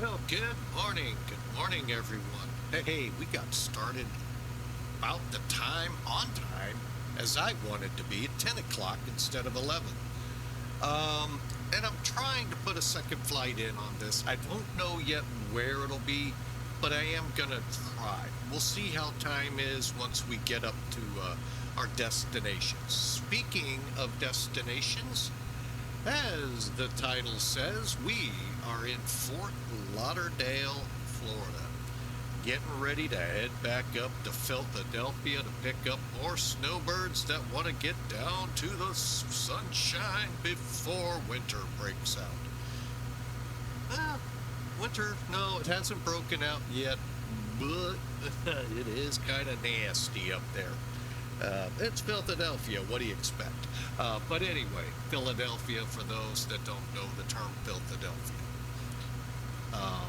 Well, good morning. Good morning, everyone. Hey, we got started about the time, on time, as I wanted to be, at 10 o'clock instead of 11. And I'm trying to put a second flight in on this. I don't know yet where it'll be, but I am going to try. We'll see how time is once we get up to our destinations. Speaking of destinations, as the title says, we are in Fort Lauderdale, Florida, getting ready to head back up to Philadelphia to pick up more snowbirds that want to get down to the sunshine before winter breaks out. Winter, no, it hasn't broken out yet, but it is kind of nasty up there. It's Philadelphia. What do you expect? But anyway, Philadelphia, for those that don't know the term Philadelphia. Uh,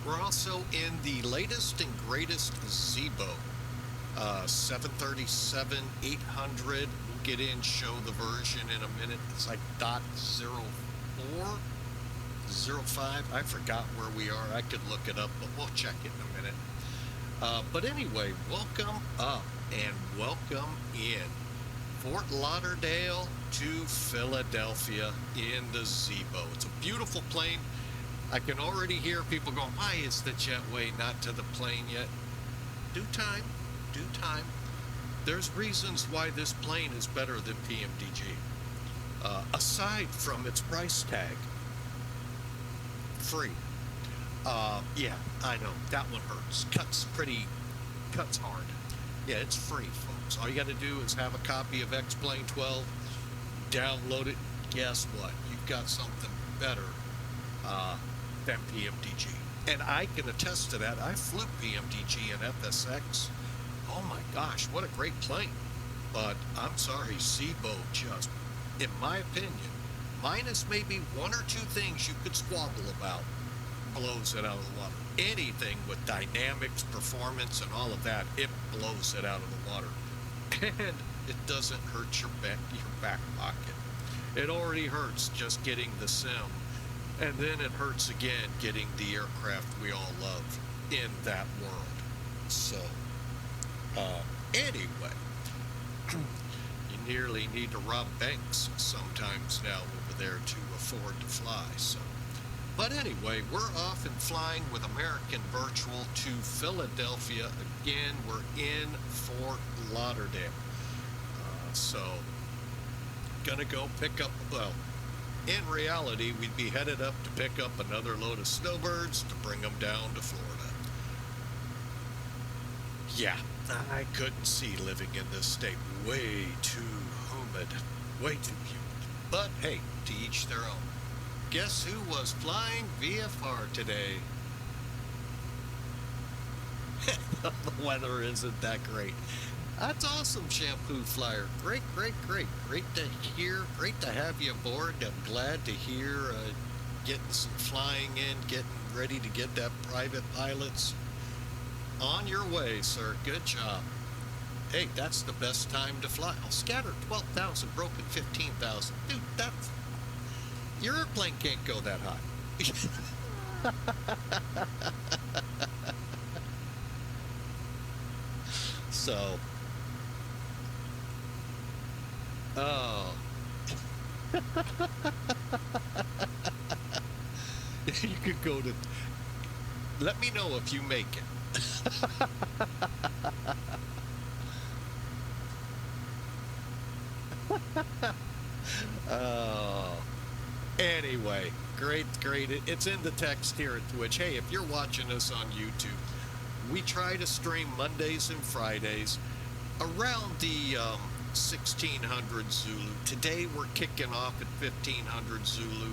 we're also in the latest and greatest Zibo 737 800. We'll get in, show the version in a minute. It's like .04, I forgot where we are. I could look it up, but we'll check it in a minute. But anyway, welcome up and welcome in Fort Lauderdale to Philadelphia in the Zibo. It's a beautiful plane. I can already hear people going, why is the jetway not to the plane yet? Due time, due time. There's reasons why this plane is better than PMDG. Aside from its price tag, free. Yeah, I know. That one hurts. Cuts hard. Yeah, it's free, folks. All you got to do is have a copy of X-Plane 12, download it. Guess what? You've got something better than PMDG. And I can attest to that. I flew PMDG and FSX. Oh my gosh, what a great plane. But I'm sorry, Zibo just, in my opinion, minus maybe one or two things you could squabble about, blows it out of the water. Anything with dynamics, performance, and all of that, it blows it out of the water. And it doesn't hurt your back pocket. It already hurts just getting the sim, and then it hurts again getting the aircraft we all love in that world. So, anyway, you nearly need to rob banks sometimes now over there to afford to fly. So. But anyway, we're off and flying with American Virtual to Philadelphia. Again, we're in Fort Lauderdale. So, gonna go pick up, well, in reality, we'd be headed up to pick up another load of snowbirds to bring them down to Florida. Yeah, I couldn't see living in this state. Way too humid. Way too humid. But hey, to each their own. Guess who was flying VFR today? The weather isn't that great. That's awesome, Shampoo Flyer. Great, great, great. Great to hear. Great to have you aboard. I'm glad to hear getting some flying in, getting ready to get that private pilot's on your way, sir. Good job. Hey, that's the best time to fly. I'll scatter 12,000, broken 15,000. Dude, that's... Your airplane can't go that high. So, oh. You could go to, let me know if you make it. Oh. Anyway, great. It's in the text here at Twitch. Hey, if you're watching us on YouTube, we try to stream Mondays and Fridays around the 1600 Zulu. Today we're kicking off at 1500 Zulu.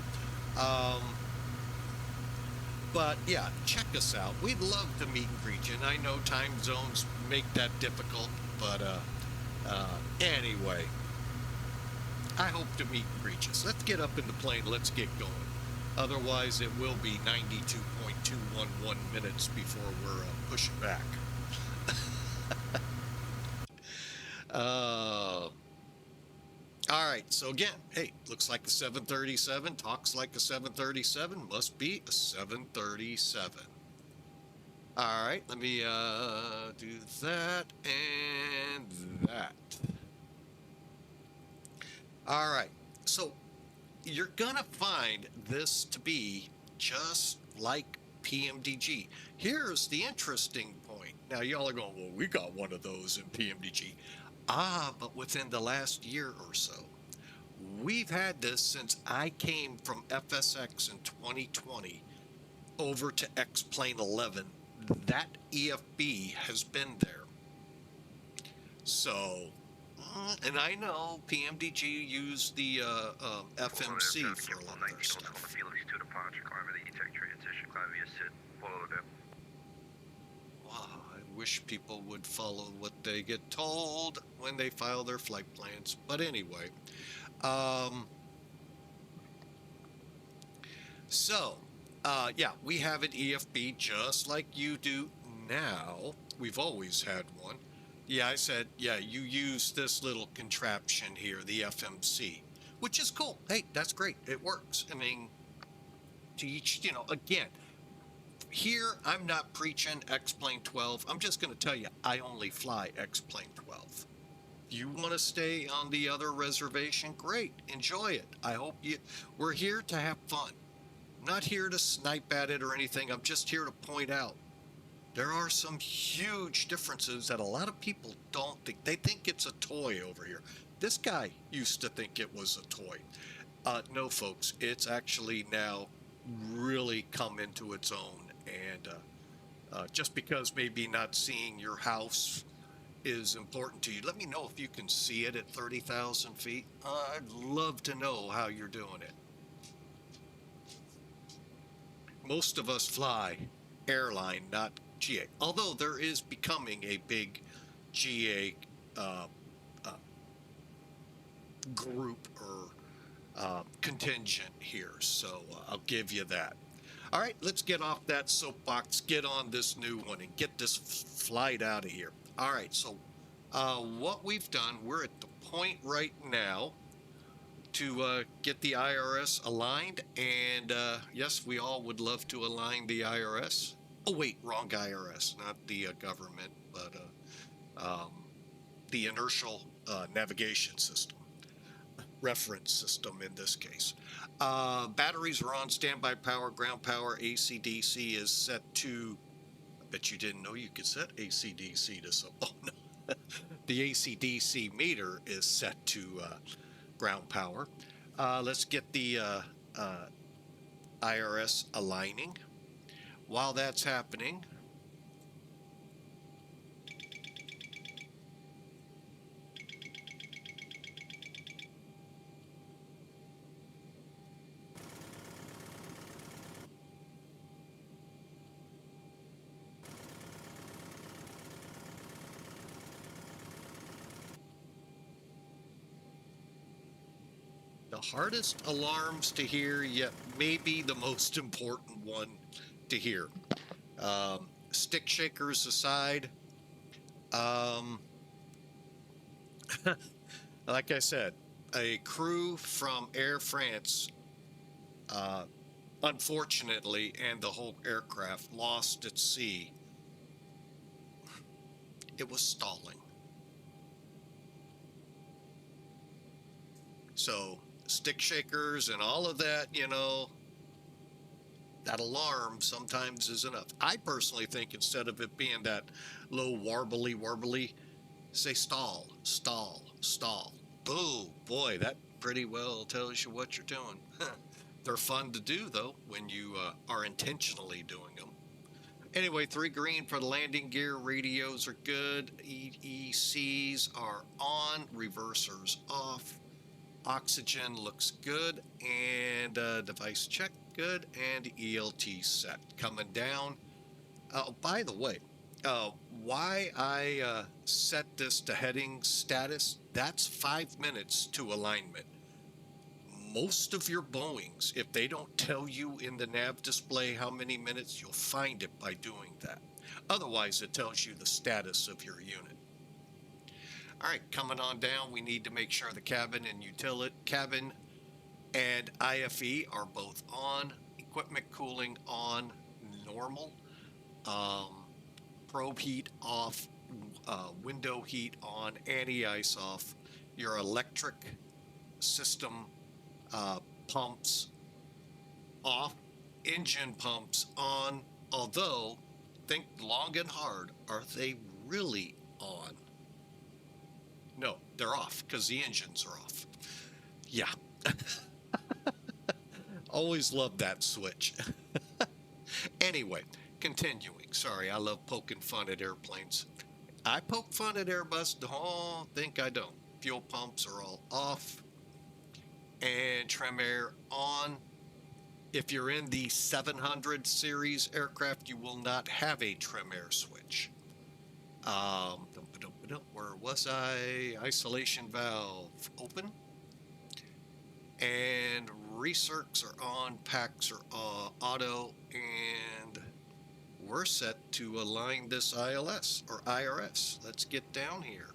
But yeah, check us out. We'd love to meet and greet you. And I know time zones make that difficult, but anyway, I hope to meet and greet you. So let's get up in the plane. Let's get going. Otherwise, it will be 92.211 minutes before we're pushing back. All right, so again, hey, looks like a 737, talks like a 737, must be a 737. All right, let me do that and that. All right, so you're gonna find this to be just like PMDG. Here's the interesting point. Now, y'all are going, well, we got one of those in PMDG. Ah, but within the last year or so, we've had this since I came from FSX in 2020 over to X-Plane 11. That EFB has been there. So, and I know PMDG used the FMC for a lot of their stuff. Wow, I wish people would follow what they get told when they file their flight plans. But anyway, um, so yeah, we have an EFB just like you do now. We've always had one. Yeah, I said, yeah, you use this little contraption here, the FMC, which is cool. Hey, that's great. It works. I mean, to each, again, here I'm not preaching X-Plane 12. I'm just going to tell you, I only fly X-Plane 12. If you want to stay on the other reservation, great. Enjoy it. I hope we're here to have fun. I'm not here to snipe at it or anything. I'm just here to point out there are some huge differences that a lot of people don't think. They think it's a toy over here. This guy used to think it was a toy. No, folks, it's actually now really come into its own. And just because maybe not seeing your house is important to you, let me know if you can see it at 30,000 feet. I'd love to know how you're doing it. Most of us fly airline, not GA, although there is becoming a big GA uh, uh, group or contingent here, so I'll give you that. All right, let's get off that soapbox, get on this new one, and get this flight out of here. All right, so what we've done, we're at the point right now to get the IRS aligned, and yes, we all would love to align the IRS. Oh, wait, wrong IRS, not the government, but the inertial navigation system, reference system in this case. Batteries are on, standby power, ground power, AC/DC is set to, I bet you didn't know you could set AC/DC to some, oh no. The AC/DC meter is set to ground power. Let's get the IRS aligning. While that's happening, the hardest alarms to hear, yet maybe the most important one to hear. Stick shakers aside, um, like I said, a crew from Air France, uh, unfortunately, and the whole aircraft lost at sea. It was stalling. So, stick shakers and all of that, that alarm sometimes is enough. I personally think instead of it being that low warbly, say stall, stall, stall. Boo, boy, that pretty well tells you what you're doing. They're fun to do, though, when you are intentionally doing them. Anyway, 3 green for the landing gear. Radios are good. EECs are on. Reversers off. Oxygen looks good. And device check good. And ELT set. Coming down. By the way, why I set this to heading status, that's 5 minutes to alignment. Most of your Boeings, if they don't tell you in the nav display how many minutes, you'll find it by doing that. Otherwise, it tells you the status of your unit. All right, coming on down, we need to make sure the cabin and utility cabin and IFE are both on. Equipment cooling on, normal. Um, Probe heat off, window heat on, anti-ice off. Your electric system pumps off, engine pumps on. Although, think long and hard, are they really on? No, they're off because the engines are off. Yeah. Always loved that switch. Anyway, continuing. Sorry, I love poking fun at airplanes. I poke fun at Airbus. Don't think I don't. Fuel pumps are all off and trim air on. If you're in the 700 series aircraft, you will not have a trim air switch. Where was I? Isolation valve open. And recircs are on, packs are auto, and we're set to align this ILS or IRS. Let's get down here.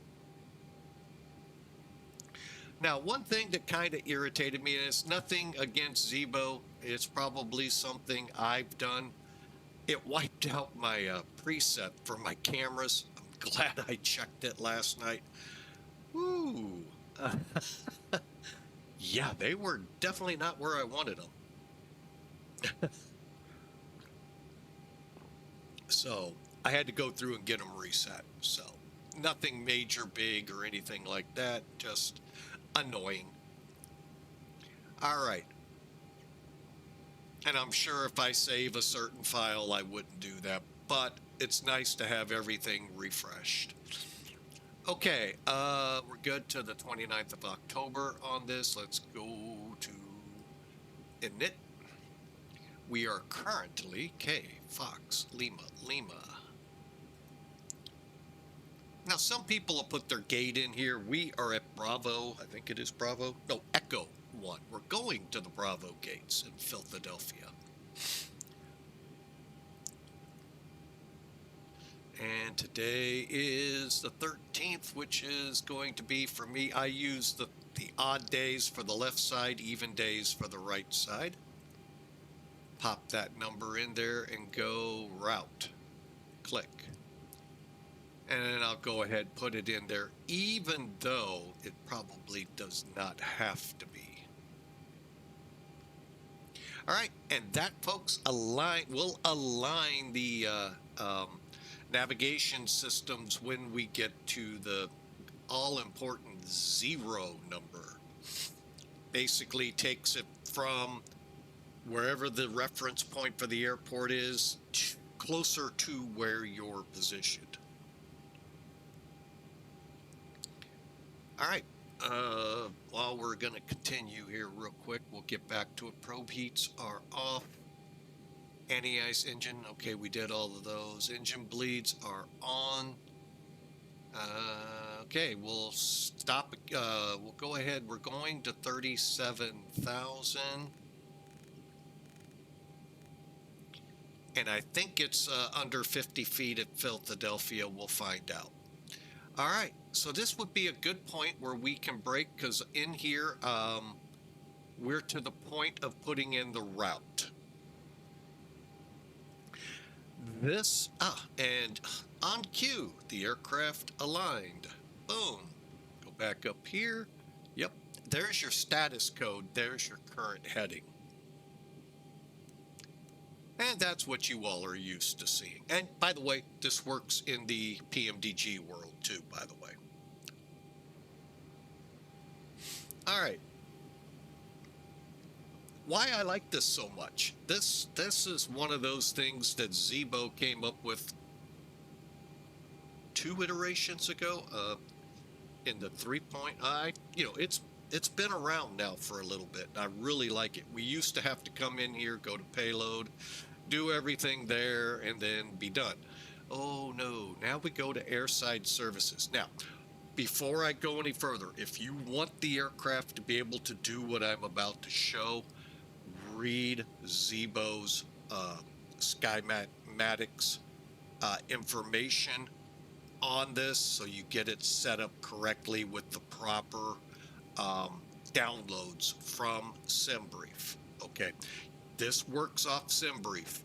Now, one thing that kind of irritated me, and it's nothing against Zibo, it's probably something I've done. It wiped out my preset for my cameras. I'm glad I checked it last night. Woo! Yeah, they were definitely not where I wanted them. So I had to go through and get them reset. So nothing major, big, or anything like that. Just annoying. All right. And I'm sure if I save a certain file, I wouldn't do that. But it's nice to have everything refreshed. Okay, we're good to the 29th of October on this. Let's go to init. We are currently K, Fox, Lima. Now, some people will put their gate in here. We are at Bravo. I think it is Bravo. No, Echo 1. We're going to the Bravo gates in Philadelphia. And today is the 13th, which is going to be, for me, I use the odd days for the left side, even days for the right side. Pop that number in there and go route. Click. And then I'll go ahead and put it in there, even though it probably does not have to be. All right, and that, folks, will align the navigation systems when we get to the all-important 0 number. Basically takes it from wherever the reference point for the airport is closer to where you're positioned. All right, while we're going to continue here real quick, we'll get back to it. Probe heats are off. Anti-ice engine, okay, we did all of those. Engine bleeds are on. Okay, we'll stop. We'll go ahead. We're going to 37,000. And I think it's under 50 feet at Philadelphia. We'll find out. All right, so this would be a good point where we can break, because in here, we're to the point of putting in the route. This, and on cue, the aircraft aligned. Boom. Go back up here. Yep, there's your status code. There's your current heading. And that's what you all are used to seeing. And by the way, this works in the PMDG world too, by the way. All right. Why I like this so much. This is one of those things that Zibo came up with 2 iterations ago. In the 3.I, it's been around now for a little bit. I really like it. We used to have to come in here, go to payload, do everything there, and then be done. Oh no, now we go to airside services. Now, before I go any further, if you want the aircraft to be able to do what I'm about to show, read Zibo's Skymatics information on this so you get it set up correctly with the proper um, downloads from SimBrief. Okay, this works off SimBrief.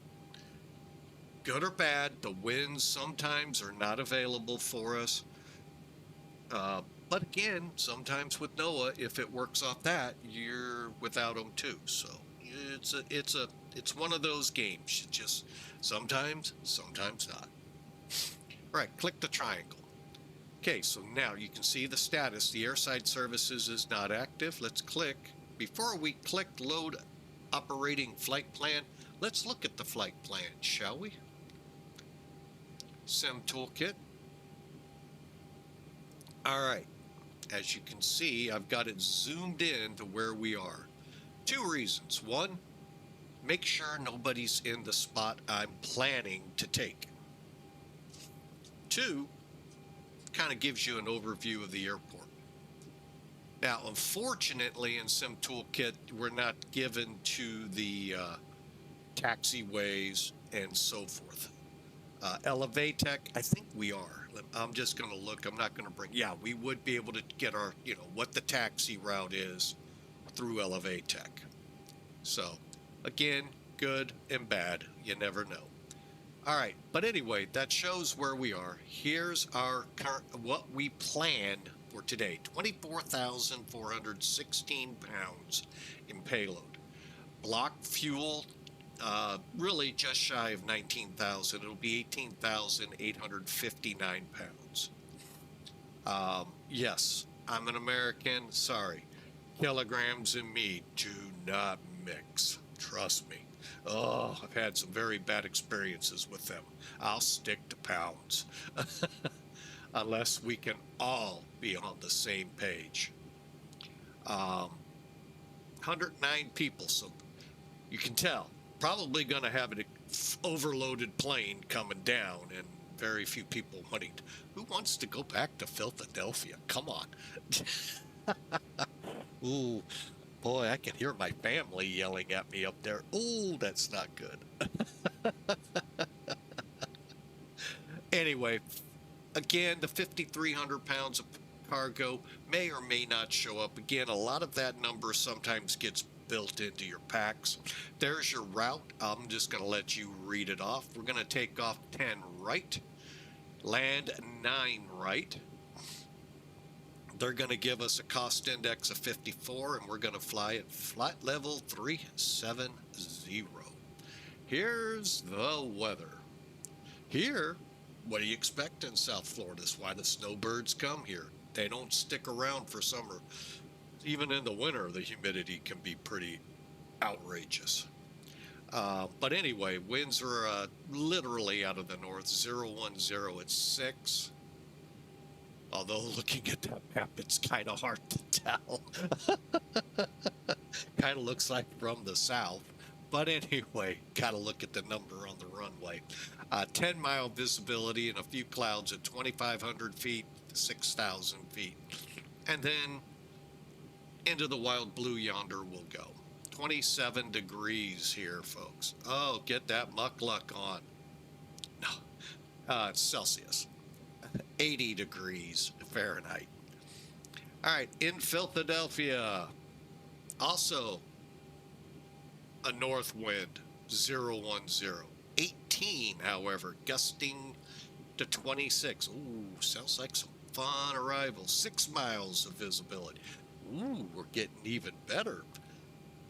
Good or bad, the winds sometimes are not available for us. But again, sometimes with NOAA, if it works off that, you're without them too. So it's one of those games. You just sometimes not. All right, click the triangle. Okay, so now you can see the status. The airside services is not active. Let's click. Before we click load operating flight plan, let's look at the flight plan, shall we? Sim Toolkit. All right, as you can see, I've got it zoomed in to where we are. Two reasons. One, make sure nobody's in the spot I'm planning to take. Two, kind of gives you an overview of the airport. Now, unfortunately, in Sim Toolkit, we're not given to the taxiways and so forth. Elevatech, I think we are. I'm just going to look. I'm not going to bring. Yeah, we would be able to get our, what the taxi route is through Elevatech. So, again, good and bad. You never know. All right, but anyway, that shows where we are. Here's our current, what we planned for today: 24,416 pounds in payload. Block fuel. Really just shy of 19,000. It'll be 18,859 pounds. Yes, I'm an American. Sorry. Kilograms and me do not mix. Trust me. Oh, I've had some very bad experiences with them. I'll stick to pounds. Unless we can all be on the same page. 109 people, so you can tell. Probably going to have an overloaded plane coming down and very few people wanting to. Who wants to go back to Philadelphia? Come on. Ooh, boy, I can hear my family yelling at me up there. Ooh, that's not good. Anyway, again, the 5,300 pounds of cargo may or may not show up. Again, a lot of that number sometimes gets built into your packs. There's your route. I'm just going to let you read it off. We're going to take off 10 right, land 9 right. They're going to give us a cost index of 54, and we're going to fly at flight level 370. Here's the weather. Here, what do you expect in South Florida? That's why the snowbirds come here. They don't stick around for summer. Even in the winter, the humidity can be pretty outrageous. But anyway, winds are literally out of the north, 010 at 6. Although looking at that map, it's kind of hard to tell. Kind of looks like from the south. But anyway, got to look at the number on the runway. 10-mile visibility and a few clouds at 2,500 feet to 6,000 feet. And then into the wild blue yonder we'll go. 27 degrees here, folks. Oh, get that muck-luck on. No, it's Celsius. 80 degrees Fahrenheit. All right, in Philadelphia, also a north wind, 010. 18, however, gusting to 26. Ooh, sounds like some fun arrivals. 6 miles of visibility. Ooh, we're getting even better.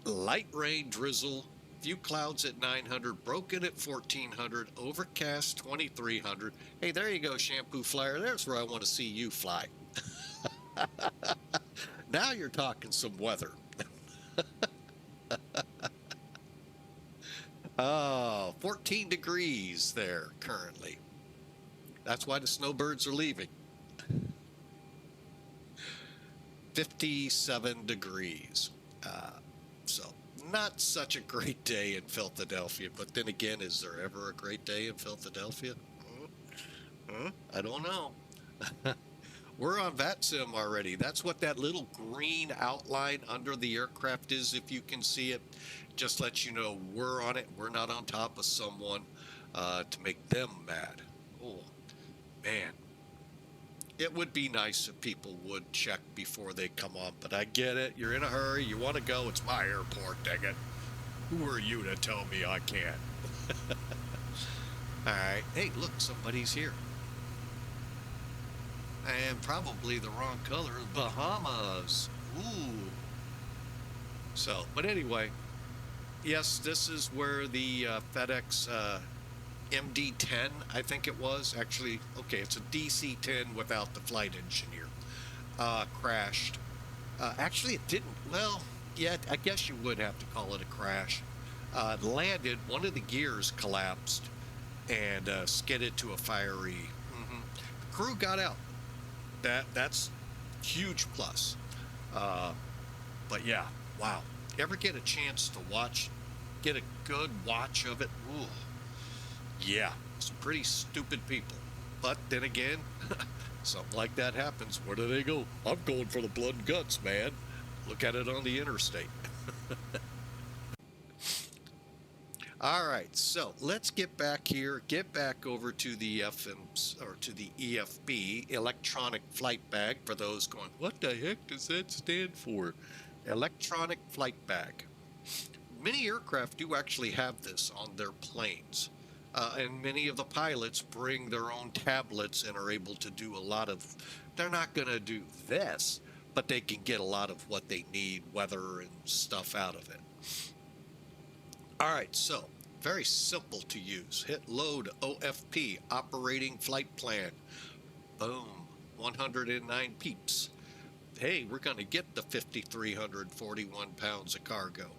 Light rain drizzle, few clouds at 900, broken at 1,400, overcast 2,300. Hey, there you go, Shampoo Flyer. There's where I want to see you fly. Now you're talking some weather. Oh, 14 degrees there currently. That's why the snowbirds are leaving. 57 degrees. So not such a great day in Philadelphia. But then again, is there ever a great day in Philadelphia? I don't know. We're on VATSIM already. That's what that little green outline under the aircraft is, if you can see it. Just let you know we're on it. We're not on top of someone to make them mad. Oh, man. It would be nice if people would check before they come on, but I get it. You're in a hurry. You want to go. It's my airport, dang it. Who are you to tell me I can't? All right. Hey, look, somebody's here. And probably the wrong color. Bahamas. Ooh. So, but anyway, yes, this is where the FedEx MD-10, I think it was. Actually, okay, it's a DC-10 without the flight engineer. Crashed. Actually, it didn't. Well, yeah, I guess you would have to call it a crash. It landed, one of the gears collapsed and skidded to a fiery. The crew got out. That's huge plus. But yeah, wow. Ever get a chance to get a good watch of it? Ooh. Yeah, some pretty stupid people. But then again, something like that happens. Where do they go? I'm going for the blood and guts, man. Look at it on the interstate. All right, so let's get back over to the FMs, or to the EFB, electronic flight bag, for those going, what the heck does that stand for? Electronic flight bag. Many aircraft do actually have this on their planes. And many of the pilots bring their own tablets and are able to do a lot of, they're not going to do this, but they can get a lot of what they need, weather and stuff out of it. All right, so very simple to use. Hit load OFP, operating flight plan. Boom, 109 peeps. Hey, we're going to get the 5,341 pounds of cargo.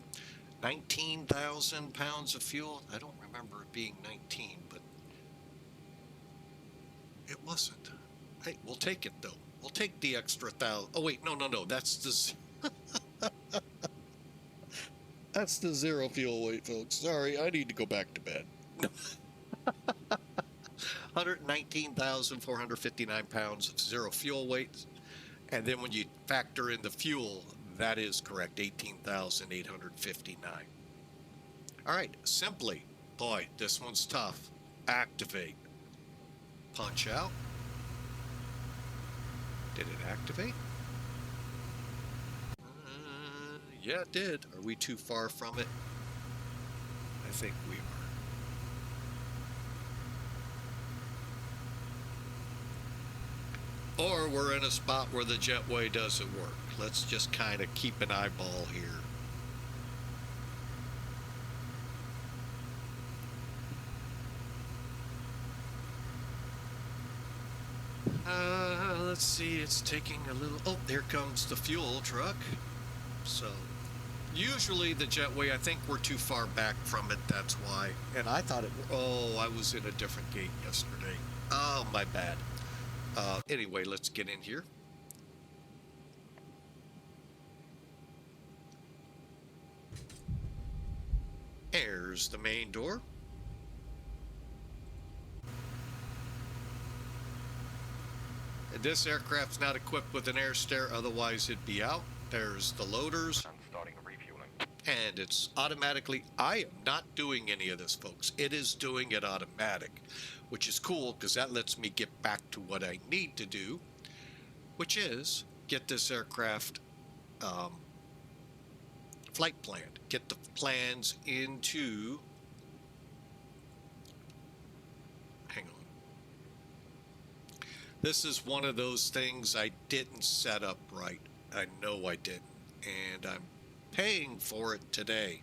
19,000 pounds of fuel. I don't remember it being 19, but it wasn't. Hey, we'll take it though. We'll take the extra 1,000. Oh wait, no. That's the that's the zero fuel weight, folks. Sorry, I need to go back to bed. 119,459 pounds of zero fuel weight, and then when you factor in the fuel, that is correct, 18,859. All right, simply, boy, this one's tough. Activate. Punch out. Did it activate? Yeah, it did. Are we too far from it? I think we are. Or we're in a spot where the jetway doesn't work. Let's just kind of keep an eyeball here. Let's see, it's taking a little, oh, there comes the fuel truck. So, usually the jetway, I think we're too far back from it, that's why. And I thought I was in a different gate yesterday. Oh, my bad. Anyway, let's get in here. There's the main door. This aircraft's not equipped with an air stair, otherwise it'd be out. There's the loaders. I'm starting refueling. And it's automatically, I am not doing any of this, folks. It is doing it automatic, which is cool because that lets me get back to what I need to do, which is get this aircraft flight planned. Get the plans into, hang on. This is one of those things I didn't set up right. I know I didn't, and I'm paying for it today.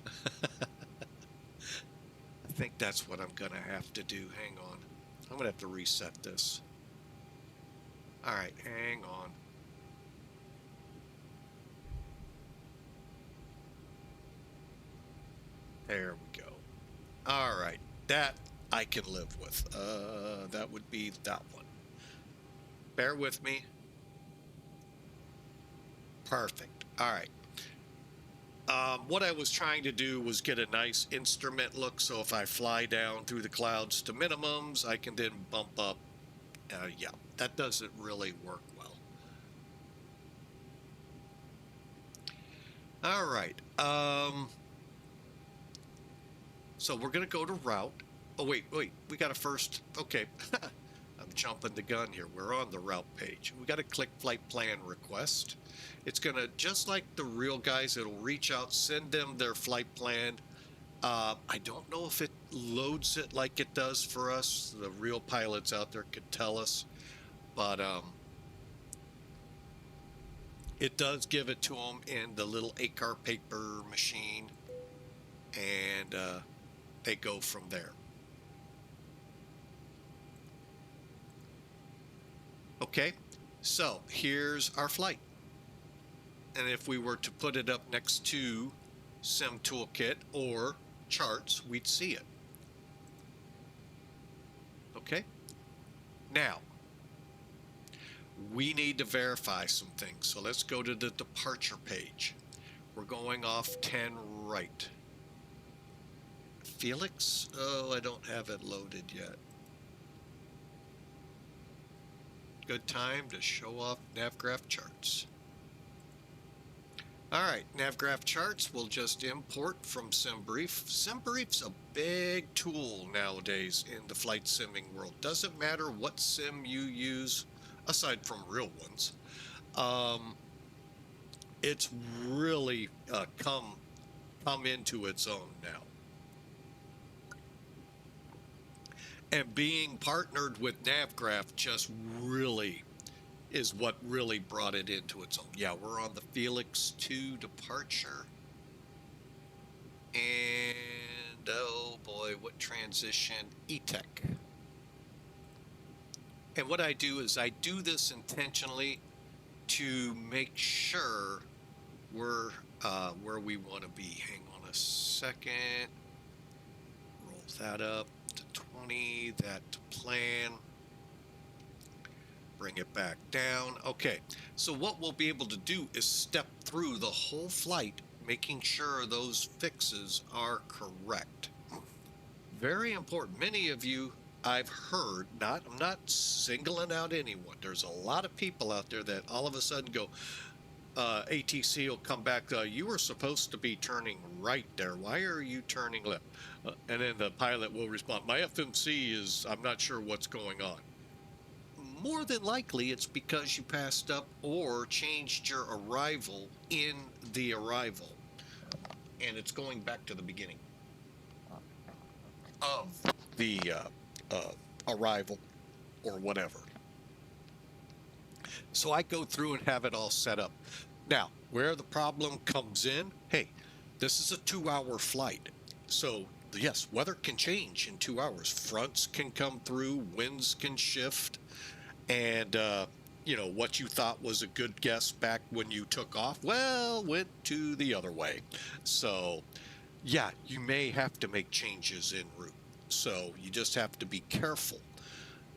I think that's what I'm gonna have to do. Hang on. I'm gonna have to reset this. All right, hang on. There we go. All right, that I can live with. That would be that one. Bear with me. Perfect. All right. What I was trying to do was get a nice instrument look, so if I fly down through the clouds to minimums, I can then bump up. Yeah, that doesn't really work well. All right. So we're going to go to route. Oh, wait. We got to first. Okay. I'm jumping the gun here. We're on the route page. We got to click flight plan request. It's going to, just like the real guys, it'll reach out, send them their flight plan. I don't know if it loads it like it does for us. The real pilots out there could tell us, but it does give it to them in the little ACAR paper machine, and they go from there. Okay, so here's our flight. And if we were to put it up next to Sim Toolkit or charts, we'd see it. Okay, now we need to verify some things. So let's go to the departure page. We're going off 10 right. Felix? Oh, I don't have it loaded yet. Good time to show off NavGraph charts. All right, NavGraph charts we'll just import from SimBrief. SimBrief's a big tool nowadays in the flight simming world. Doesn't matter what sim you use, aside from real ones. It's really come into its own now. And being partnered with NavGraph just really is what really brought it into its own. Yeah, we're on the Felix 2 departure. And oh boy, what transition? E-Tech. And what I do is I do this intentionally to make sure we're where we want to be. Hang on a second. Roll that up to 20, that to plan. Bring it back down. Okay, so what we'll be able to do is step through the whole flight, making sure those fixes are correct. Very important. Many of you, I've heard, I'm not singling out anyone. There's a lot of people out there that all of a sudden go, ATC will come back, you were supposed to be turning right there. Why are you turning left? And then the pilot will respond, my FMC is, I'm not sure what's going on. More than likely, it's because you passed up or changed your arrival in the arrival. And it's going back to the beginning of the arrival or whatever. So I go through and have it all set up. Now, where the problem comes in, hey, this is a 2-hour flight. So, yes, weather can change in 2 hours. Fronts can come through, winds can shift. And, you know, what you thought was a good guess back when you took off, well, went to the other way. So, yeah, you may have to make changes en route. So you just have to be careful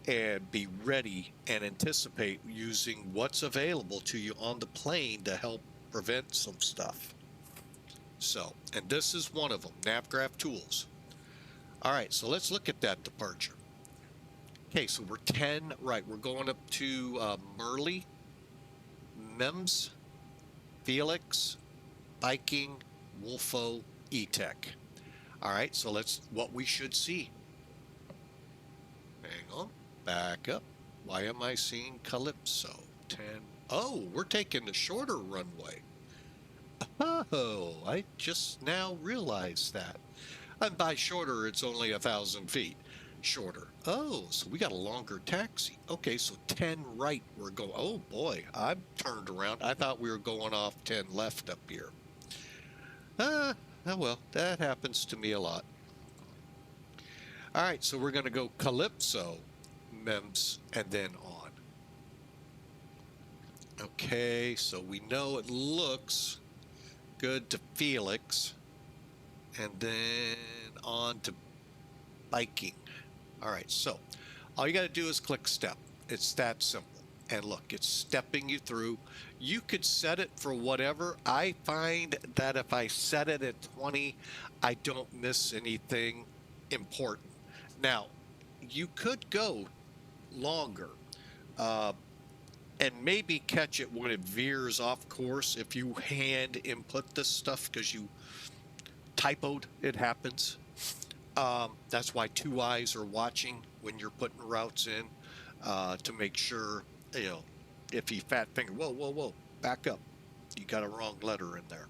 and be ready and anticipate using what's available to you on the plane to help prevent some stuff. So, and this is one of them, NavGraph tools. All right, so let's look at that departure. Okay, so we're 10 right. We're going up to Merle, MEMS, Felix, Viking, Wolfo, E-Tech. All right, so let's what we should see. Hang on, back up. Why am I seeing Calypso? 10. Oh, we're taking the shorter runway. Oh, I just now realized that. And by shorter, it's only 1,000 feet shorter. Oh, so we got a longer taxi. Okay, so 10 right we're going. Oh boy, I've turned around. I thought we were going off 10 left up here. Oh well, that happens to me a lot. All right, so we're going to go Calypso, MEMS, and then on. Okay, so we know it looks good to Felix, and then on to Viking. All right, so all you got to do is click step. It's that simple. And look, it's stepping you through. You could set it for whatever. I find that if I set it at 20, I don't miss anything important. Now, you could go longer and maybe catch it when it veers off course if you hand input this stuff because you typoed. It happens. That's why two eyes are watching when you're putting routes in. to make sure, if he fat finger, whoa, whoa, whoa, back up. You got a wrong letter in there.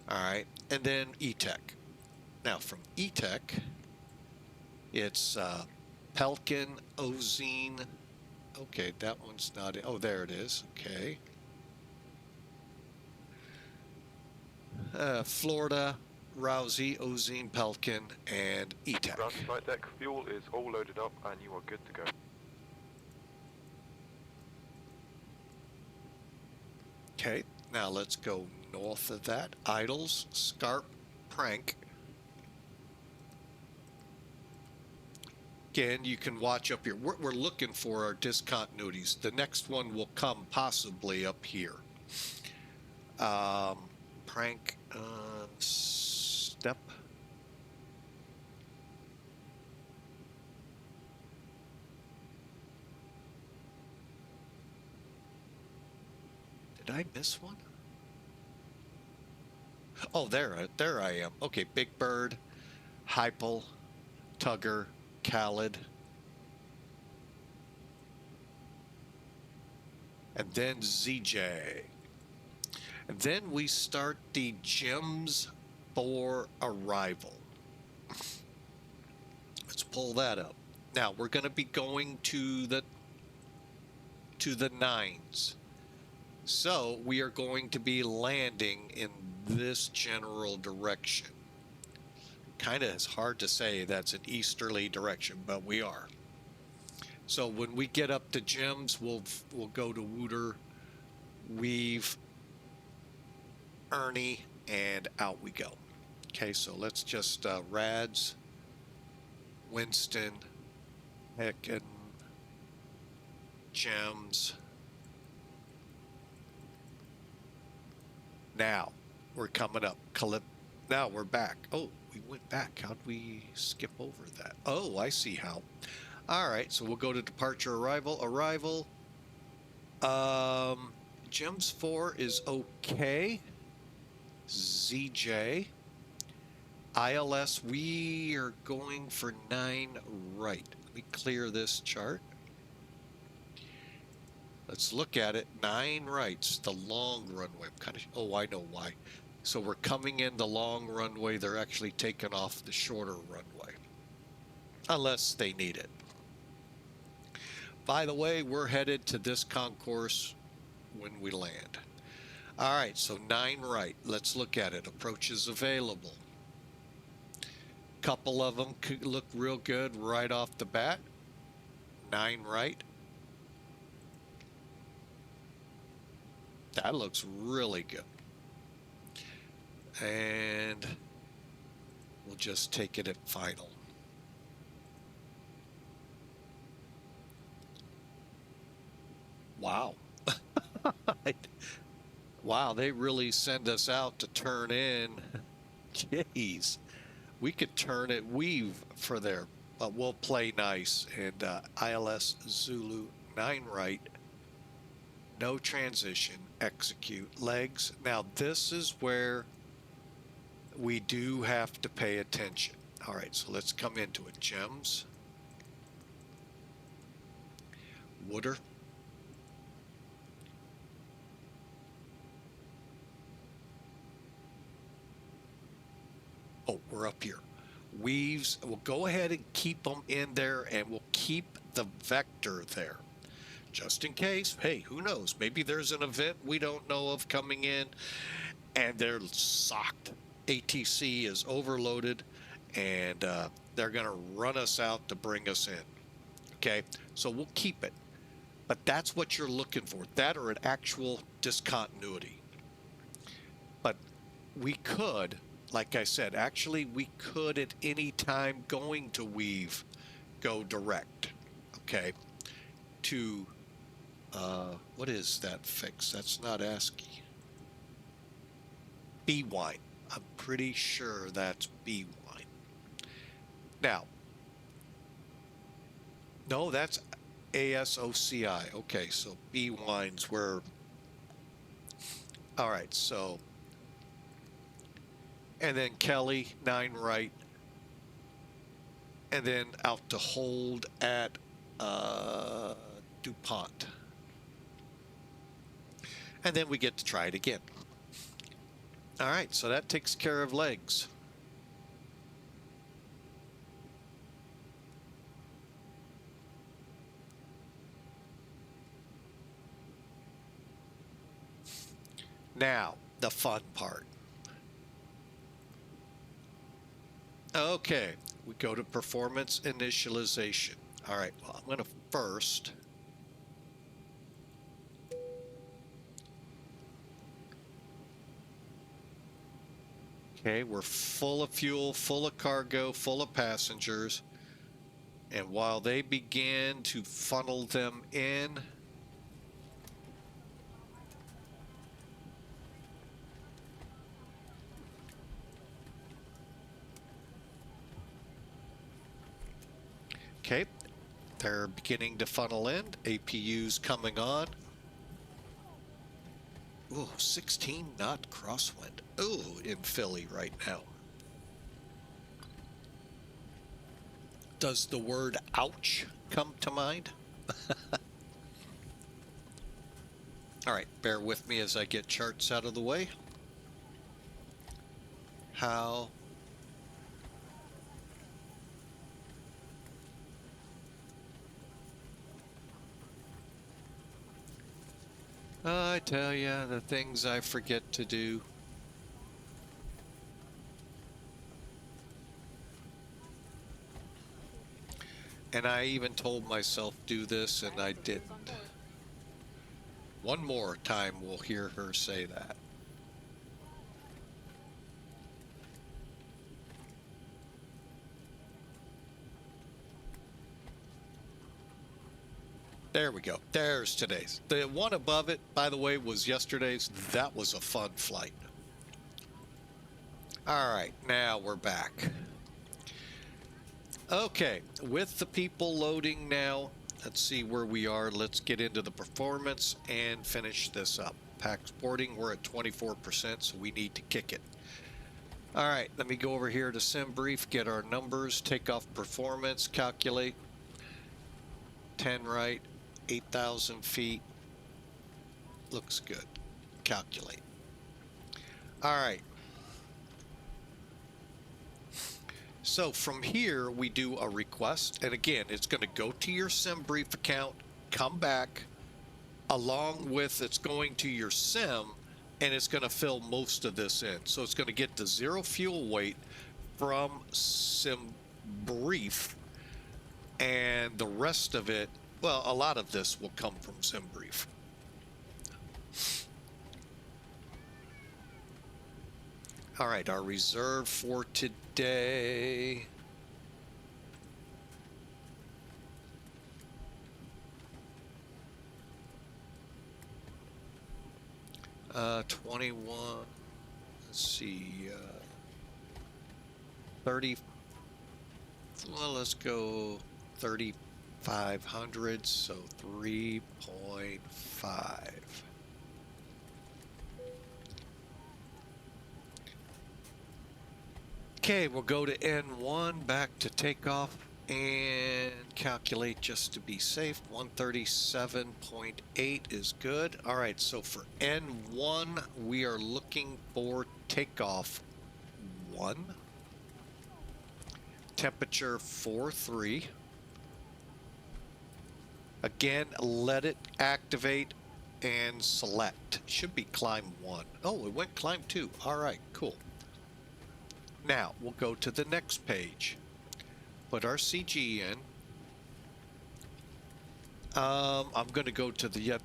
All right, and then E-Tech. Now from E-Tech, it's Pelkin, Ozine. Okay, that one's not it. Oh, there it is. Okay. Florida, Rousey, Ozine, Pelkin, and E-Tech. Ground flight deck fuel is all loaded up and you are good to go. Okay, now let's go north of that. Idles, Scarp, Prank. Again, you can watch up here. We're looking for our discontinuities. The next one will come possibly up here. Prank on step. Did I miss one? Oh, there I am. Okay, Big Bird, Hypel, Tugger, Khaled, and then ZJ. And then we start the gems for arrival. Let's pull that up. Now we're going to be going to the nines. So we are going to be landing in this general direction. Kind of is hard to say that's an easterly direction, but we are. So when we get up to gems, we'll go to Wooter, Weave, Ernie, and out we go. Okay, so let's just Rads, Winston, Heckin, Gems. Now we're coming up. Now we're back. Oh, we went back. How'd we skip over that? Oh, I see how. All right, so we'll go to departure, arrival. Gems 4 is okay. ZJ. ILS, we are going for 9 right. Let me clear this chart. Let's look at it. 9 rights, the long runway. Oh, I know why. So we're coming in the long runway. They're actually taking off the shorter runway. Unless they need it. By the way, we're headed to this concourse when we land. All right, so 9 right. Let's look at it. Approaches available. Couple of them could look real good right off the bat. 9 right. That looks really good. And we'll just take it at final. Wow. Wow, they really send us out to turn in. Jeez. We could turn it, weave for there, but we'll play nice. And ILS Zulu 9 right. No transition, execute, legs. Now this is where we do have to pay attention. All right, so let's come into it. Gems. Wooder. Oh, we're up here. Weaves, we'll go ahead and keep them in there, and we'll keep the vector there. Just in case, hey, who knows? Maybe there's an event we don't know of coming in, and they're socked. ATC is overloaded, and they're going to run us out to bring us in. Okay, so we'll keep it. But that's what you're looking for, that or an actual discontinuity. But we could, like I said, actually we could at any time going to weave go direct, okay, to, what is that fix? That's not ASCII. B-Wine. I'm pretty sure that's B-Wine. Now, no, that's ASOCI. Okay, so B-Wine's where, all right, so, and then Kelly, 9 right, and then out to hold at DuPont. And then we get to try it again. All right, so that takes care of legs. Now, the fun part. Okay, we go to performance initialization. All right, well, I'm going to first okay, we're full of fuel, full of cargo, full of passengers. And while they begin to funnel them in, okay, they're beginning to funnel in. APU's coming on. Ooh, 16 knot crosswind. Ooh, in Philly right now. Does the word ouch come to mind? All right, bear with me as I get charts out of the way. How I tell you, the things I forget to do. And I even told myself do this, and I didn't. One more time we'll hear her say that. There we go. There's today's. The one above it, by the way, was yesterday's. That was a fun flight. All right, now we're back. Okay, with the people loading now, let's see where we are. Let's get into the performance and finish this up. Pack sporting, we're at 24%, so we need to kick it. All right, let me go over here to SimBrief, get our numbers, take off performance, calculate. 10 right, 8,000 feet. Looks good. Calculate. All right. So from here, we do a request. And again, it's going to go to your SimBrief account, come back, along with it's going to your Sim, and it's going to fill most of this in. So it's going to get the zero fuel weight from SimBrief, and the rest of it, well, a lot of this will come from SimBrief. All right, our reserve for today. Uh, 21, let's see, 30, well, let's go 3,500, so 3.5. Okay, we'll go to N1, back to takeoff, and calculate just to be safe. 137.8 is good. All right, so for N1, we are looking for takeoff 1. Temperature 43. Again, let it activate and select. Should be climb 1. Oh, it went climb 2. All right, cool. Now, we'll go to the next page. Put our CG in. I'm going to go to the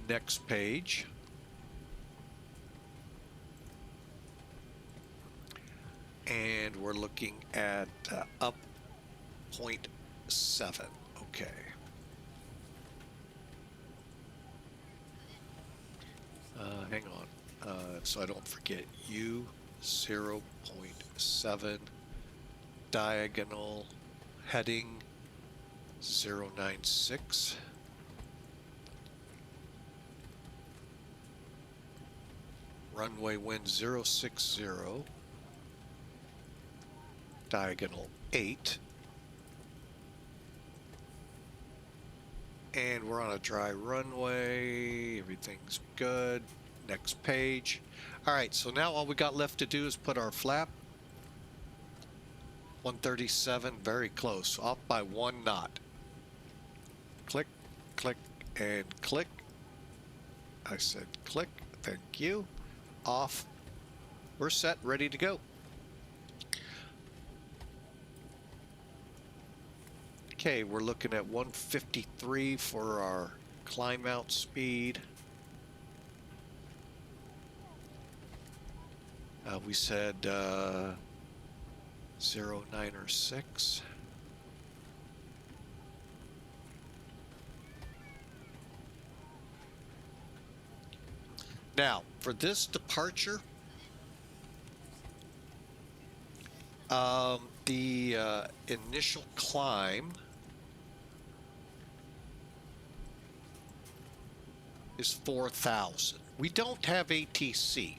next page. And we're looking at up 0.7. Okay. Hang on. So I don't forget. U 0.7 diagonal heading 096. Runway wind 060 diagonal 8. And we're on a dry runway. Everything's good. Next page. All right, so now all we got left to do is put our flap. 137, very close, off by 1 knot. Click, click, and click. I said click, thank you. Off. We're set, ready to go. Okay, we're looking at 153 for our climb out speed. We said 096. Now, for this departure, the initial climb is 4,000. We don't have ATC.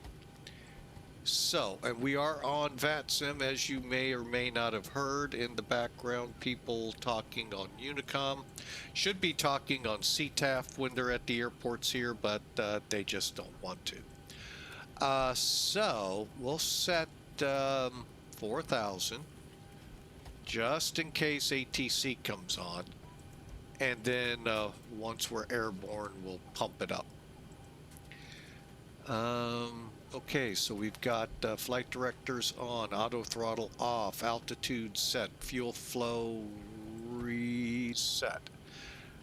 So, and we are on VATSIM, as you may or may not have heard in the background, people talking on Unicom. Should be talking on CTAF when they're at the airports here, but they just don't want to. So, we'll set 4,000 just in case ATC comes on. And then once we're airborne, we'll pump it up. Okay, so we've got flight directors on, auto throttle off, altitude set, fuel flow reset,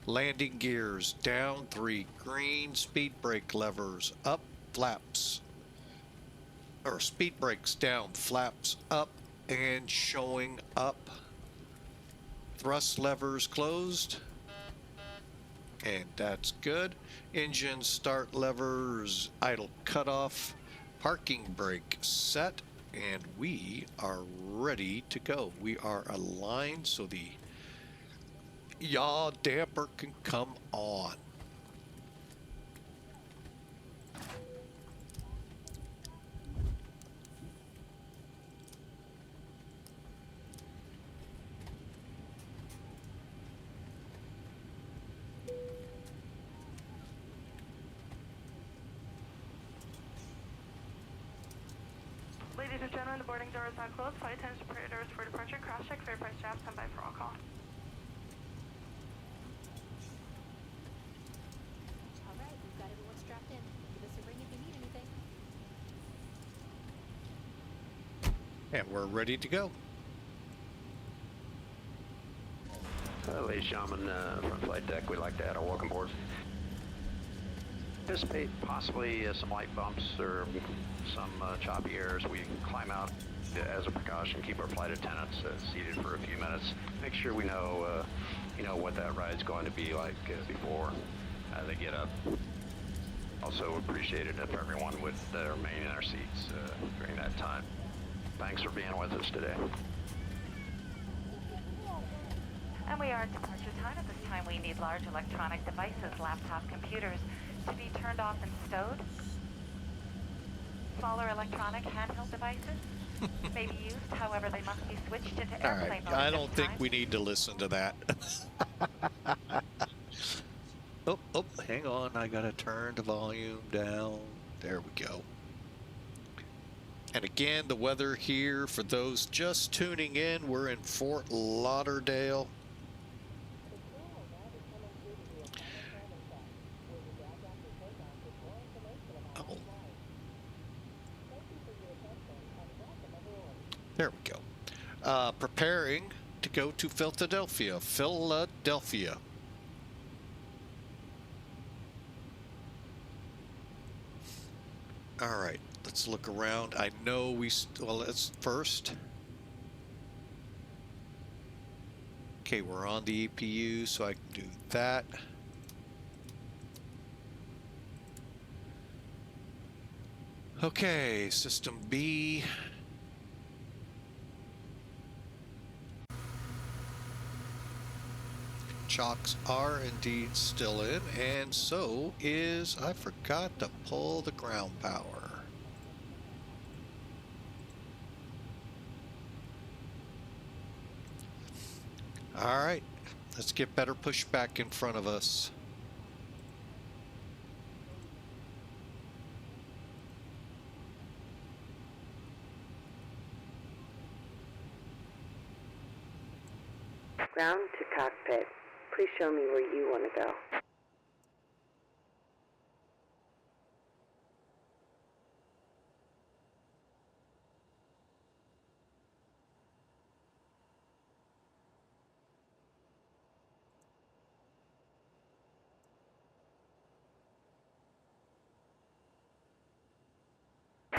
landing gears down 3, green, speed brake levers up, flaps, or speed brakes down, flaps up and showing up, thrust levers closed, and that's good. Engine start levers, idle cutoff, parking brake set, and we are ready to go. We are aligned so the yaw damper can come on. Ladies and gentlemen, the boarding door is now closed. Flight attendants preparators for departure. Cross check, fare price jab, stand by for all call. All right, we've got everyone strapped in. Give us a ring if you need anything. And we're ready to go. Ladies and gentlemen, from flight deck, we'd like to add our welcome board. Anticipate possibly some light bumps or some choppy air as we climb out. As a precaution, keep our flight attendants seated for a few minutes. Make sure we know, what that ride's going to be like before they get up. Also appreciate it if everyone would remain in their seats during that time. Thanks for being with us today. And we are at departure time. At this time, we need large electronic devices, laptop computers, to be turned off and stowed. Smaller electronic handheld devices may be used, however, they must be switched into All airplane right, mode. I don't think we need to listen to that. Oh, hang on, I gotta turn the volume down. There we go. And again, the weather here, for those just tuning in, we're in Fort Lauderdale. Oh. There we go. Preparing to go to Philadelphia. Philadelphia. All right, let's look around. I know well, let's first. Okay, we're on the EPU, so I can do that. Okay, system B. Chocks are indeed still in, and so is, I forgot to pull the ground power. All right, Let's get better pushback in front of us. Ground to cockpit. Please show me where you want to go.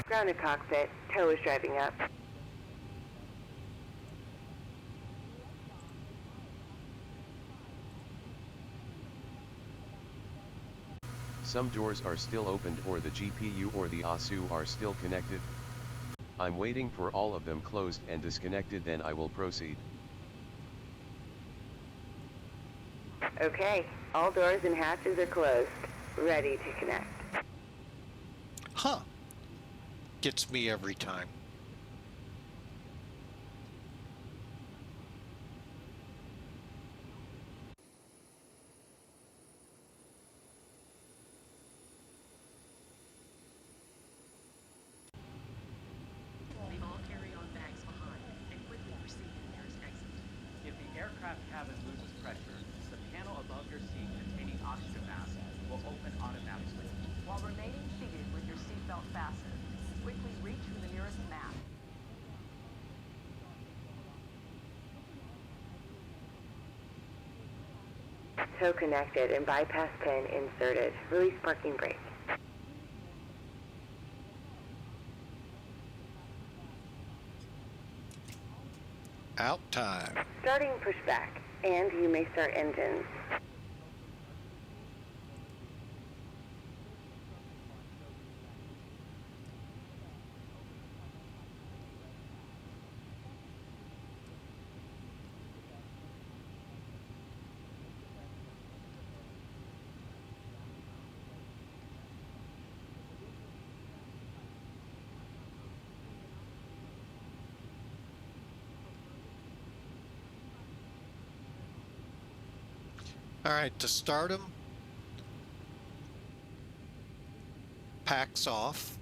Ground to cockpit. Tow is driving up. Some doors are still opened or the GPU or the ASU are still connected. I'm waiting for all of them closed and disconnected, then I will proceed. Okay, all doors and hatches are closed. Ready to connect. Huh. Gets me every time. Leave all carry-on bags behind and quickly proceed to the nearest exit. If the aircraft cabin loses pressure, the panel above your seat containing oxygen masks will open automatically. While remaining seated with your seatbelt fastened, quickly reach for the nearest map. Tow connected and bypass pin inserted. Release parking brake. Out time. Starting pushback, and you may start engines. All right, to start them, packs off,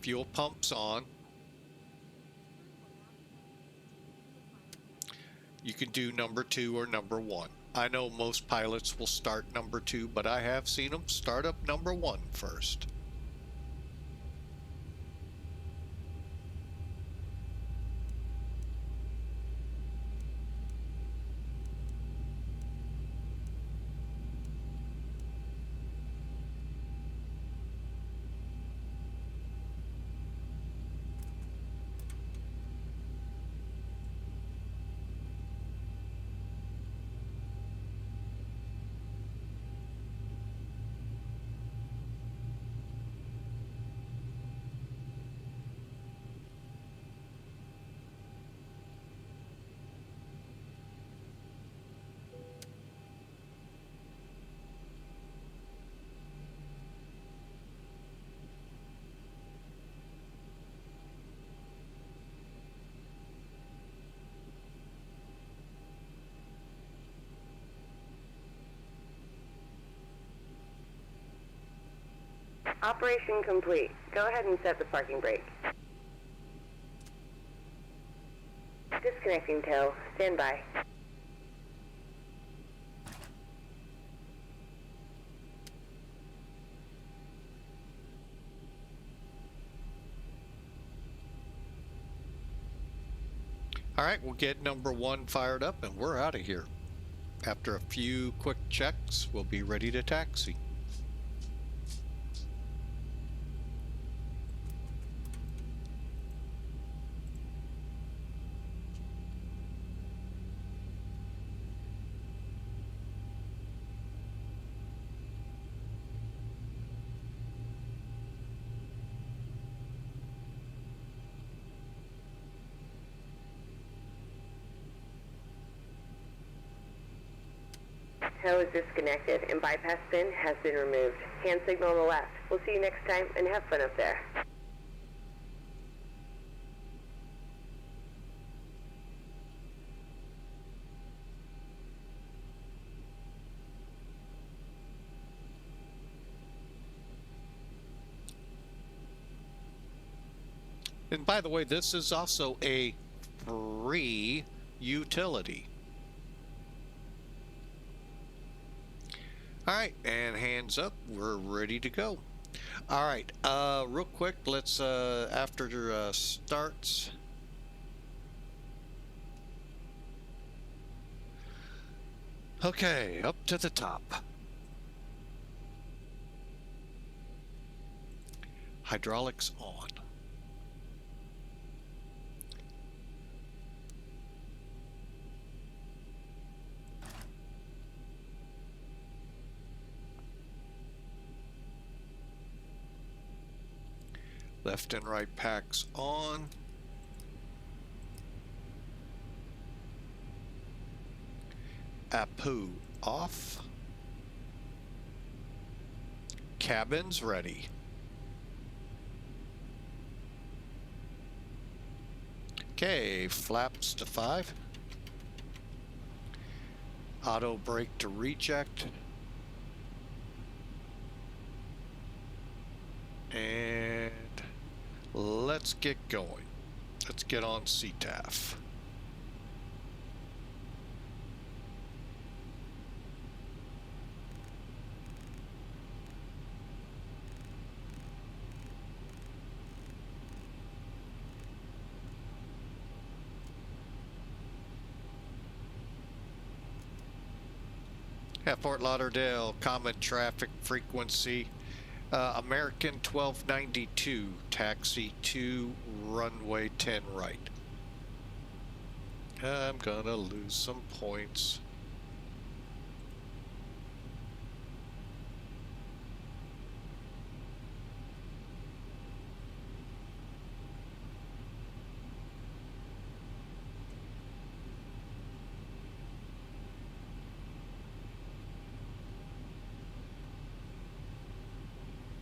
fuel pumps on. You can do number 2 or number 1. I know most pilots will start number 2, but I have seen them start up number 1 first. Operation complete. Go ahead and set the parking brake. Disconnecting tow. Stand by. All right, we'll get number 1 fired up and we're out of here. After a few quick checks, we'll be ready to taxi. Tow is disconnected and bypass pin has been removed. Hand signal on the left. We'll see you next time and have fun up there. And by the way, this is also a free utility. All right, and hands up, we're ready to go. All right, real quick, let's, after starts. Okay, up to the top. Hydraulics on. Left and right packs on. Apu off. Cabins ready. Okay, flaps to 5. Auto brake to reject. And let's get going. Let's get on CTAF. At Fort Lauderdale, common traffic frequency, American 1292, taxi to runway 10 right. I'm gonna lose some points.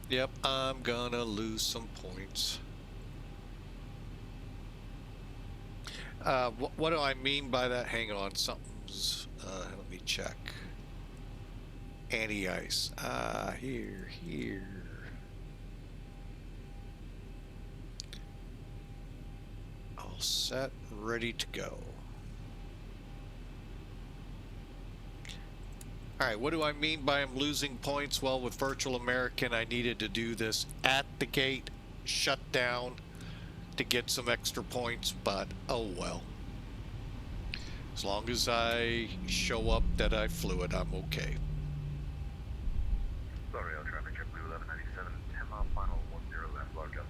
Yep, I'm gonna lose some points. What do I mean by that? Hang on, something's, let me check. Anti-ice. Here. All set, ready to go. Alright, what do I mean by I'm losing points? Well, with Virtual American, I needed to do this at the gate, shut down to get some extra points, but oh well. As long as I show up that I flew it, I'm okay. Sorry, I'll traffic check Blue 1197, 10 mile final, 10 left, lock up.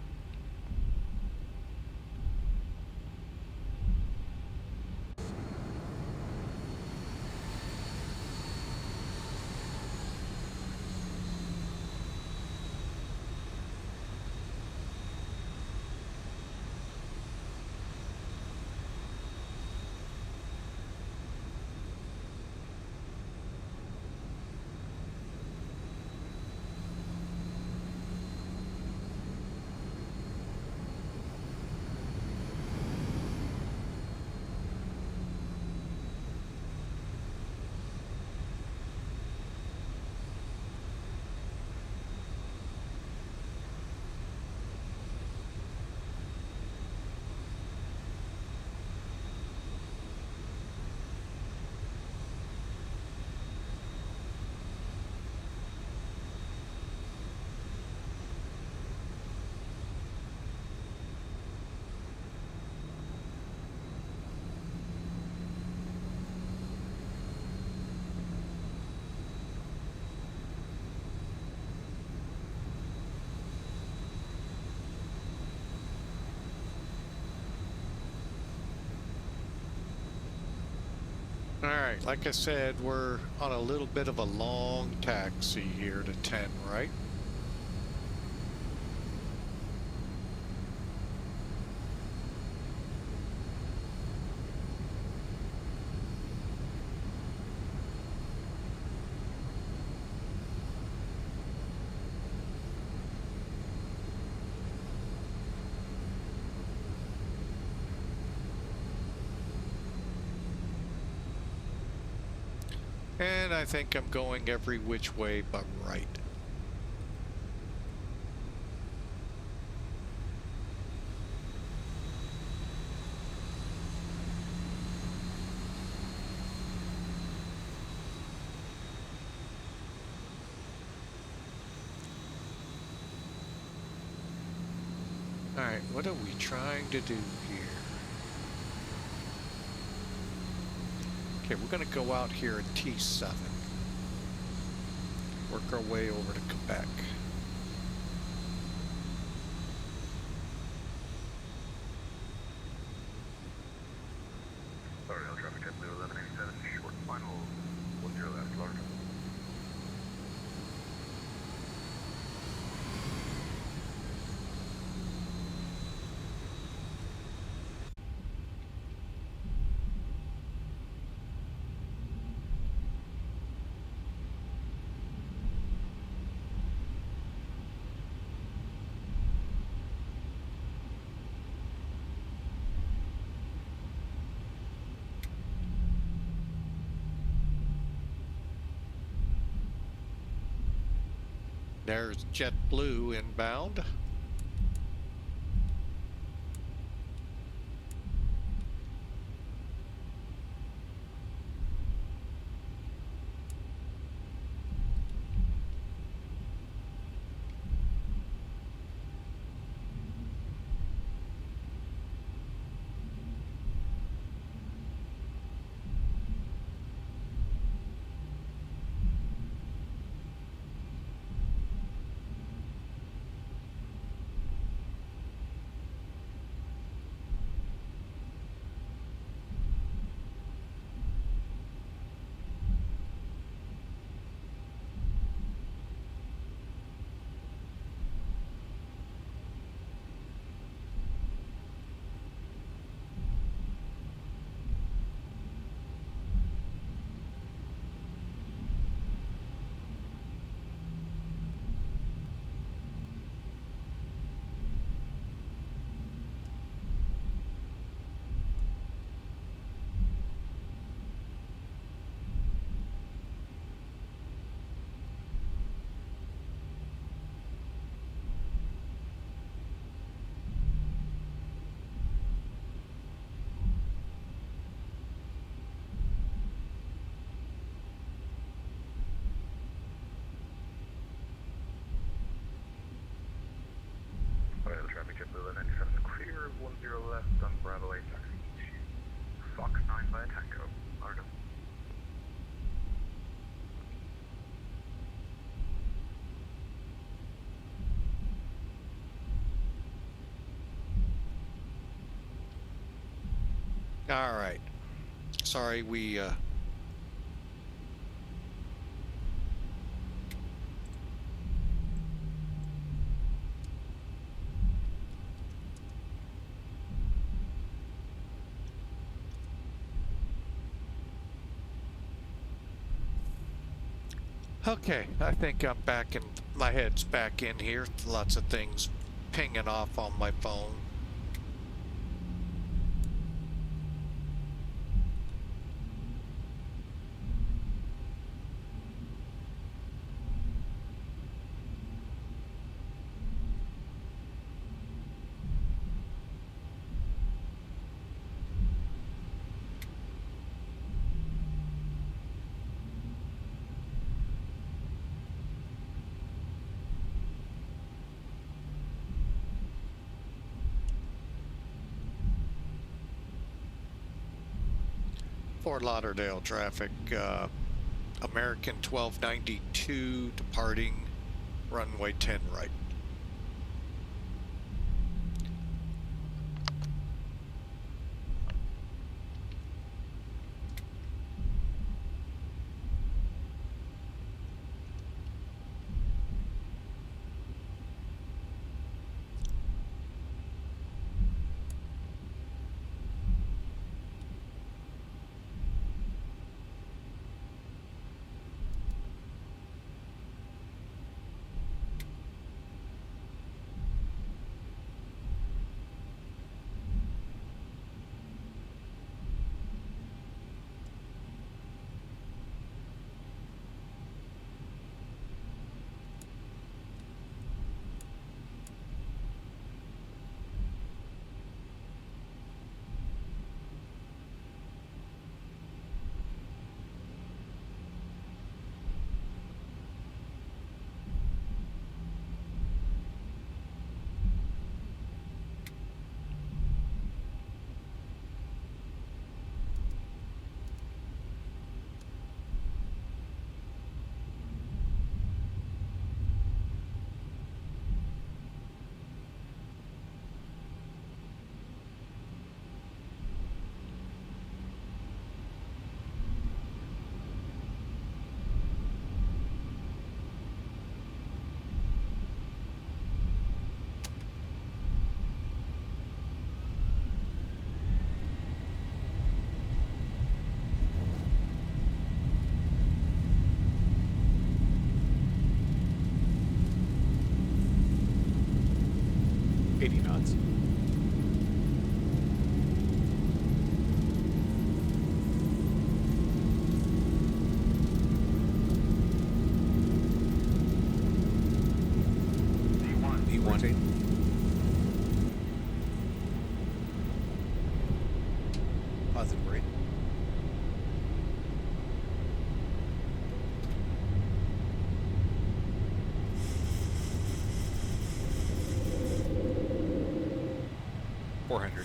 Alright, like I said, we're on a little bit of a long taxi here to 10, right? And I think I'm going every which way but right. Alright, what are we trying to do here? Okay, we're going to go out here at T7. Work our way over to Quebec. Lauderdale traffic jet blue 1187, short final, 10 left, Lauderdale. There's JetBlue inbound. Lauderdale traffic jet blue 1197, clear 10 left on Bravo 8 taxi to Fox 9 by Tango, Lauderdale. All right. Sorry, we okay, I think I'm back in, my head's back in here. Lots of things pinging off on my phone. Fort Lauderdale traffic, American 1292 departing runway 10 right. Positive rate. $400.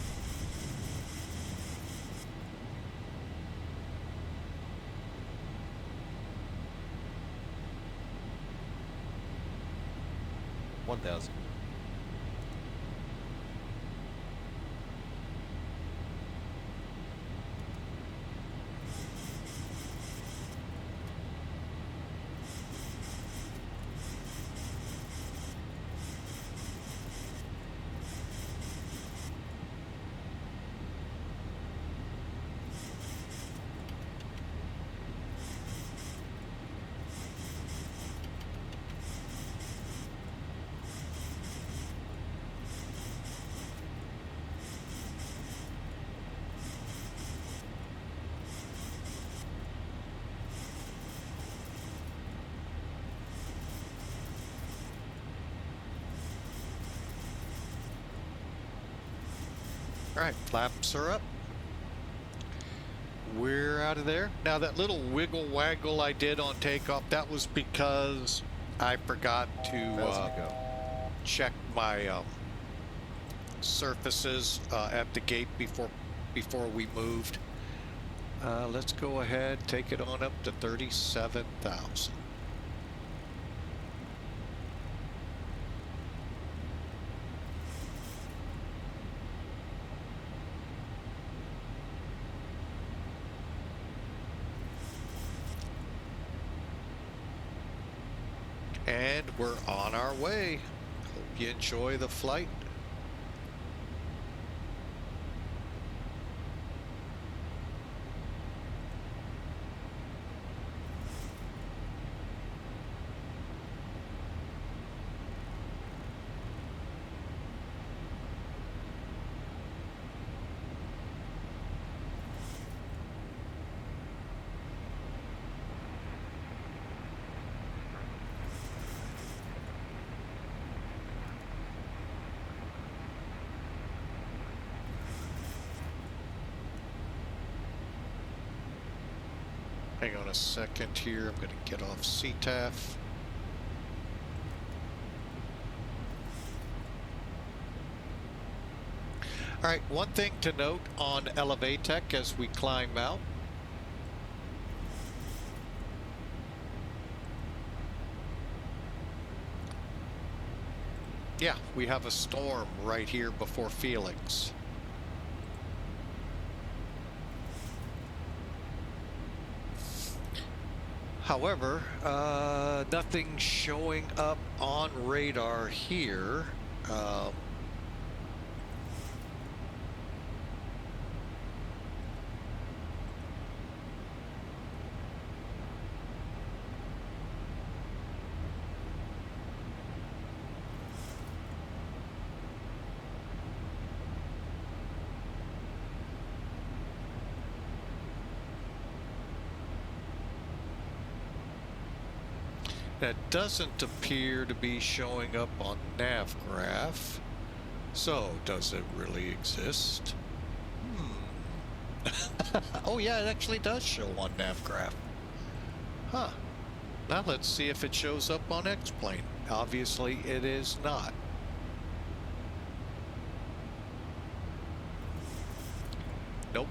$1,000. All right, flaps are up. We're out of there. Now that little wiggle waggle I did on takeoff, that was because I forgot to check my surfaces at the gate before we moved. Let's go ahead, take it on up to 37,000. And we're on our way. Hope you enjoy the flight. Hang on a second here. I'm going to get off CTAF. All right, one thing to note on Elevatech as we climb out. Yeah, we have a storm right here before Felix. However, nothing showing up on radar here. That doesn't appear to be showing up on NavGraph. So, does it really exist? Oh yeah, it actually does show on NavGraph. Huh. Now let's see if it shows up on X-Plane. Obviously it is not. Nope.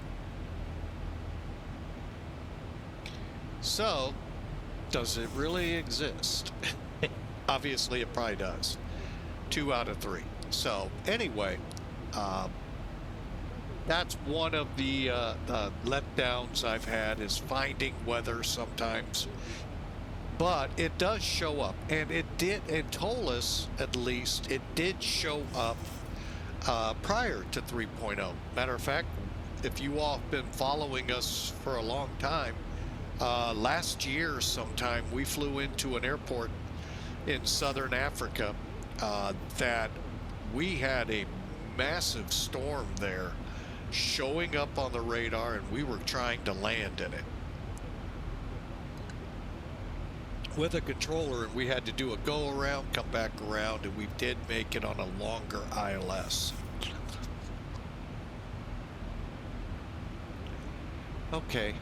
So, does it really exist? Obviously it probably does. 2 out of 3. So anyway, that's one of the letdowns I've had, is finding weather sometimes. But it does show up, and it told us, at least, it did show up prior to 3.0. Matter of fact, if you all have been following us for a long time, last year sometime we flew into an airport in southern Africa that we had a massive storm there showing up on the radar, and we were trying to land in it with a controller, and we had to do a go around, come back around, and we did make it on a longer ILS. Okay.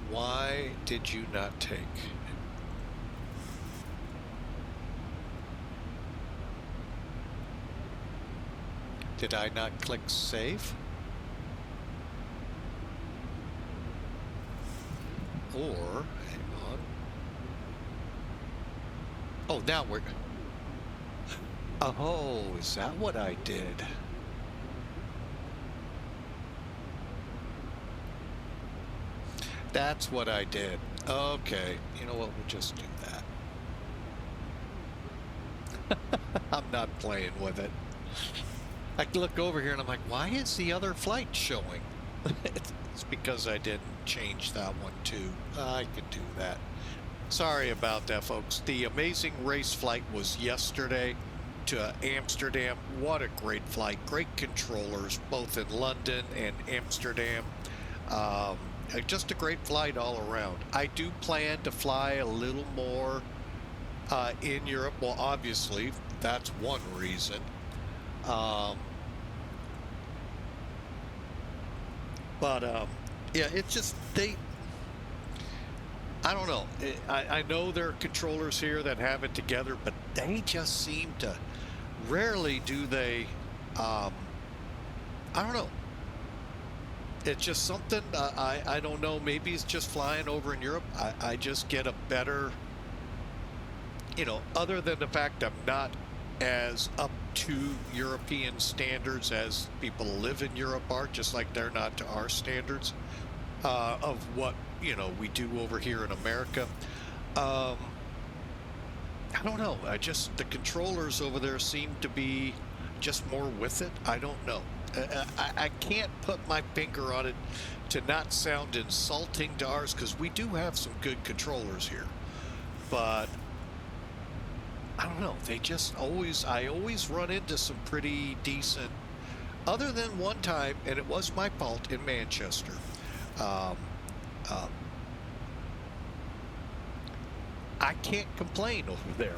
Why did you not take? Did I not click save? Or, hang on. Oh, now we're... Oh, is that what I did? That's what I did. Okay. You know what? We'll just do that. I'm not playing with it. I can look over here and I'm like, why is the other flight showing? It's because I didn't change that one too. I could do that. Sorry about that, folks. The Amazing Race flight was yesterday to Amsterdam. What a great flight. Great controllers, both in London and Amsterdam. Just a great flight all around. I do plan to fly a little more in Europe. Well, obviously, that's one reason. Yeah, it's just I don't know. I know there are controllers here that have it together, but they just seem to rarely do they. I don't know. It's just something I don't know. Maybe it's just flying over in Europe. I just get a better, other than the fact I'm not as up to European standards as people who live in Europe are, just like they're not to our standards of what we do over here in America. I don't know. The controllers over there seem to be just more with it. I don't know. I can't put my finger on it to not sound insulting to ours, because we do have some good controllers here, but I don't know. They just I always run into some pretty decent, other than one time, and it was my fault, in Manchester. I can't complain over there.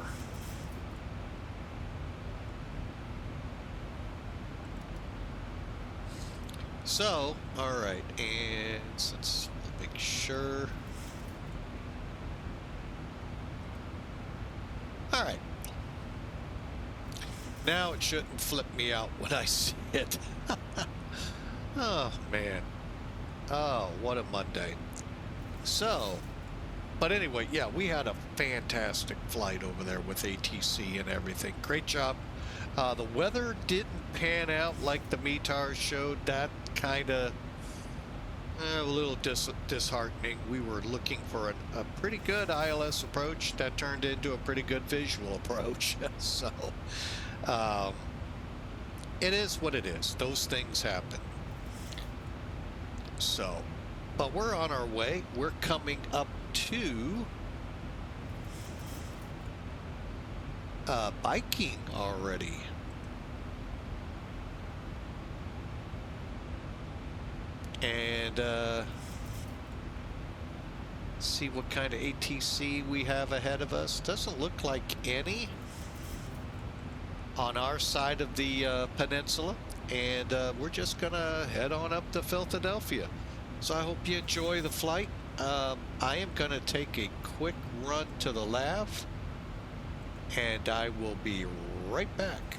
So, all right, and let's make sure. All right. Now it shouldn't flip me out when I see it. Oh, man. Oh, what a Monday. So, but anyway, yeah, we had a fantastic flight over there with ATC and everything. Great job. The weather didn't pan out like the METARs showed. That kind of a little disheartening. We were looking for a pretty good ILS approach that turned into a pretty good visual approach. So it is what it is. Those things happen. So, but we're on our way. We're coming up to biking already. And see what kind of ATC we have ahead of us. Doesn't look like any on our side of the peninsula, and we're just gonna head on up to Philadelphia. So I hope you enjoy the flight. I am gonna take a quick run to the lav, and I will be right back.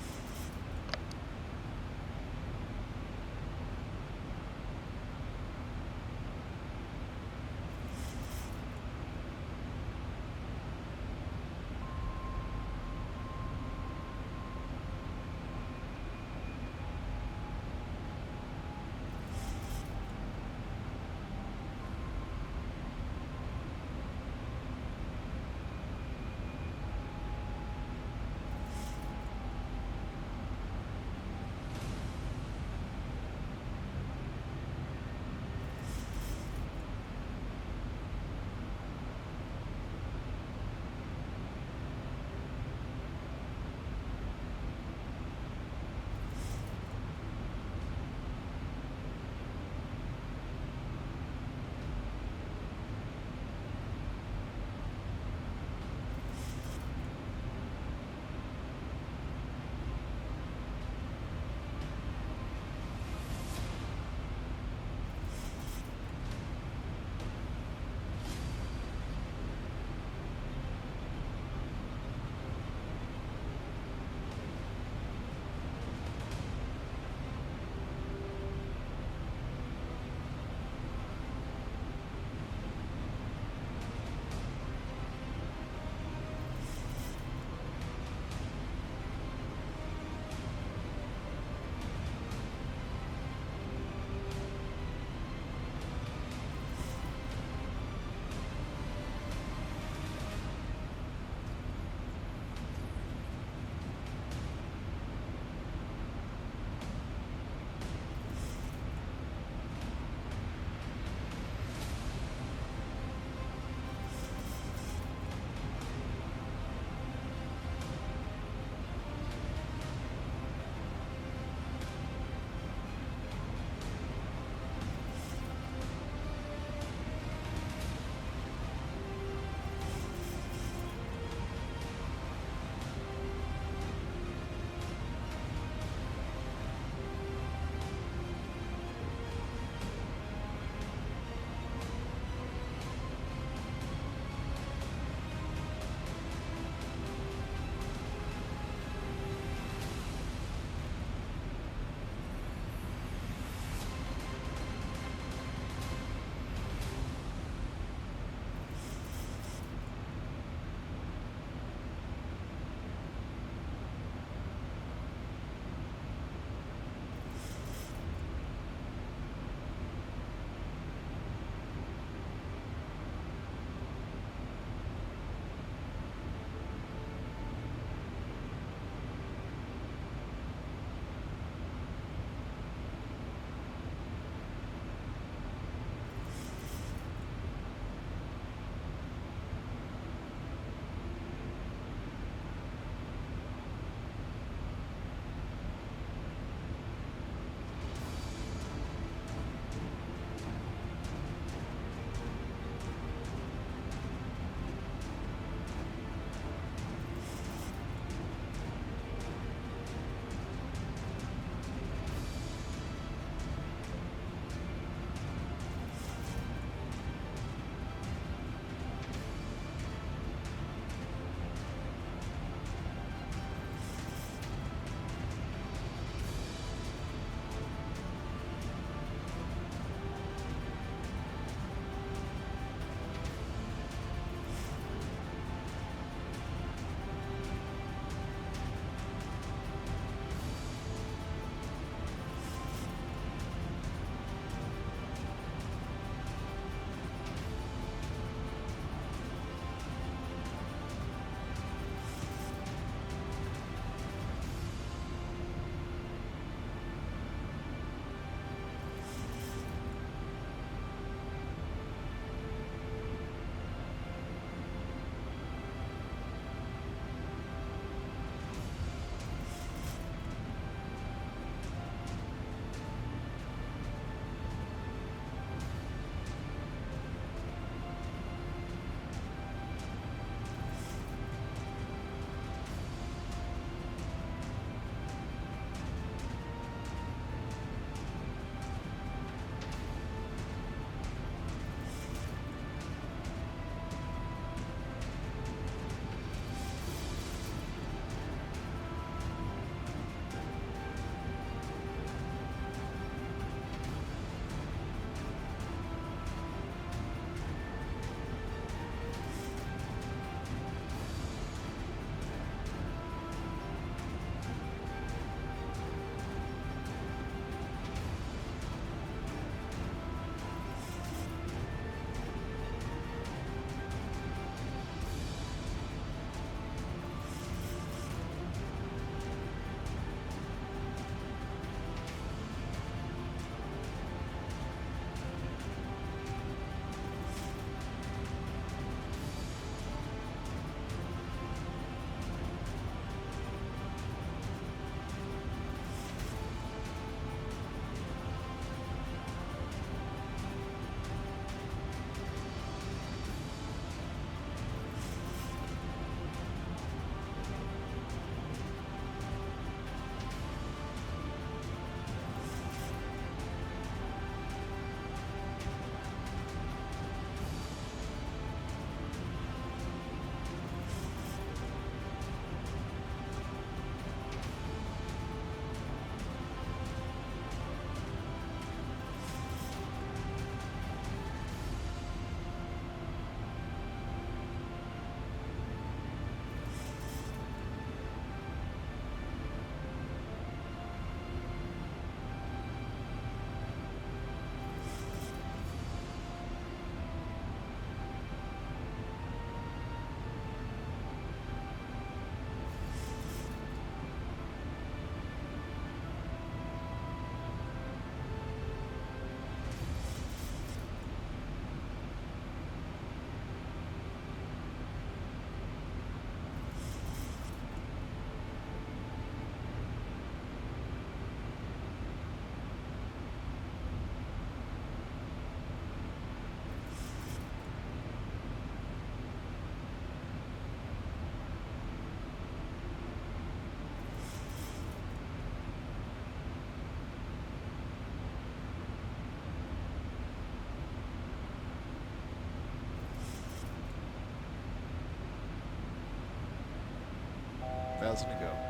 1,000 to go.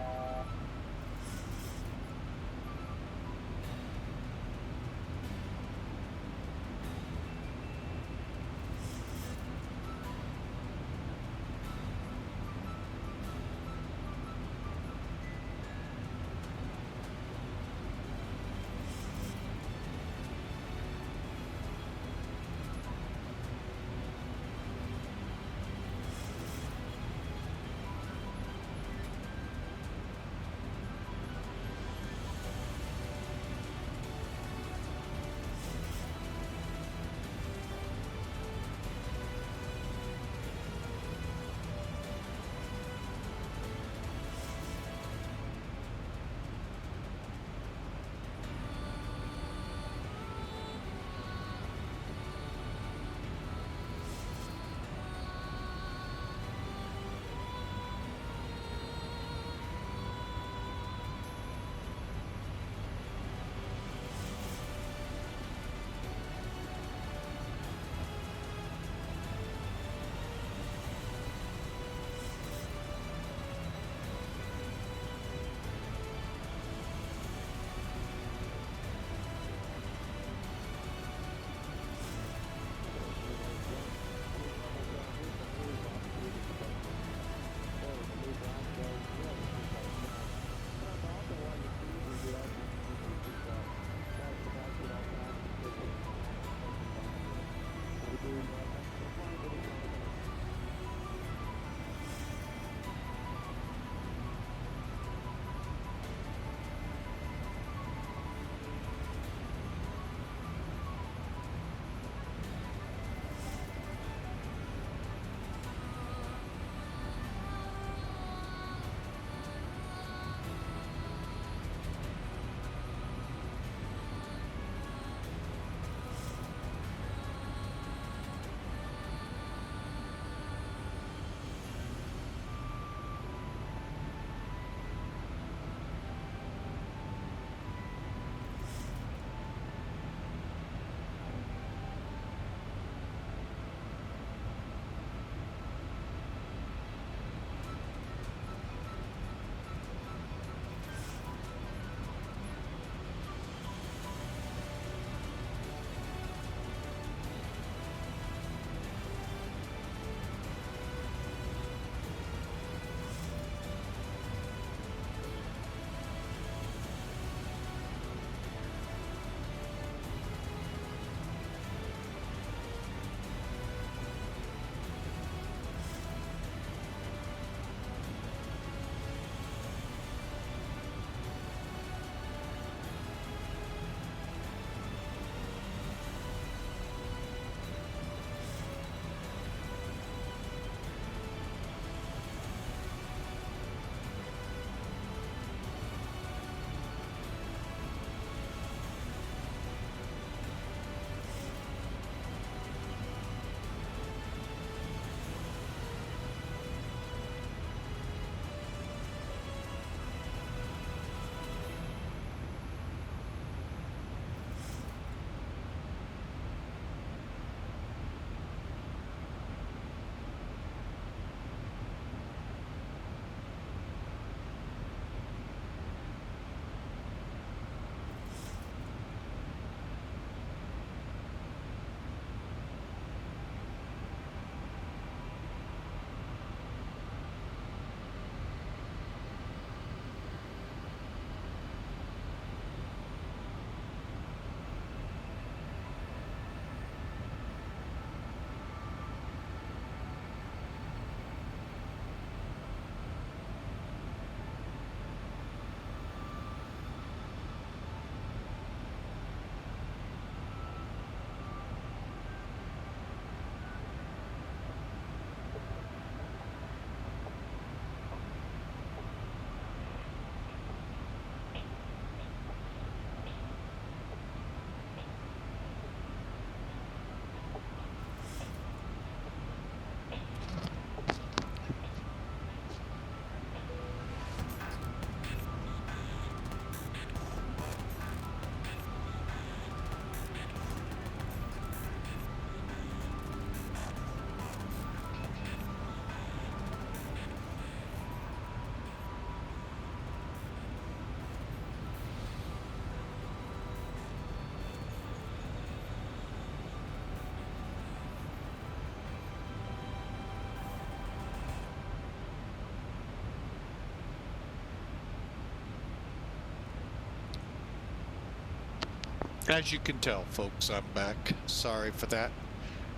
As you can tell, folks, I'm back. Sorry for that.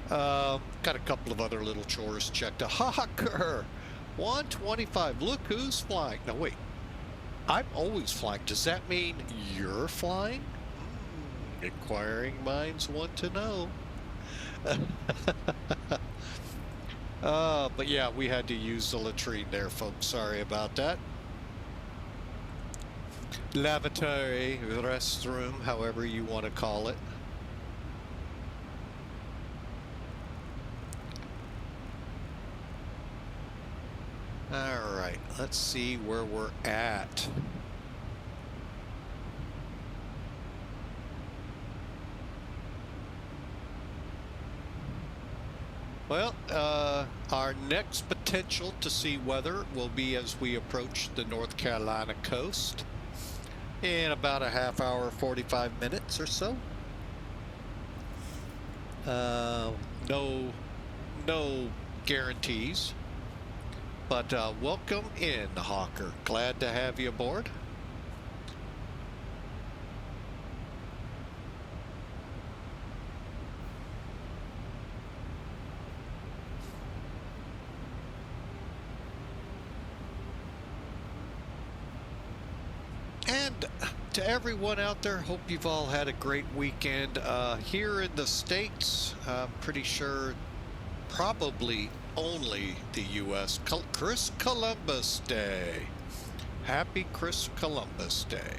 Got a couple of other little chores checked. A Hawker 125. Look who's flying. No, wait. I'm always flying. Does that mean you're flying? Inquiring minds want to know. But yeah, we had to use the latrine there, folks. Sorry about that. Lavatory, restroom, however you want to call it. All right, let's see where we're at. Well, our next potential to see weather will be as we approach the North Carolina coast in about a half hour, 45 minutes or so. No guarantees, but welcome in, Hawker. Glad to have you aboard. And to everyone out there, hope you've all had a great weekend. Here in the States, I'm pretty sure probably only the U.S. Chris Columbus Day. Happy Chris Columbus Day.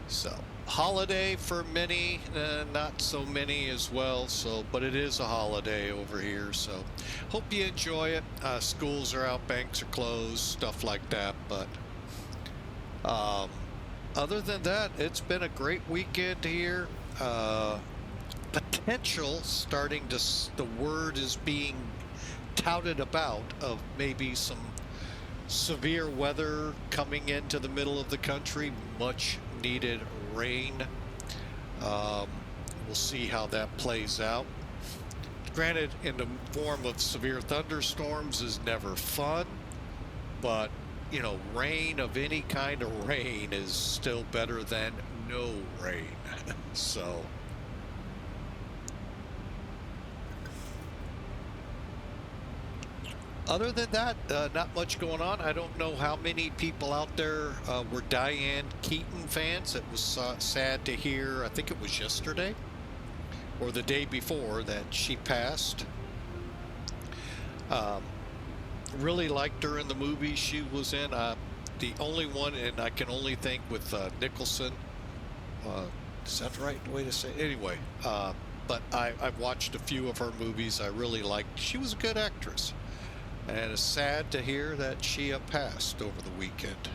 So, holiday for many, not so many as well, so, but it is a holiday over here, so hope you enjoy it. Schools are out, banks are closed, stuff like that, but other than that, it's been a great weekend here. Potential starting to, the word is being touted about of maybe some severe weather coming into the middle of the country, much needed rain. We'll see how that plays out. Granted, in the form of severe thunderstorms is never fun, but you know, rain of any kind of rain is still better than no rain. So other than that, not much going on. I don't know how many people out there were Diane Keaton fans. It was sad to hear, I think it was yesterday or the day before, that she passed. Really liked her in the movies she was in. The only one, and I can only think with Nicholson. Is that the right way to say it? Anyway, but I've watched a few of her movies. I really liked. She was a good actress. And it's sad to hear that she passed over the weekend.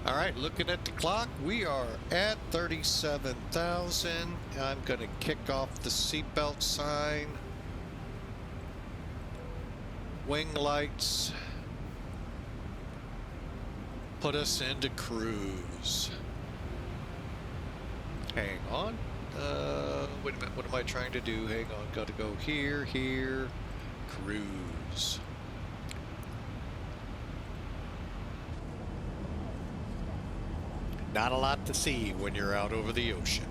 All right, looking at the clock, we are at 37,000. I'm going to kick off the seatbelt sign. Wing lights. Put us into cruise. Hang on. Wait a minute, what am I trying to do? Hang on, got to go here, here, cruise. Not a lot to see when you're out over the ocean.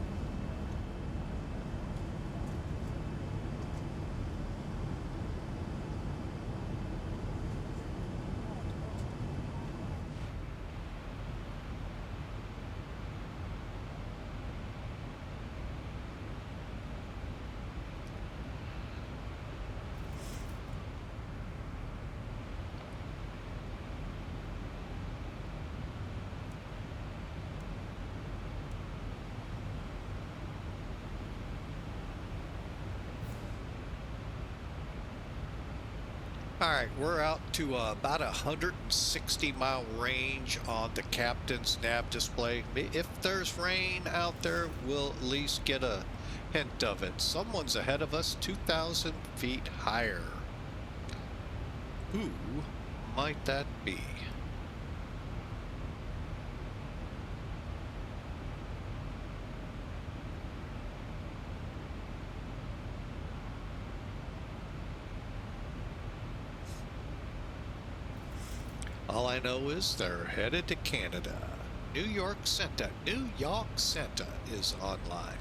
All right, we're out to about 160-mile range on the captain's nav display. If there's rain out there, we'll at least get a hint of it. Someone's ahead of us, 2,000 feet higher. Who might that be? All I know is they're headed to Canada. New York Santa is online.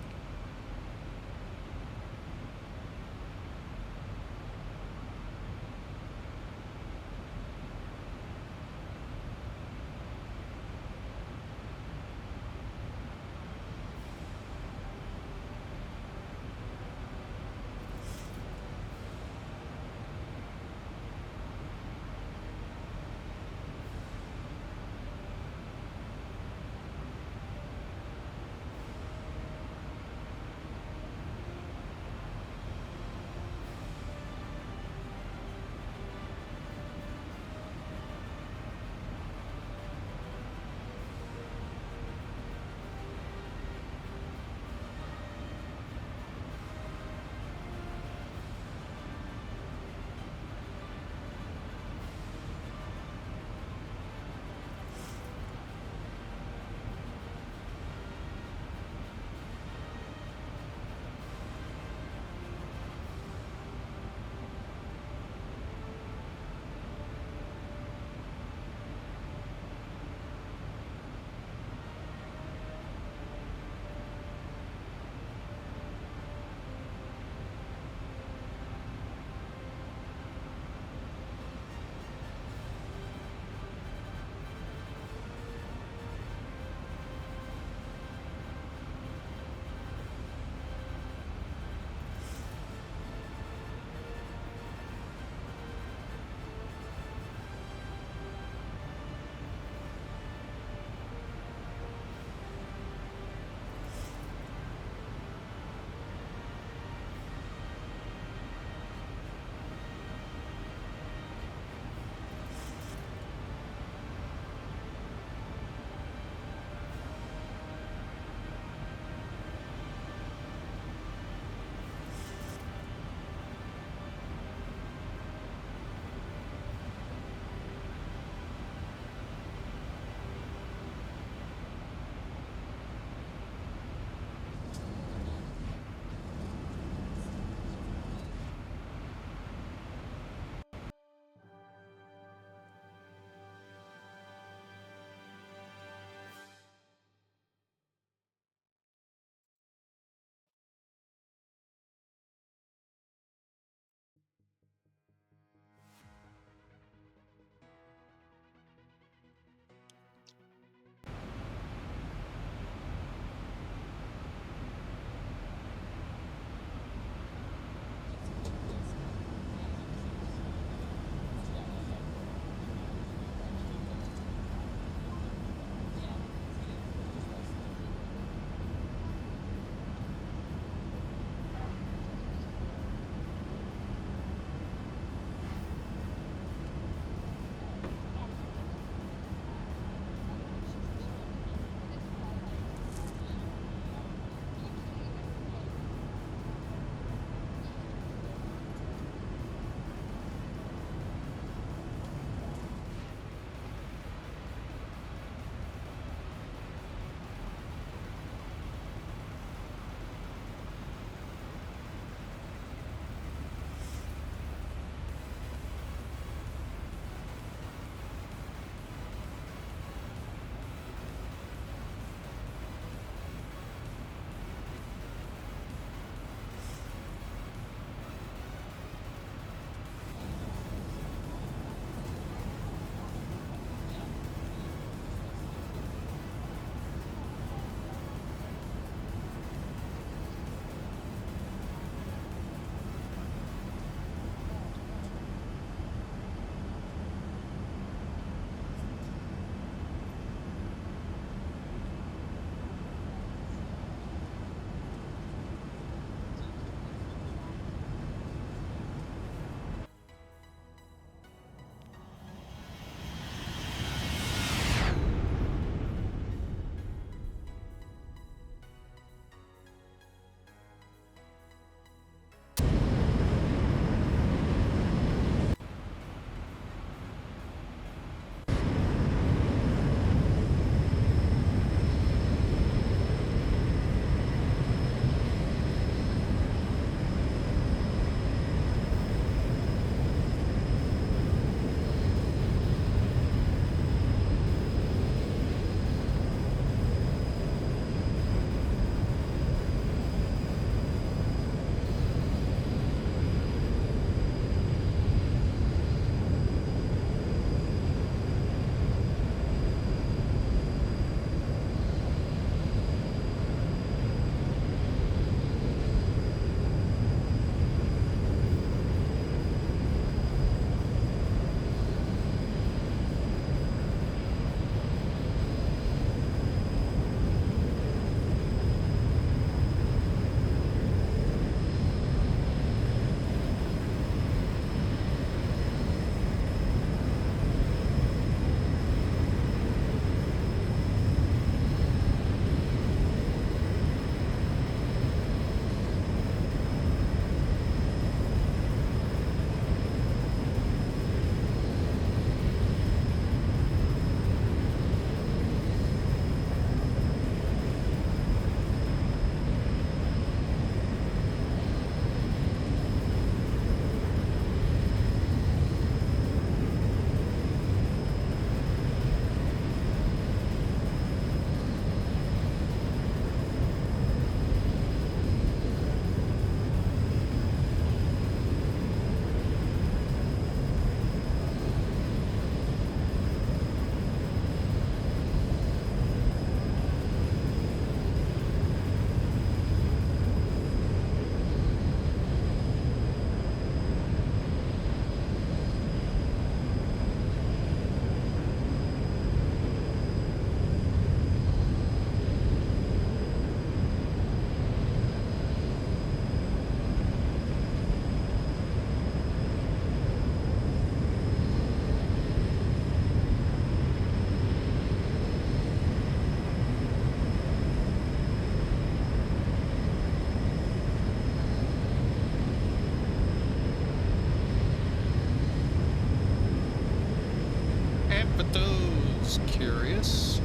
curious.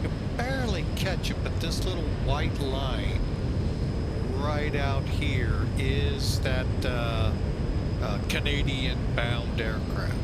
You can barely catch it, but this little white line right out here is that Canadian-bound aircraft.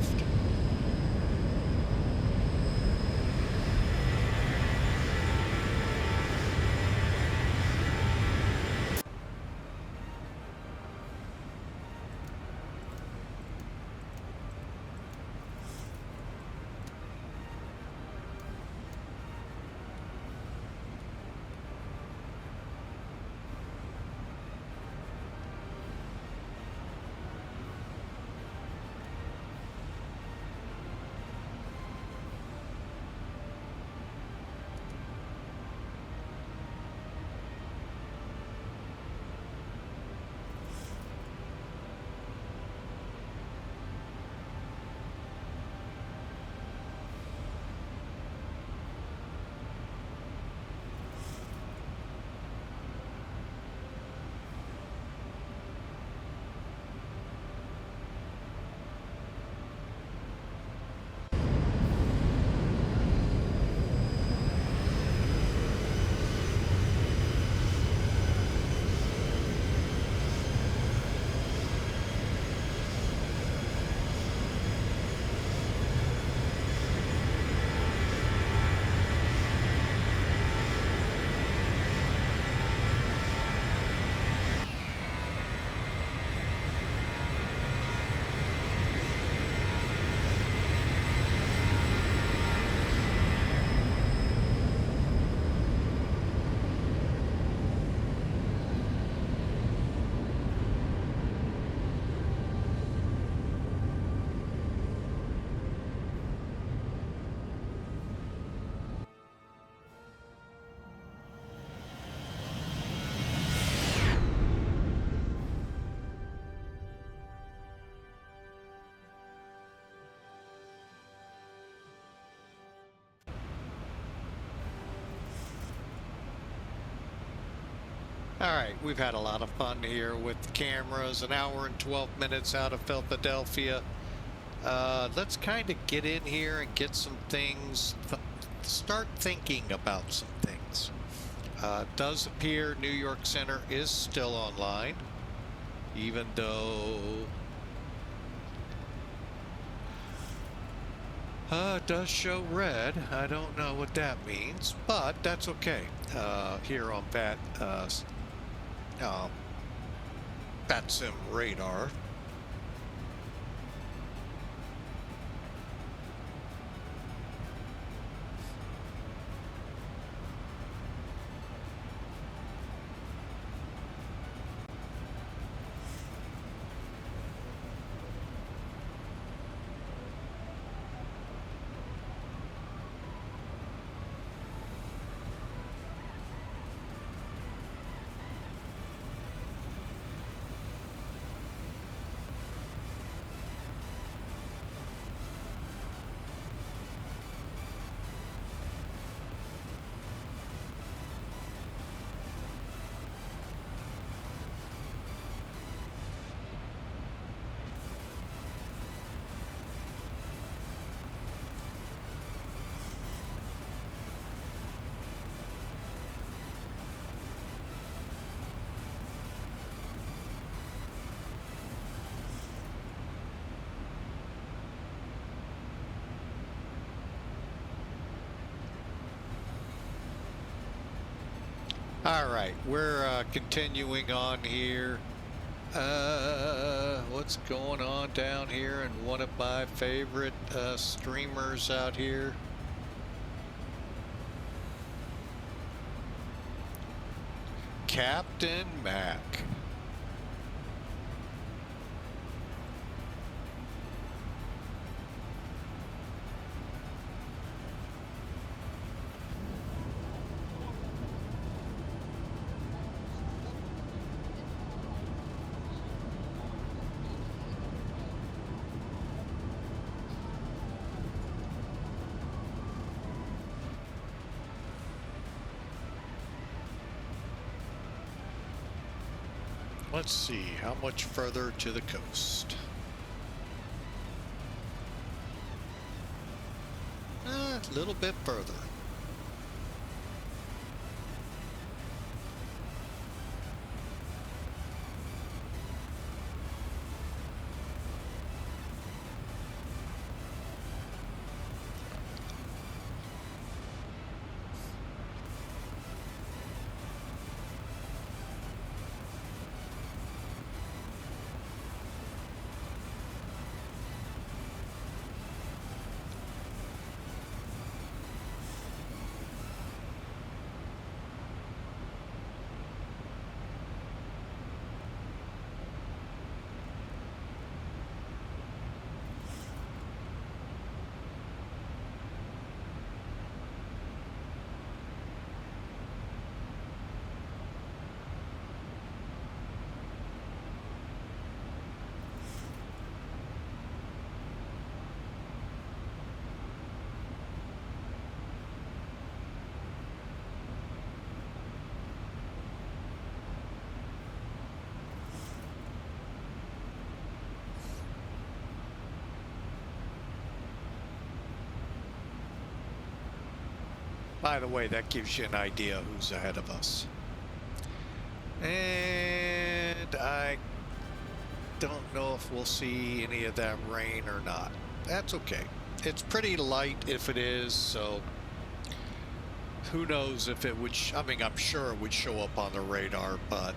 All right, we've had a lot of fun here with the cameras, an hour and 12 minutes out of Philadelphia. Let's kind of get in here and get some things, start thinking about some things. It does appear New York Center is still online, even though it does show red. I don't know what that means, but that's okay. Here on BatSim radar. All right, we're continuing on here. What's going on down here? And one of my favorite streamers out here. Captain Mac. Let's see, how much further to the coast? little bit further. By the way, that gives you an idea who's ahead of us. And I don't know if we'll see any of that rain or not. That's okay. It's pretty light if it is, so who knows if it would, I mean, I'm sure it would show up on the radar, but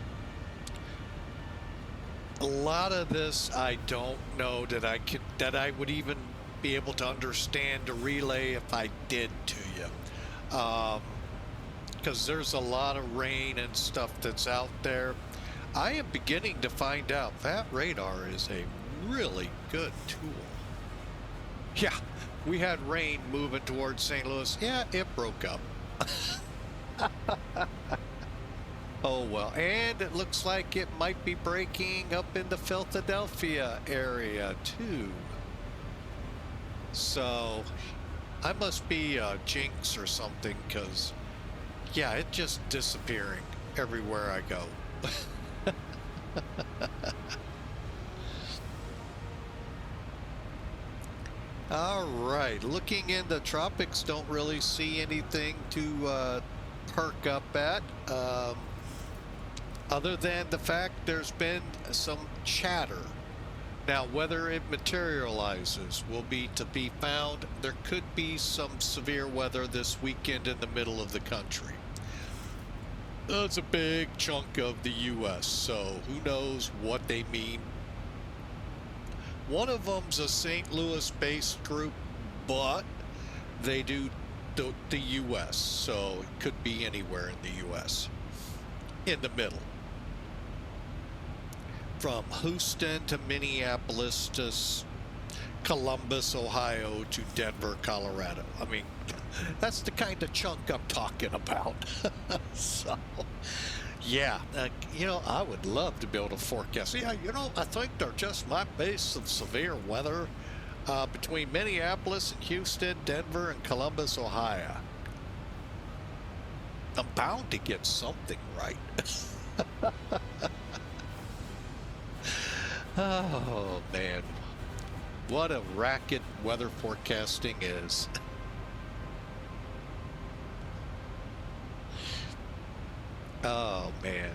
a lot of this I don't know that I would even be able to understand to relay if I did to you. Because there's a lot of rain and stuff that's out there. I am beginning to find out that radar is a really good tool. Yeah, we had rain moving towards St. Louis. Yeah, it broke up. Oh well, and it looks like it might be breaking up in the Philadelphia area too. So I must be a jinx or something, because yeah, it's just disappearing everywhere I go. All right, looking in the tropics, don't really see anything to perk up at, other than the fact there's been some chatter. Now, whether it materializes will be to be found. There could be some severe weather this weekend in the middle of the country. That's a big chunk of the U.S., so who knows what they mean. One of them's a St. Louis-based group, but they do the U.S., so it could be anywhere in the U.S. in the middle. From Houston to Minneapolis to Columbus, Ohio to Denver, Colorado. I mean, that's the kind of chunk I'm talking about. So, yeah, you know, I would love to be able to forecast. Yeah, you know, I think there just might be some severe weather between Minneapolis and Houston, Denver, and Columbus, Ohio. I'm bound to get something right. Oh, man. What a racket weather forecasting is. Oh, man.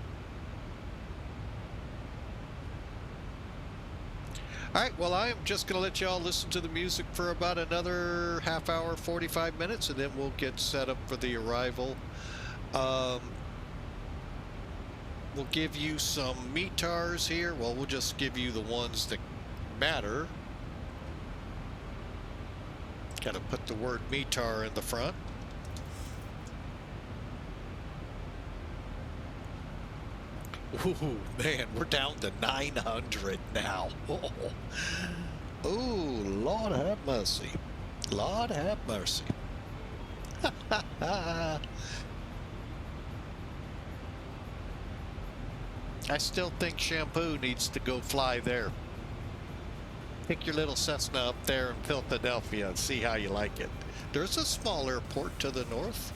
All right, well, I am just going to let y'all listen to the music for about another half hour, 45 minutes, and then we'll get set up for the arrival. We'll give you some METARs here. Well, we'll just give you the ones that matter. Got to put the word METAR in the front. Ooh, man, we're down to 900 now. Oh, Lord have mercy. Lord have mercy. I still think Shampoo needs to go fly there. Pick your little Cessna up there in Philadelphia and see how you like it. There's a small airport to the north.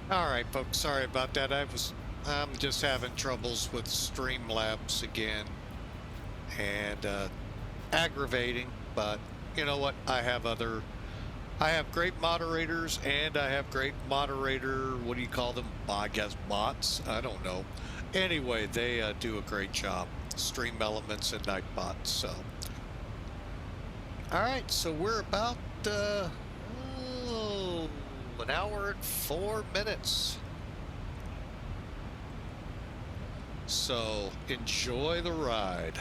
All right, folks. Sorry about that. I'm just having troubles with Streamlabs again, and aggravating. But you know what? I have great moderators, and I have great moderator. What do you call them? I guess bots. I don't know. Anyway, they do a great job. Stream Elements and Nightbot. So, all right. So we're about an hour and 4 minutes. So enjoy the ride.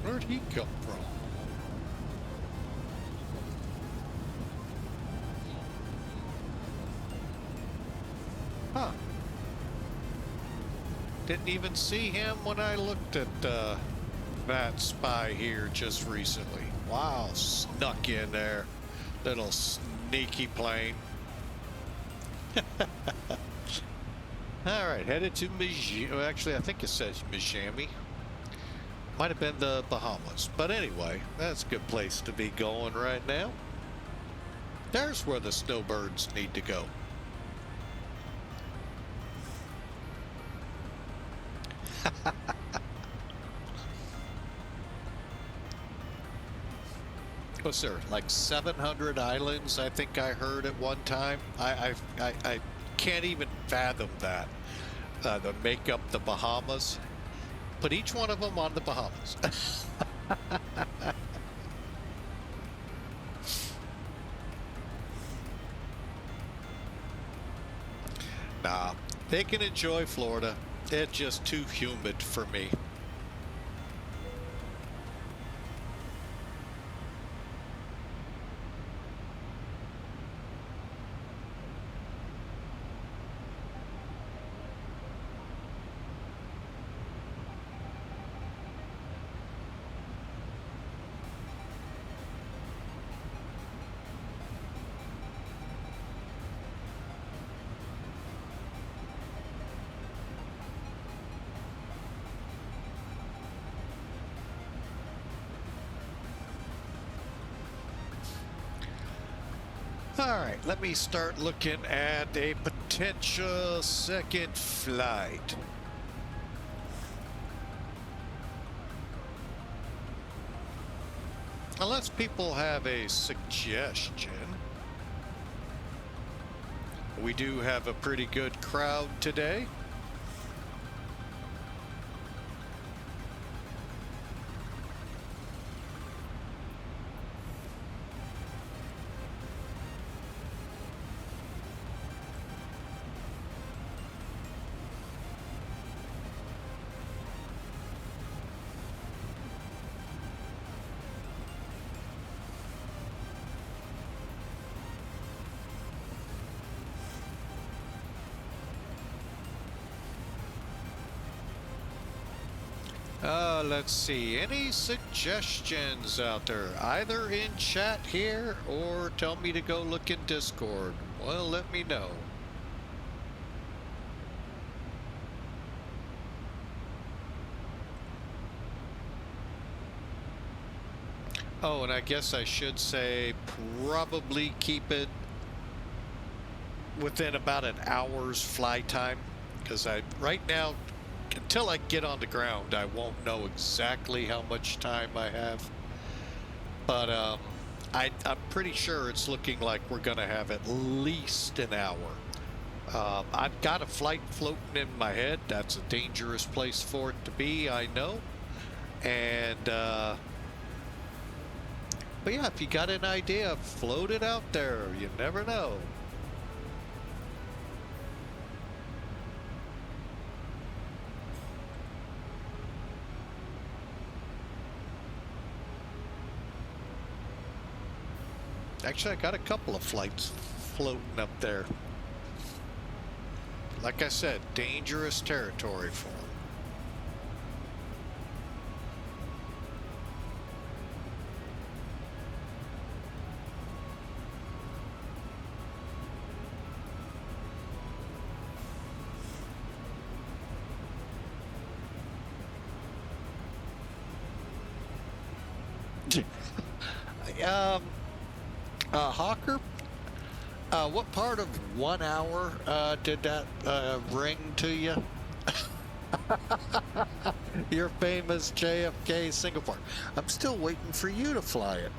Where'd he come from? Huh. Didn't even see him when I looked at that spy here just recently. Wow, snuck in there. Little sneaky plane. All right, headed to Miami. Actually, I think it says Miami. Might have been the Bahamas. But anyway, that's a good place to be going right now. There's where the snowbirds need to go. What's there? Like 700 islands, I think I heard at one time. I can't even fathom that. To make up the Bahamas. Put each one of them on the Bahamas. Nah, they can enjoy Florida. It's just too humid for me. All right, let me start looking at a potential second flight. Unless people have a suggestion. We do have a pretty good crowd today. Let's see, any suggestions out there, either in chat here or tell me to go look in Discord? Well, let me know. Oh, and I guess I should say probably keep it within about an hour's fly time, because right now, until I get on the ground, I won't know exactly how much time I have. But I'm pretty sure it's looking like we're going to have at least an hour. I've got a flight floating in my head. That's a dangerous place for it to be, I know. And, but yeah, if you got an idea, float it out there. You never know. Actually, I got a couple of flights floating up there. Like I said, dangerous territory for them. Hawker, what part of 1 hour did that ring to you? Your famous JFK Singapore. I'm still waiting for you to fly it.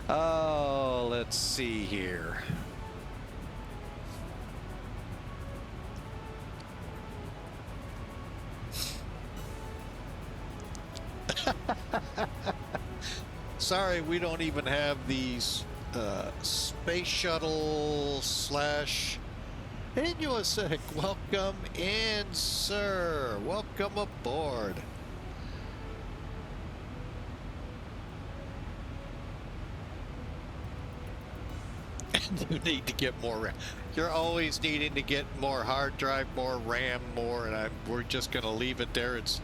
Oh, let's see here. Sorry, we don't even have these space shuttle slash Inusec. Welcome in, sir. Welcome aboard. You need to get more RAM. You're always needing to get more hard drive, more RAM, more, and we're just going to leave it there. It's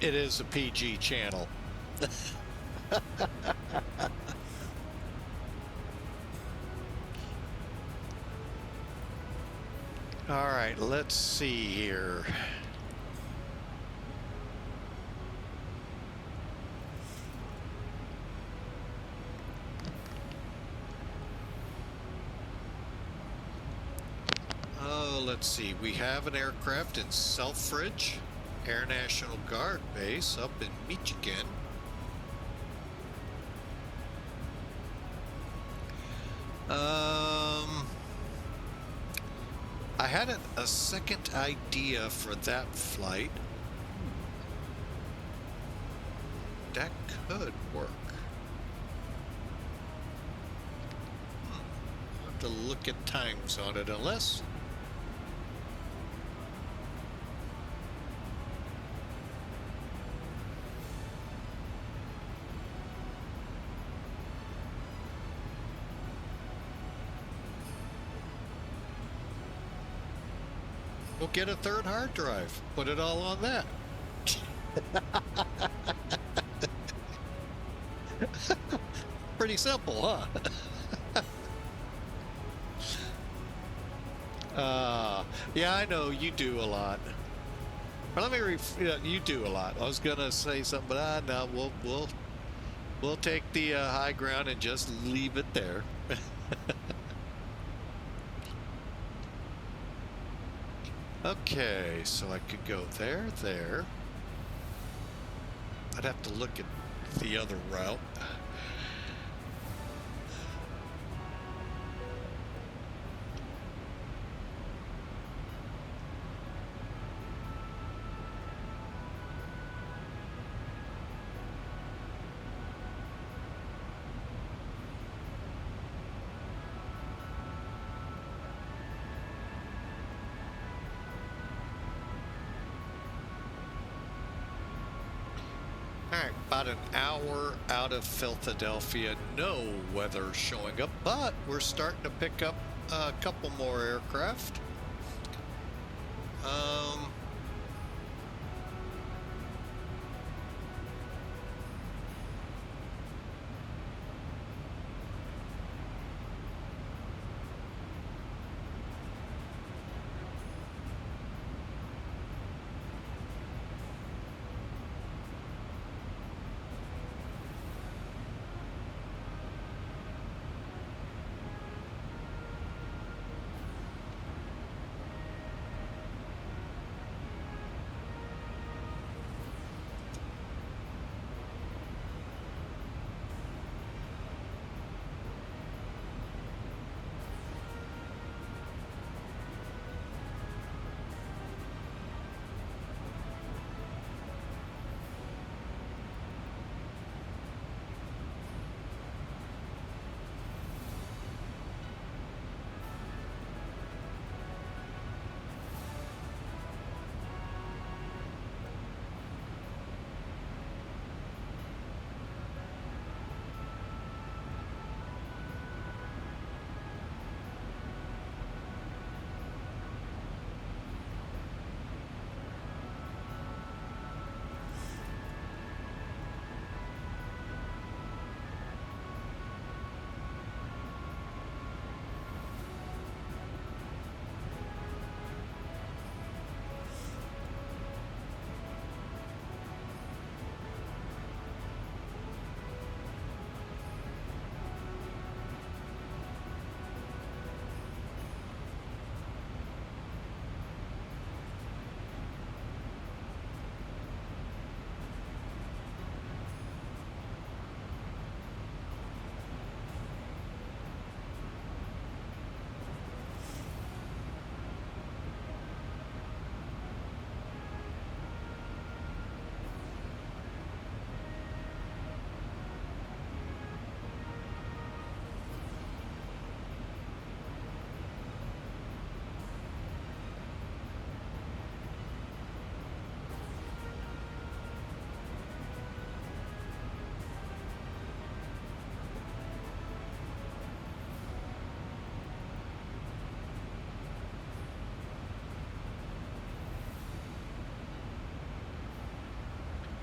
it is a PG channel. All right, let's see here. Oh, let's see. We have an aircraft in Selfridge Air National Guard Base up in Michigan. I had a second idea for that flight. That could work. I'll have to look at times on it, unless... We'll get a third hard drive. Put it all on that. Pretty simple, huh? Yeah, I know you do a lot. Well, let me you do a lot. I was gonna say something, but no, we'll take the high ground and just leave it there. Okay, so I could go there. I'd have to look at the other route. Alright, about an hour out of Philadelphia, no weather showing up, but we're starting to pick up a couple more aircraft.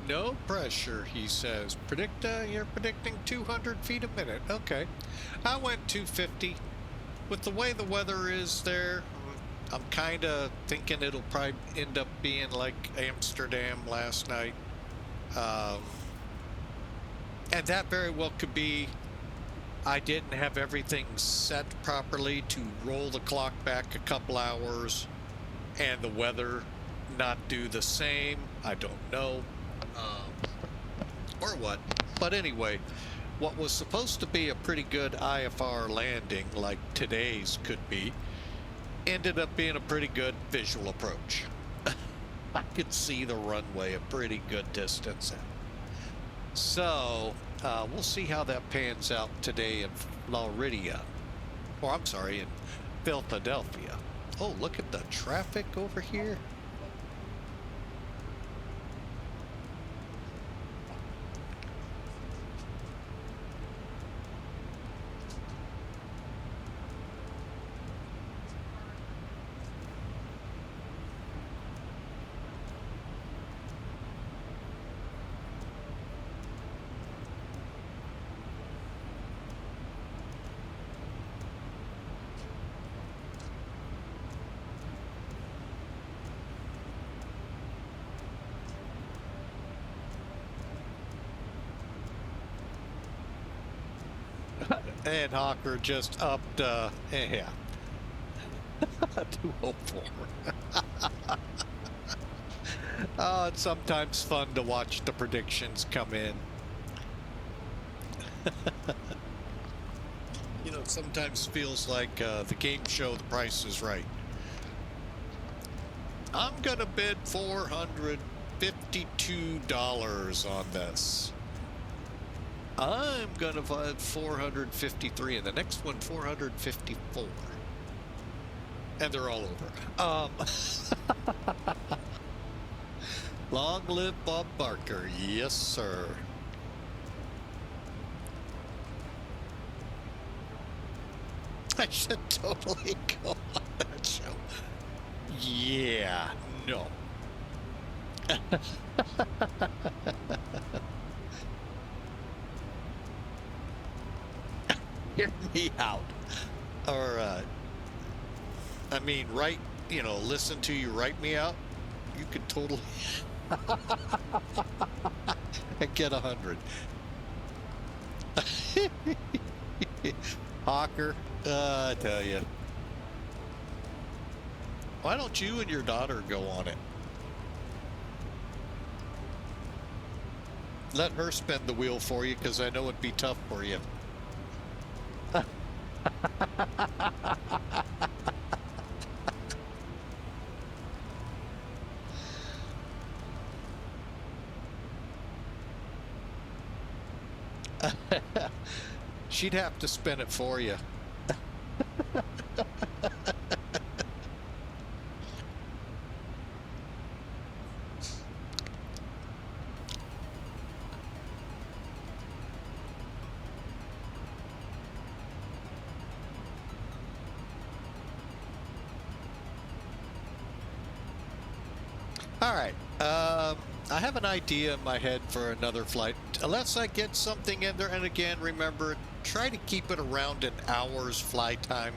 No pressure, he says. You're predicting 200 feet a minute. Okay. I went 250. With the way the weather is there, I'm kind of thinking it'll probably end up being like Amsterdam last night. And that very well could be I didn't have everything set properly to roll the clock back a couple hours and the weather not do the same. I don't know. Or what. But anyway, what was supposed to be a pretty good IFR landing, like today's could be, ended up being a pretty good visual approach. I could see the runway a pretty good distance out. So, we'll see how that pans out today in Lauderdale. Or, I'm sorry, in Philadelphia. Oh, look at the traffic over here. And Hawker just upped, yeah. 204. Oh, it's sometimes fun to watch the predictions come in. You know, it sometimes feels like the game show The Price is Right. I'm gonna bid $452 on this. I'm gonna bid 453, and the next one 454. And they're all over. Long live Bob Barker. Yes, sir. I should totally go on that show. Yeah, no. Hear me out. Or, I mean, write, you know, listen to you write me out. You could totally and get 100. Hawker, I tell you. Why don't you and your daughter go on it? Let her spin the wheel for you, because I know it'd be tough for you. She'd have to spin it for you. All right. I have an idea in my head for another flight. Unless I get something in there, and again, remember, try to keep it around an hour's flight time.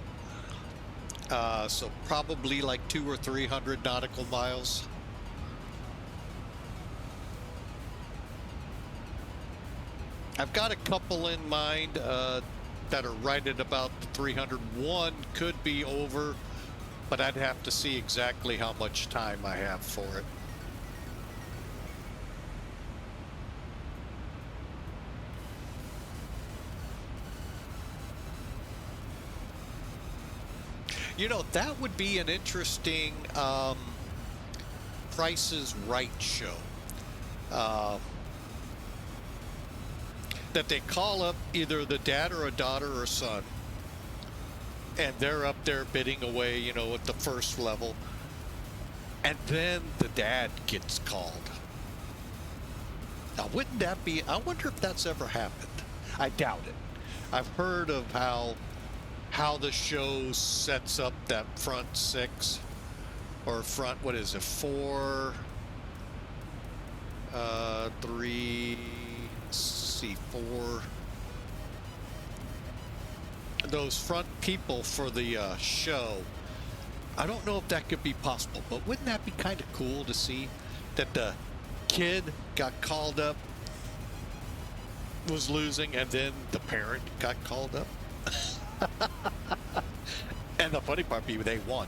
So probably like 200 or 300 nautical miles. I've got a couple in mind that are right at about the 301. Could be over, but I'd have to see exactly how much time I have for it. You know, that would be an interesting Price is Right show. That they call up either the dad or a daughter or son, and they're up there bidding away, you know, at the first level, and then the dad gets called. Now, wouldn't that be, I wonder if that's ever happened. I doubt it. I've heard of how the show sets up that front six, or front, what is it, 4, 3, let's see, 4. Those front people for the show. I don't know if that could be possible, but wouldn't that be kind of cool to see that the kid got called up, was losing, and then the parent got called up? And the funny part be they won.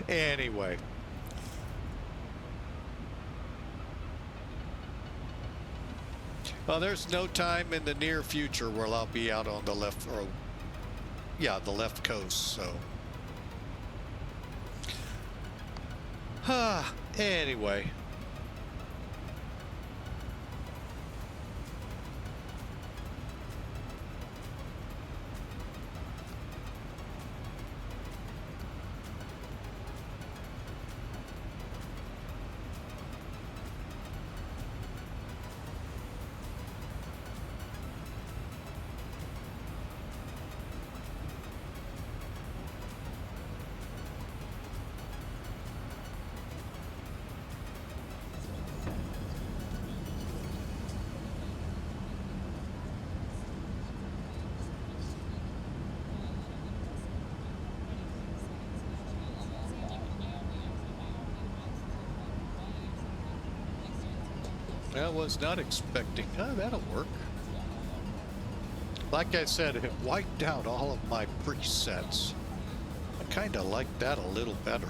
Anyway. Well, there's no time in the near future where I'll be out on the left, or yeah, the left coast, so. Anyway. I was not expecting. Oh, that'll work. Like I said, it wiped out all of my presets. I kind of like that a little better.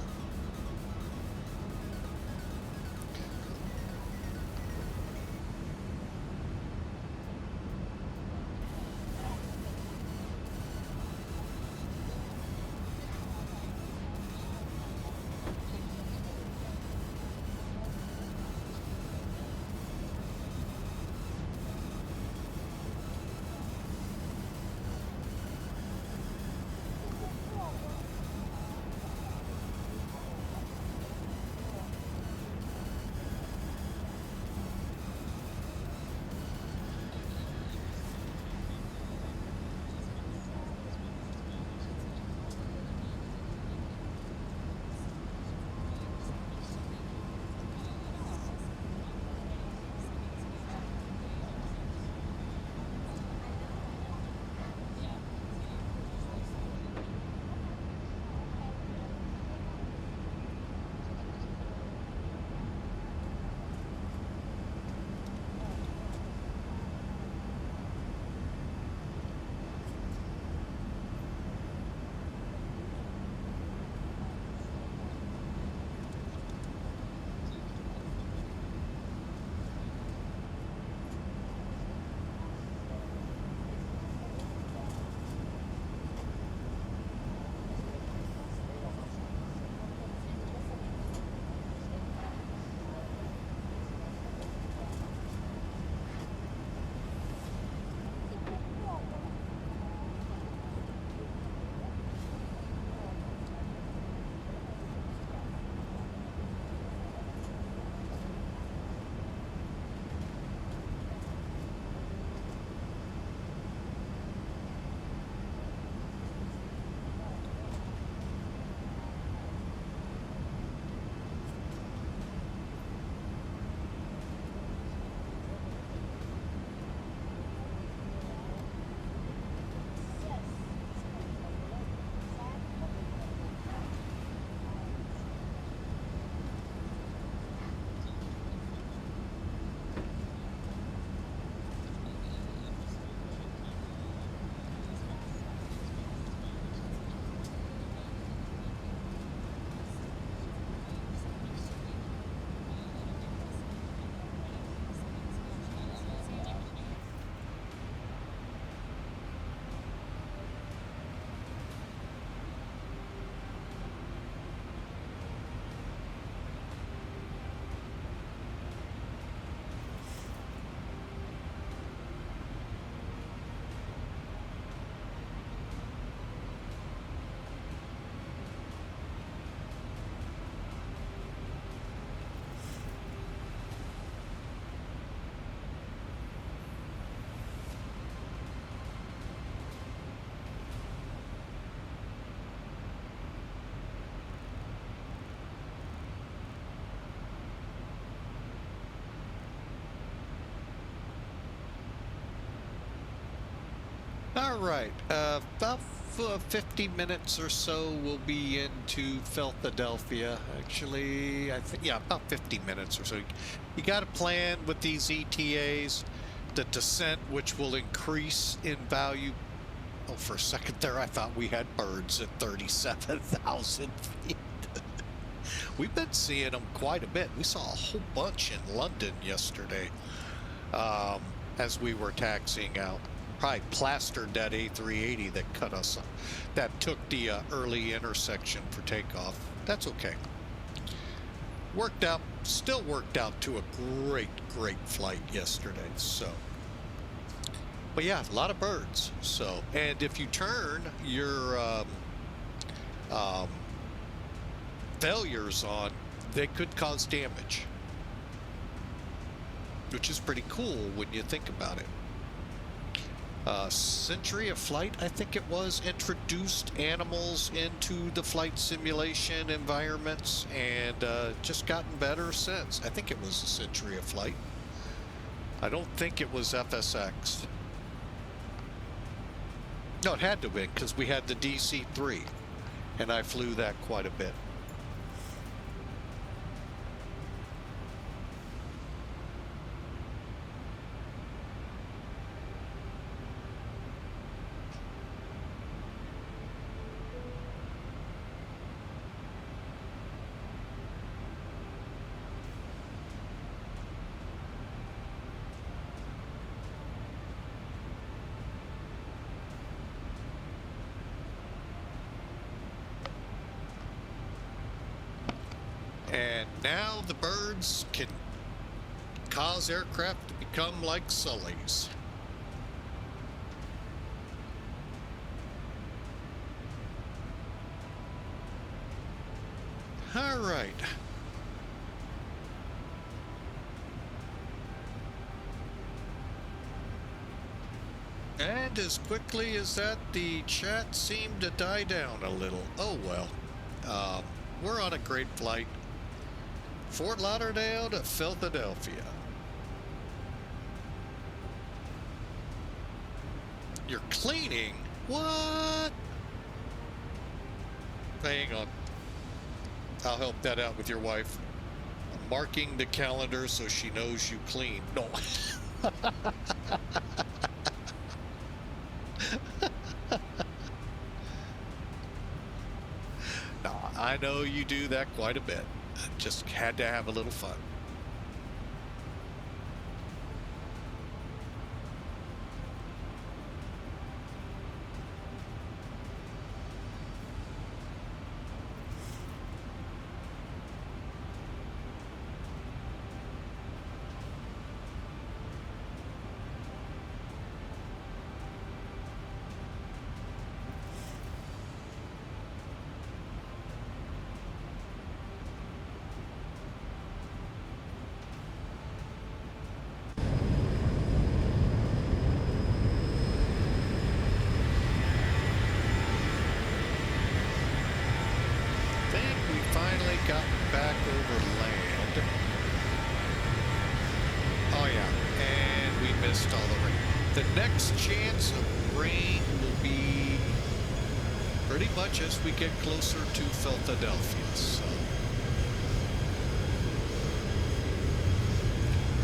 All right, about 50 minutes or so we'll be into Philadelphia. Actually, I think, yeah, about 50 minutes or so. You got a plan with these ETAs, the descent, which will increase in value. Oh, for a second there, I thought we had birds at 37,000 feet. We've been seeing them quite a bit. We saw a whole bunch in London yesterday as we were taxiing out. Probably plastered that A380 that cut us, that took the early intersection for takeoff. That's okay. Worked out, still worked out to a great flight yesterday. So, but yeah, a lot of birds. So, and if you turn your failures on, they could cause damage, which is pretty cool when you think about it. Century of Flight, I think it was, introduced animals into the flight simulation environments and just gotten better since. I think it was a Century of Flight. I don't think it was FSX. No, it had to be because we had the DC-3 and I flew that quite a bit. And now the birds can cause aircraft to become like Sullys. All right. And as quickly as that, the chat seemed to die down a little. Oh well. We're on a great flight. Fort Lauderdale to Philadelphia. You're cleaning? What? Hang on. I'll help that out with your wife. Marking the calendar so she knows you clean. No. No, I know you do that quite a bit. I just had to have a little fun. Gotten back over land. Oh yeah, and we missed all the rain. The next chance of rain will be pretty much as we get closer to Philadelphia. So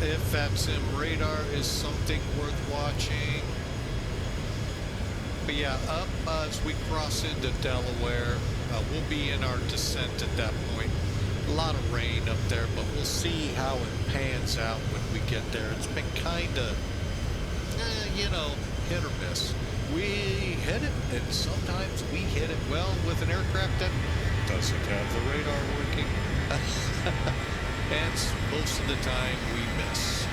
if that sim radar is something worth watching. But yeah, up as we cross into Delaware, we'll be in our descent at that point. A lot of rain up there, but we'll see how it pans out when we get there. It's been kind of, you know, hit or miss. We hit it, and sometimes we hit it well with an aircraft that doesn't have the radar working. And most of the time we miss.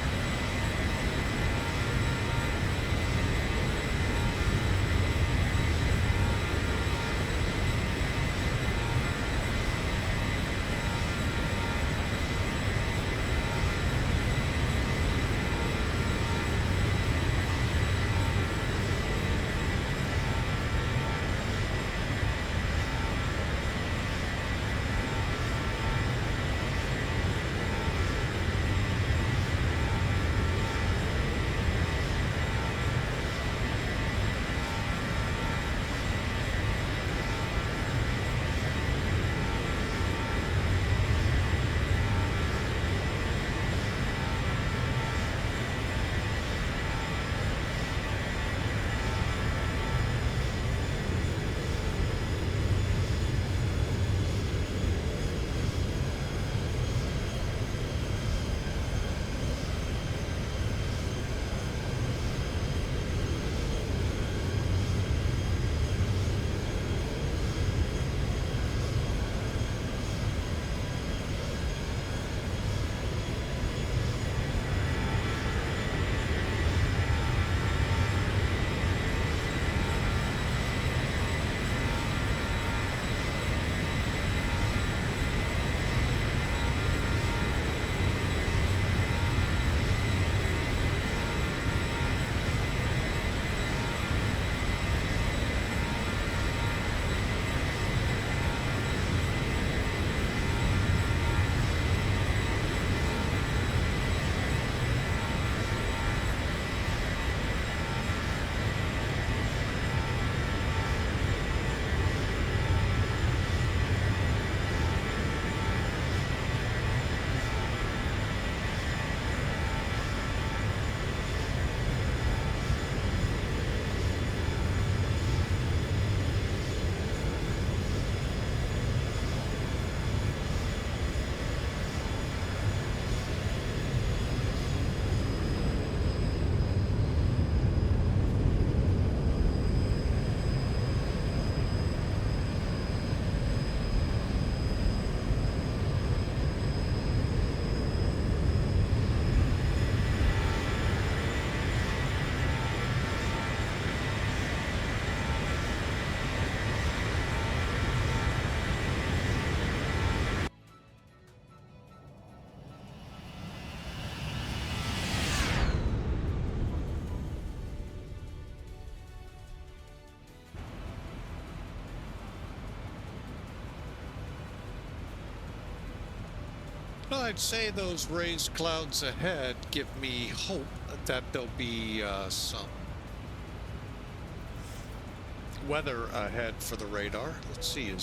Well, I'd say those raised clouds ahead give me hope that there'll be some weather ahead for the radar. Let's see,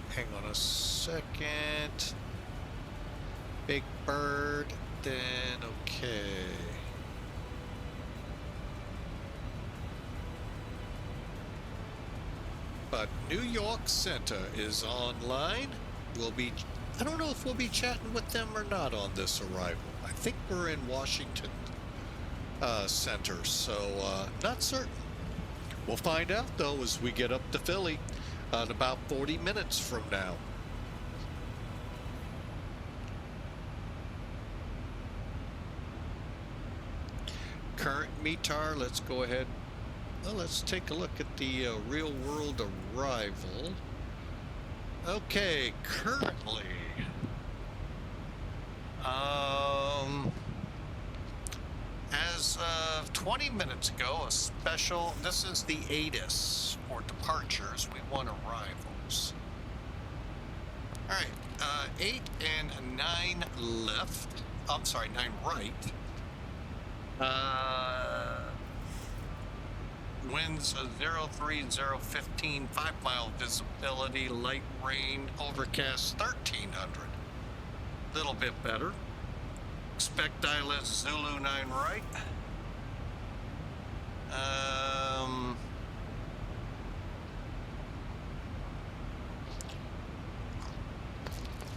hang on a second. Big Bird, then okay. But New York Center is online. I don't know if we'll be chatting with them or not on this arrival. I think we're in Washington Center, so not certain. We'll find out though as we get up to Philly in about 40 minutes from now. Current METAR, let's go ahead. Well, let's take a look at the real world arrival. Okay, currently, as of 20 minutes ago, this is the ATIS for departures. We want arrivals. All right, 8 and 9 left. I'm sorry, 9 right. Winds 03015, 5 mile visibility, light rain, overcast 1300. Little bit better. Expect ILS Zulu 9 right.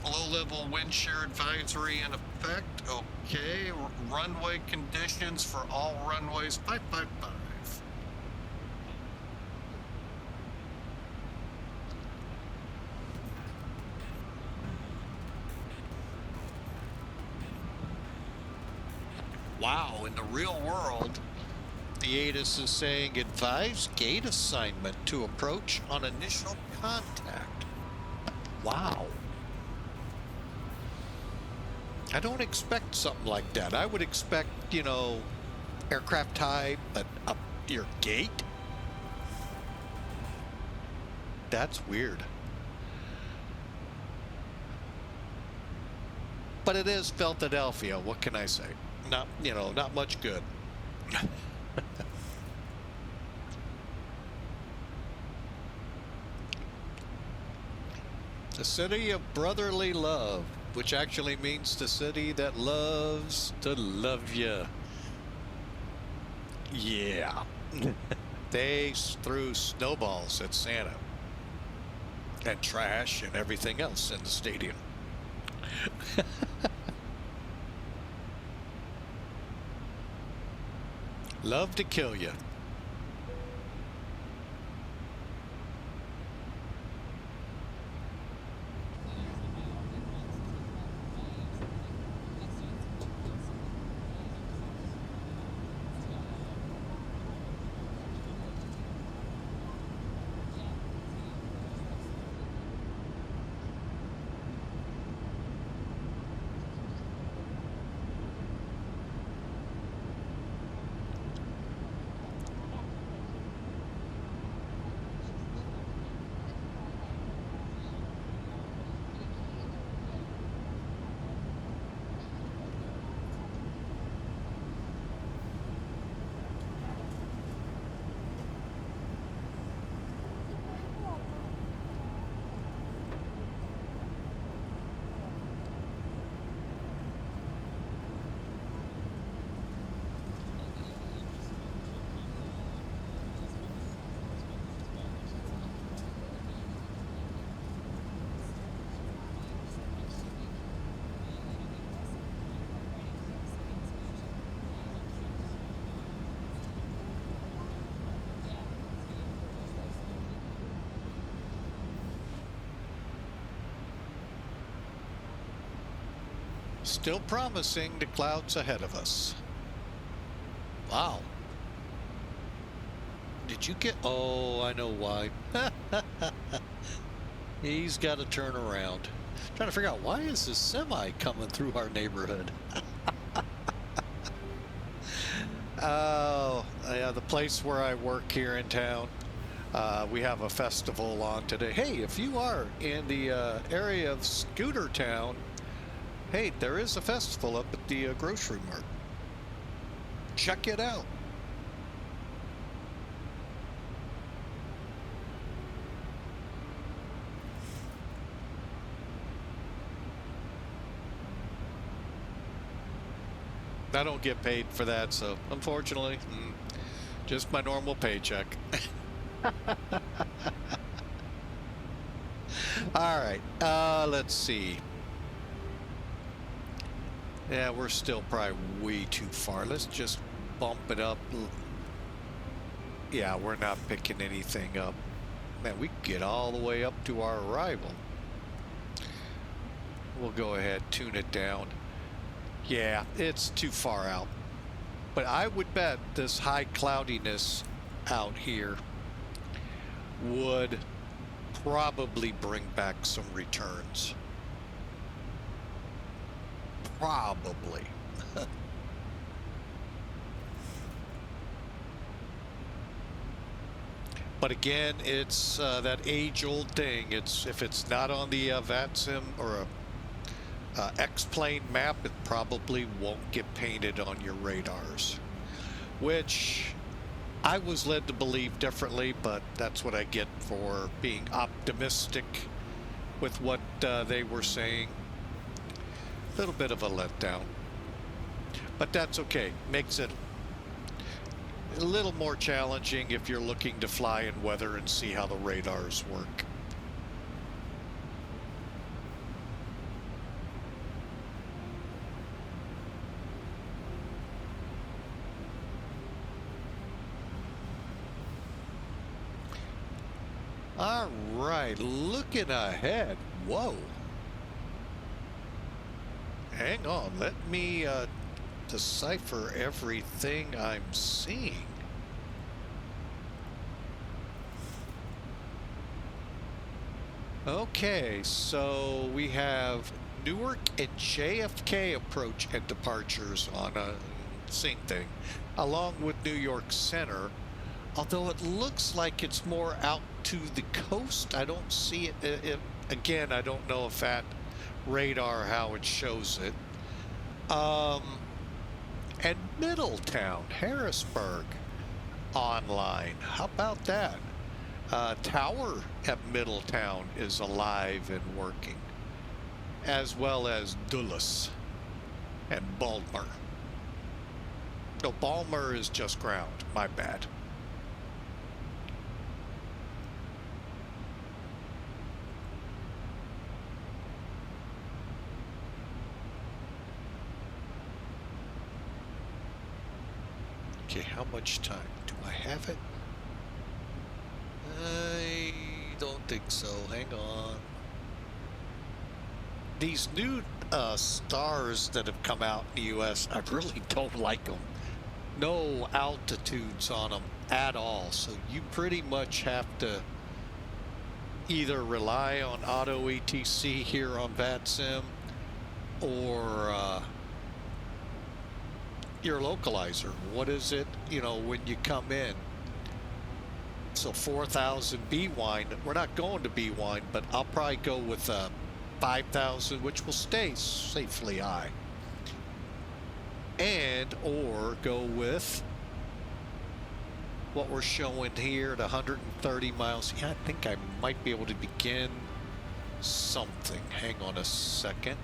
Low-level wind shear advisory in effect. Okay. Runway conditions for all runways 555. Wow, in the real world, the ATIS is saying advise gate assignment to approach on initial contact. Wow. I don't expect something like that. I would expect, you know, aircraft type, but up your gate? That's weird. But it is Philadelphia. What can I say? Not, you know, not much good. The city of brotherly love, which actually means the city that loves to love you. Yeah. They threw snowballs at Santa and trash and everything else in the stadium. Love to kill you. Still promising the clouds ahead of us. Wow. Did you get... Oh, I know why. He's got to turn around. Trying to figure out, why is this semi coming through our neighborhood? Oh, yeah, the place where I work here in town. We have a festival on today. Hey, if you are in the area of Scooter Town, hey, there is a festival up at the grocery mart. Check it out. I don't get paid for that, so unfortunately, just my normal paycheck. All right, let's see. Yeah, we're still probably way too far. Let's just bump it up. Yeah, we're not picking anything up. Man, we could get all the way up to our arrival. We'll go ahead, tune it down. Yeah, it's too far out. But I would bet this high cloudiness out here would probably bring back some returns. Probably. But again, it's that age-old thing. It's if it's not on the VATSIM or a X-plane map, it probably won't get painted on your radars, which I was led to believe differently, but that's what I get for being optimistic with what they were saying. A little bit of a letdown, but that's okay. Makes it a little more challenging if you're looking to fly in weather and see how the radars work. All right, looking ahead. Whoa. Hang on, let me decipher everything I'm seeing. Okay, so we have Newark and JFK approach and departures on a same thing, along with New York Center. Although it looks like it's more out to the coast. I don't see it. Again, I don't know if that radar, how it shows it. And Middletown, Harrisburg, online. How about that? Tower at Middletown is alive and working, as well as Dulles and Balmer. No, Balmer is just ground. My bad. Okay, how much time? Do I have it? I don't think so. Hang on. These new stars that have come out in the U.S., I really don't like them. No altitudes on them at all. So you pretty much have to either rely on auto ATC here on VATSIM or your localizer. What is it, when you come in? So 4,000 B-Wine. We're not going to B-Wine, but I'll probably go with 5,000, which will stay safely high. And or go with what we're showing here at 130 miles. Yeah, I think I might be able to begin something. Hang on a second.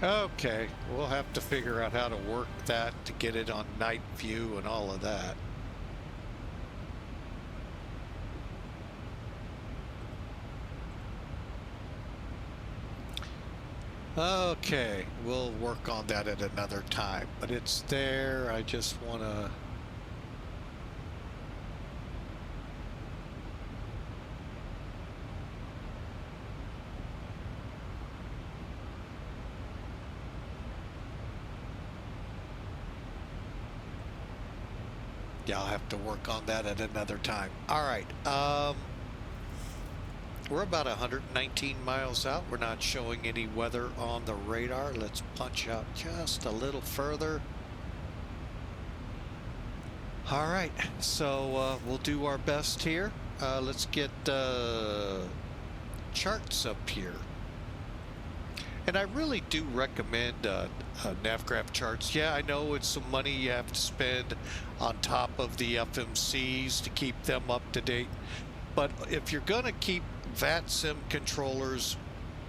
Okay, we'll have to figure out how to work that to get it on night view and all of that. Okay, we'll work on that at another time, but it's there. I just want to... Yeah, I'll have to work on that at another time. All right. We're about 119 miles out. We're not showing any weather on the radar. Let's punch out just a little further. All right. So we'll do our best here. Let's get charts up here. And I really do recommend NavGraph charts. Yeah, I know it's some money you have to spend on top of the FMCs to keep them up to date. But if you're going to keep VATSIM controllers,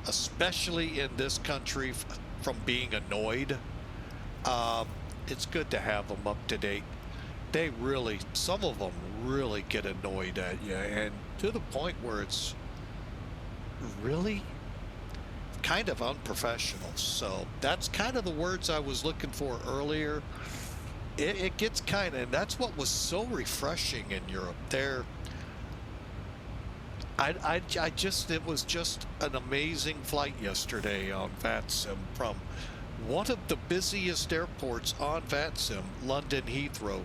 especially in this country, from being annoyed, it's good to have them up to date. They really, some of them really get annoyed at you, and to the point where it's really kind of unprofessional. So that's kind of the words I was looking for earlier. It gets kind of, and that's what was so refreshing in Europe. It was just an amazing flight yesterday on VATSIM from one of the busiest airports on VATSIM, London Heathrow,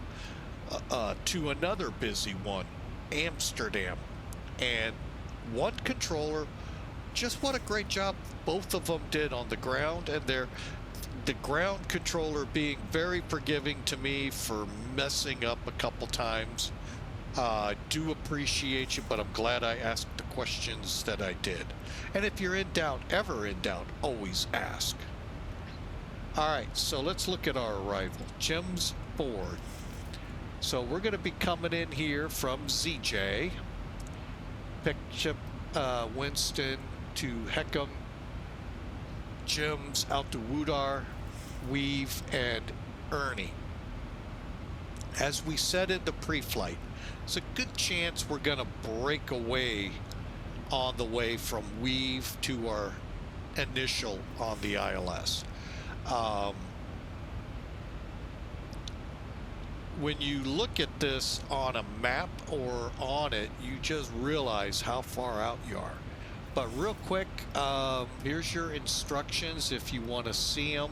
to another busy one, Amsterdam. And one controller, just what a great job both of them did on the ground, and the ground controller being very forgiving to me for messing up a couple times. Do appreciate you, but I'm glad I asked the questions that I did. And if you're in doubt, ever in doubt, always ask. All right, so let's look at our arrival. Jim's Ford. So we're going to be coming in here from ZJ. Pick up Winston to Heckham, Jim's out to Woodar, Weave, and Ernie. As we said in the pre-flight, it's a good chance we're going to break away on the way from Weave to our initial on the ILS. When you look at this on a map or on it, you just realize how far out you are. But real quick, here's your instructions if you want to see them,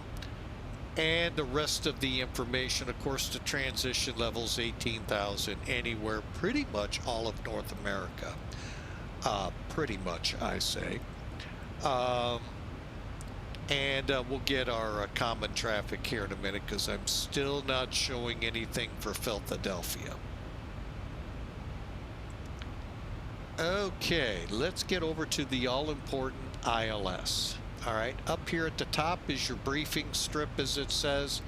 and the rest of the information. Of course, the transition levels 18,000 anywhere, pretty much all of North America. Pretty much, I say. And we'll get our common traffic here in a minute, because I'm still not showing anything for Philadelphia. Okay, let's get over to the all-important ILS. All right, up here at the top is your briefing strip, as it says.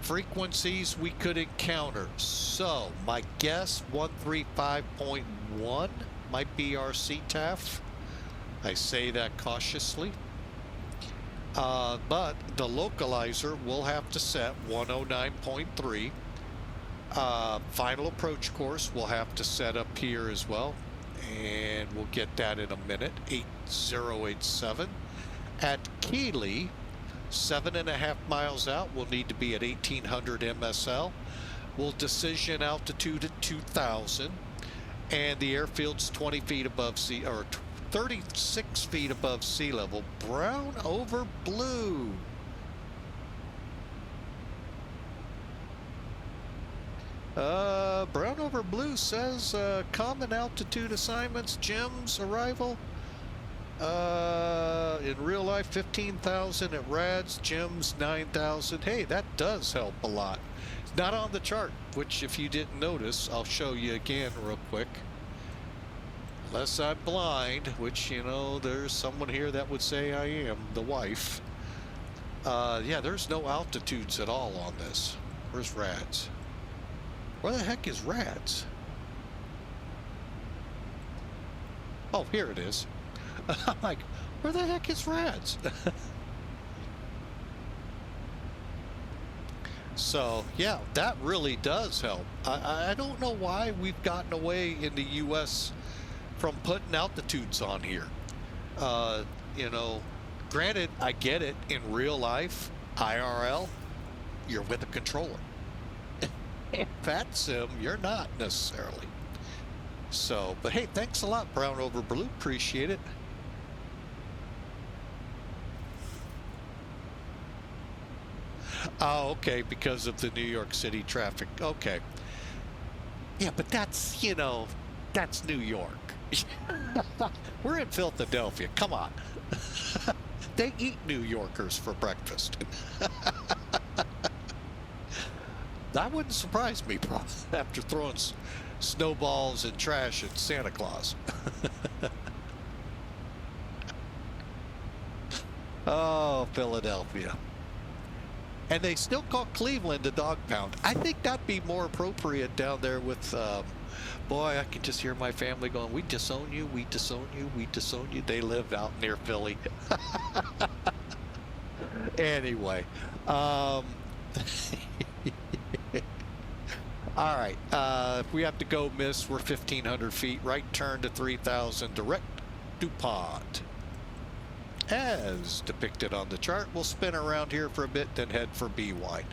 Frequencies we could encounter. So, my guess, 135.1 might be our CTAF. I say that cautiously. But the localizer will have to set 109.3. Final approach course we'll have to set up here as well. And we'll get that in a minute. 8087. At Keeley, 7.5 miles out, we'll need to be at 1800 MSL. We'll decision altitude at 2000. And the airfield's 20 feet above sea, or 36 feet above sea level. Brown over blue. Brown over blue says common altitude assignments, Jim's arrival. In real life, 15,000 at RADS, Jim's 9,000. Hey, that does help a lot. It's not on the chart, which if you didn't notice, I'll show you again real quick. Unless I'm blind, which, you know, there's someone here that would say I am, the wife. Yeah, there's no altitudes at all on this. Where's RADS? Where the heck is RADS? Oh, here it is. I'm like, where the heck is RADS? So, yeah, that really does help. I don't know why we've gotten away in the U.S. from putting altitudes on here. You know, granted, I get it in real life, IRL, you're with a controller. In Fat Sim, you're not necessarily. So, but hey, thanks a lot, Brown Over Blue. Appreciate it. Oh, okay, because of the New York City traffic. Okay. Yeah, but that's, you know, that's New York. We're in Philadelphia. Come on. They eat New Yorkers for breakfast. That wouldn't surprise me after throwing snowballs and trash at Santa Claus. Oh, Philadelphia. And they still call Cleveland a dog pound. I think that'd be more appropriate down there with, boy, I can just hear my family going, we disown you, we disown you, we disown you. They live out near Philly. Anyway. All right. If we have to go, miss, we're 1,500 feet. Right turn to 3,000. Direct DuPont. As depicted on the chart, we'll spin around here for a bit, then head for B-Wide.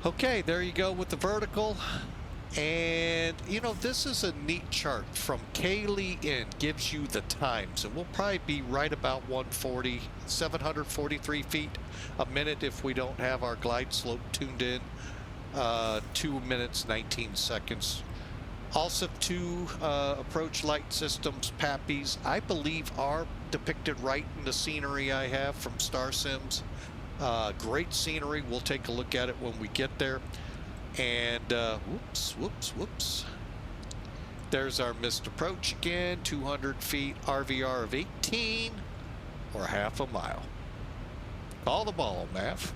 Okay, there you go with the vertical. And, you know, this is a neat chart from Kaylee in. Gives you the times. And we'll probably be right about 140, 743 feet a minute if we don't have our glide slope tuned in. 2 minutes, 19 seconds. Also, 2 approach light systems, PAPIs, I believe are depicted right in the scenery I have from Star Sims. Great scenery. We'll take a look at it when we get there. And whoops. There's our missed approach again. 200 feet, RVR of 18 or half a mile. Call the ball, Mav.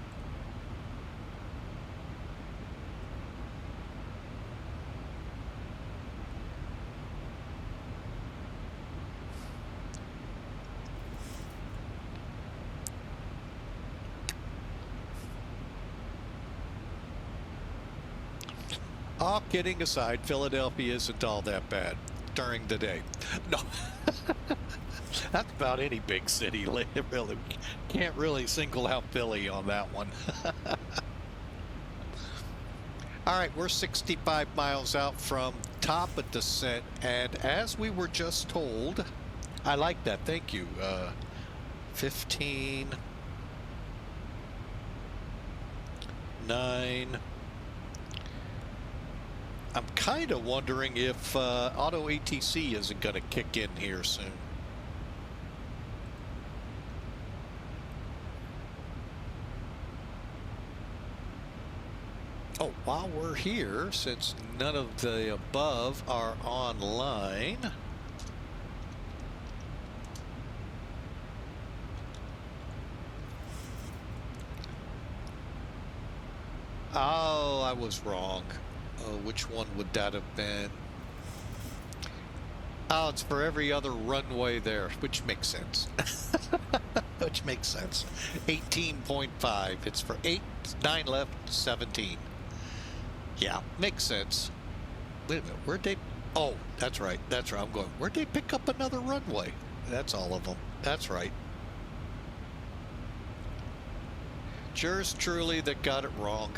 All kidding aside, Philadelphia isn't all that bad during the day. No. That's about any big city, really. Can't really single out Philly on that one. All right, we're 65 miles out from top of descent, and as we were just told, I like that, thank you. 15, 9. I'm kind of wondering if auto ATC isn't going to kick in here soon. Oh, while we're here, since none of the above are online, oh, I was wrong. Which one would that have been? Oh, it's for every other runway there, which makes sense. Which makes sense. 18.5. It's for 8, 9 left, 17. Yeah, makes sense. Wait a minute, where'd they... Oh, that's right, that's right. I'm going, where'd they pick up another runway? That's all of them. That's right. Yours truly that got it wrong.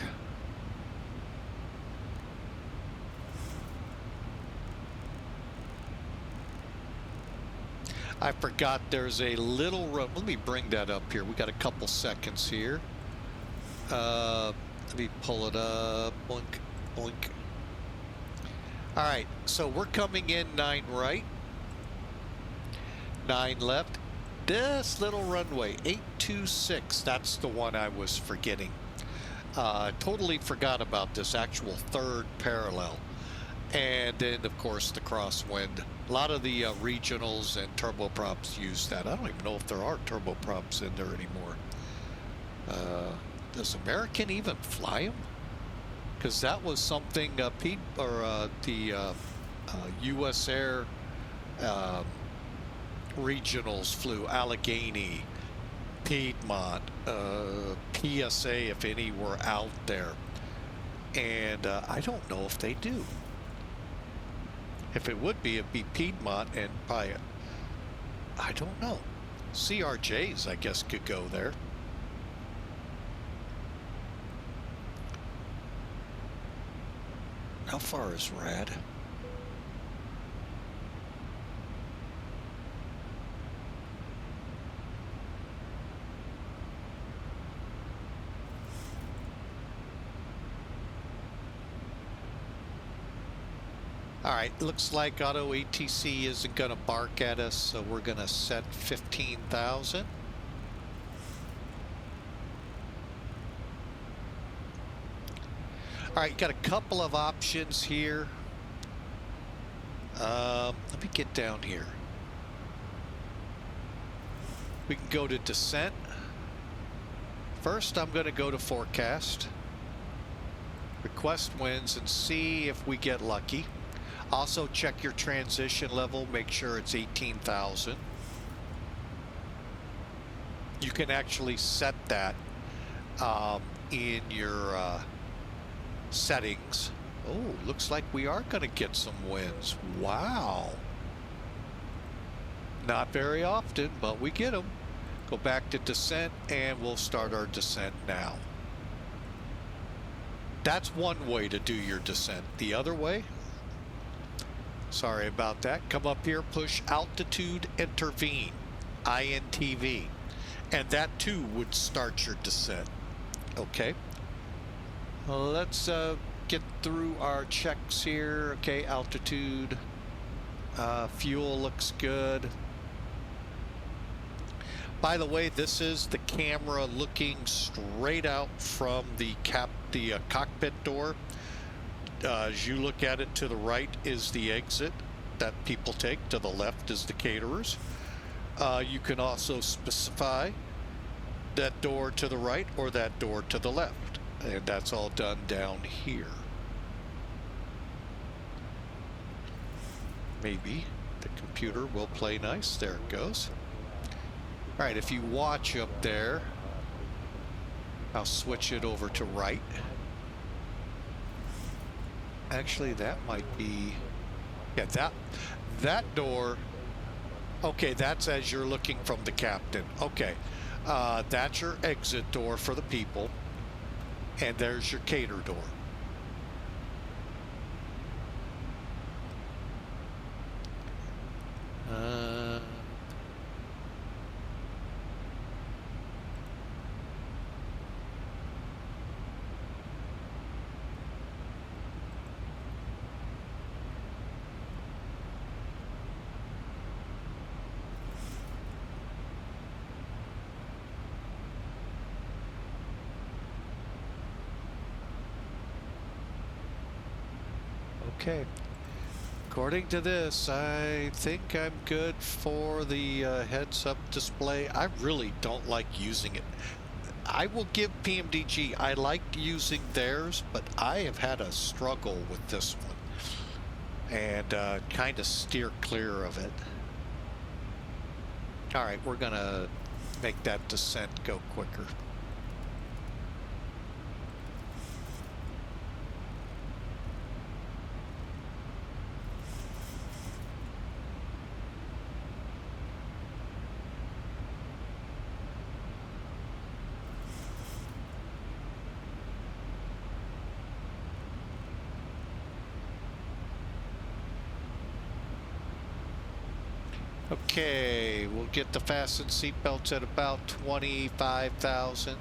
I forgot there's a little run. Let me bring that up here. We got a couple seconds here. Let me pull it up. Boink, boink. All right, so we're coming in 9 right, 9 left. This little runway, 826, that's the one I was forgetting. Totally forgot about this actual third parallel. And then, of course, the crosswind. A lot of the regionals and turboprops use that. I don't even know if there are turboprops in there anymore. Does American even fly them? Because that was something Pete or the U.S. Air regionals flew. Allegheny, Piedmont, PSA, if any were out there. And I don't know if they do. If it would be, it'd be Piedmont and probably, I don't know. CRJs, I guess, could go there. How far is Rad? All right, looks like Auto ATC isn't going to bark at us, so we're going to set 15,000. All right, got a couple of options here. Let me get down here. We can go to descent. First, I'm going to go to forecast, request winds, and see if we get lucky. Also, check your transition level, make sure it's 18,000. You can actually set that in your settings. Oh, looks like we are going to get some winds. Wow. Not very often, but we get them. Go back to descent, and we'll start our descent now. That's one way to do your descent. The other way, sorry about that, come up here, push altitude intervene, INTV, and that too would start your descent. Okay, let's get through our checks here. Okay, altitude, fuel looks good. By the way, this is the camera looking straight out from the cockpit door. As you look at it, to the right is the exit that people take. To the left is the caterers. You can also specify that door to the right or that door to the left. And that's all done down here. Maybe the computer will play nice. There it goes. All right, if you watch up there, I'll switch it over to right. Actually, that might be, yeah, that door. Okay, that's as you're looking from the captain. Okay, that's your exit door for the people, and there's your cater door. Okay, according to this, I think I'm good for the heads-up display. I really don't like using it. I will give PMDG, I like using theirs, but I have had a struggle with this one and kind of steer clear of it. All right, we're gonna make that descent go quicker. Okay, we'll get the fastened seatbelts at about 25,000.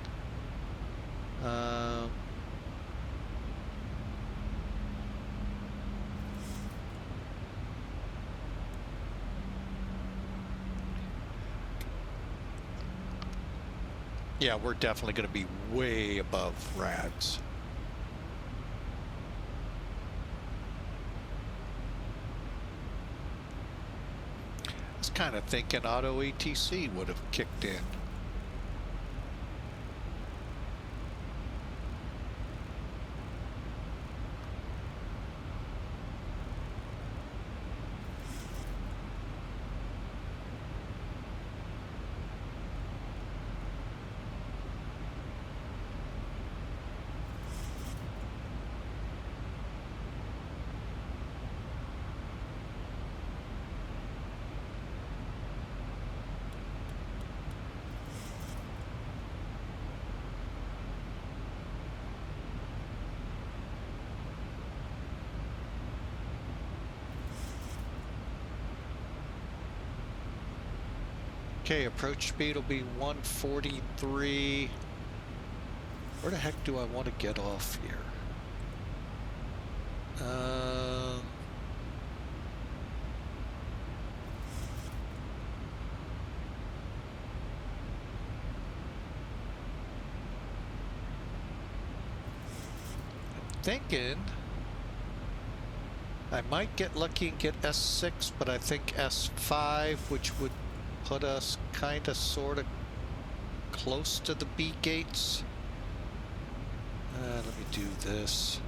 Yeah, we're definitely going to be way above RADs. Kind of thinking Auto ATC would have kicked in. Okay, approach speed will be 143. Where the heck do I want to get off here? I'm thinking I might get lucky and get S6, but I think S5, which would put us kind of sort of close to the B gates. Let me do this.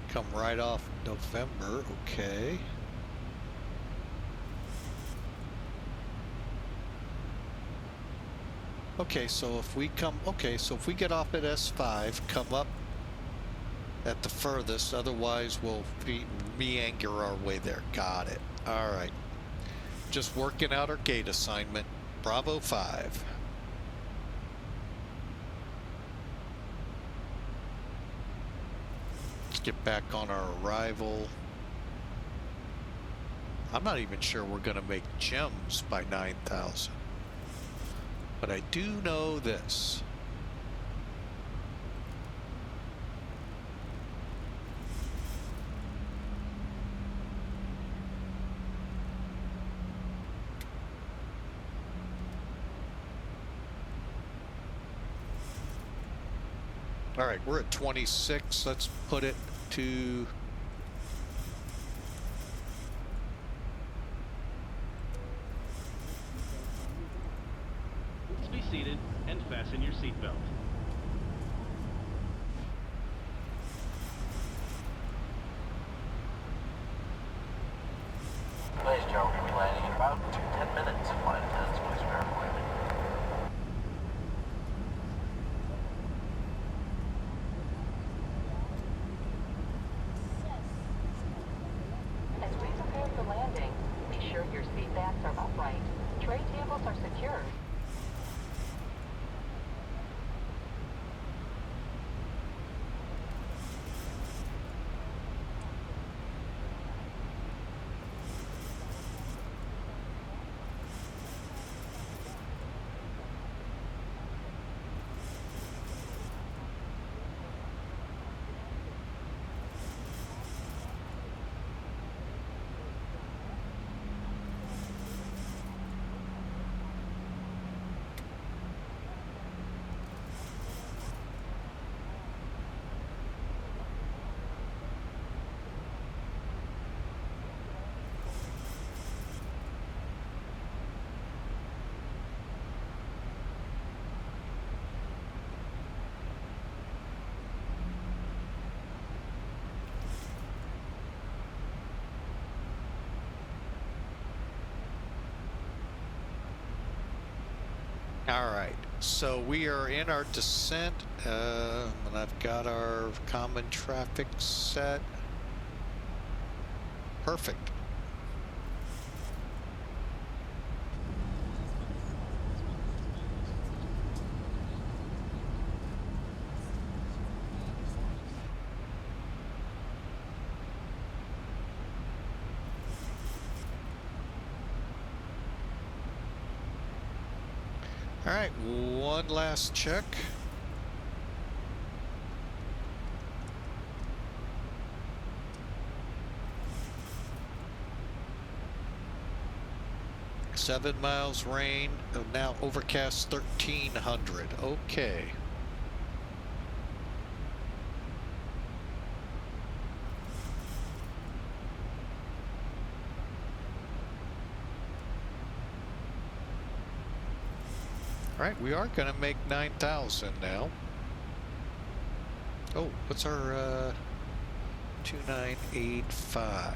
Come right off November, okay. Okay, so if we get off at S5, come up at the furthest, otherwise we'll meander our way there. Got it. All right. Just working out our gate assignment. Bravo 5. Let's get back on our arrival. I'm not even sure we're going to make gems by 9,000. But I do know this. All right, we're at 26. Let's put it to... Be seated and fasten your seatbelt. Ladies and gentlemen, we're going to be landing in about 10 minutes. Flight attendants, please bear with me. As we prepare for landing, be sure your seat backs are upright. Tray tables are secured. All right, so we are in our descent, and I've got our common traffic set. Perfect. All right, one last check. Seven miles rain, now overcast 1,300. Okay. All right, we are going to make 9,000 now. Oh, what's our 2985?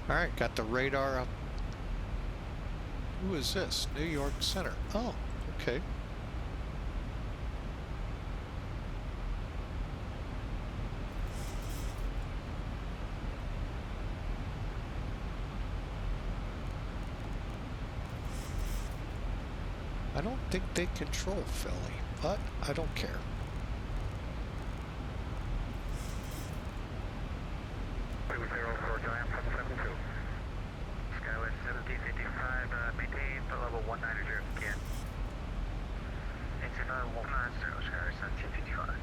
All right, got the radar up. Who is this? New York Center. Oh, okay. I don't think they control Philly, but I don't care. Skyway 1755, maintain foot level 190 if you can. 190, Skyway 1755.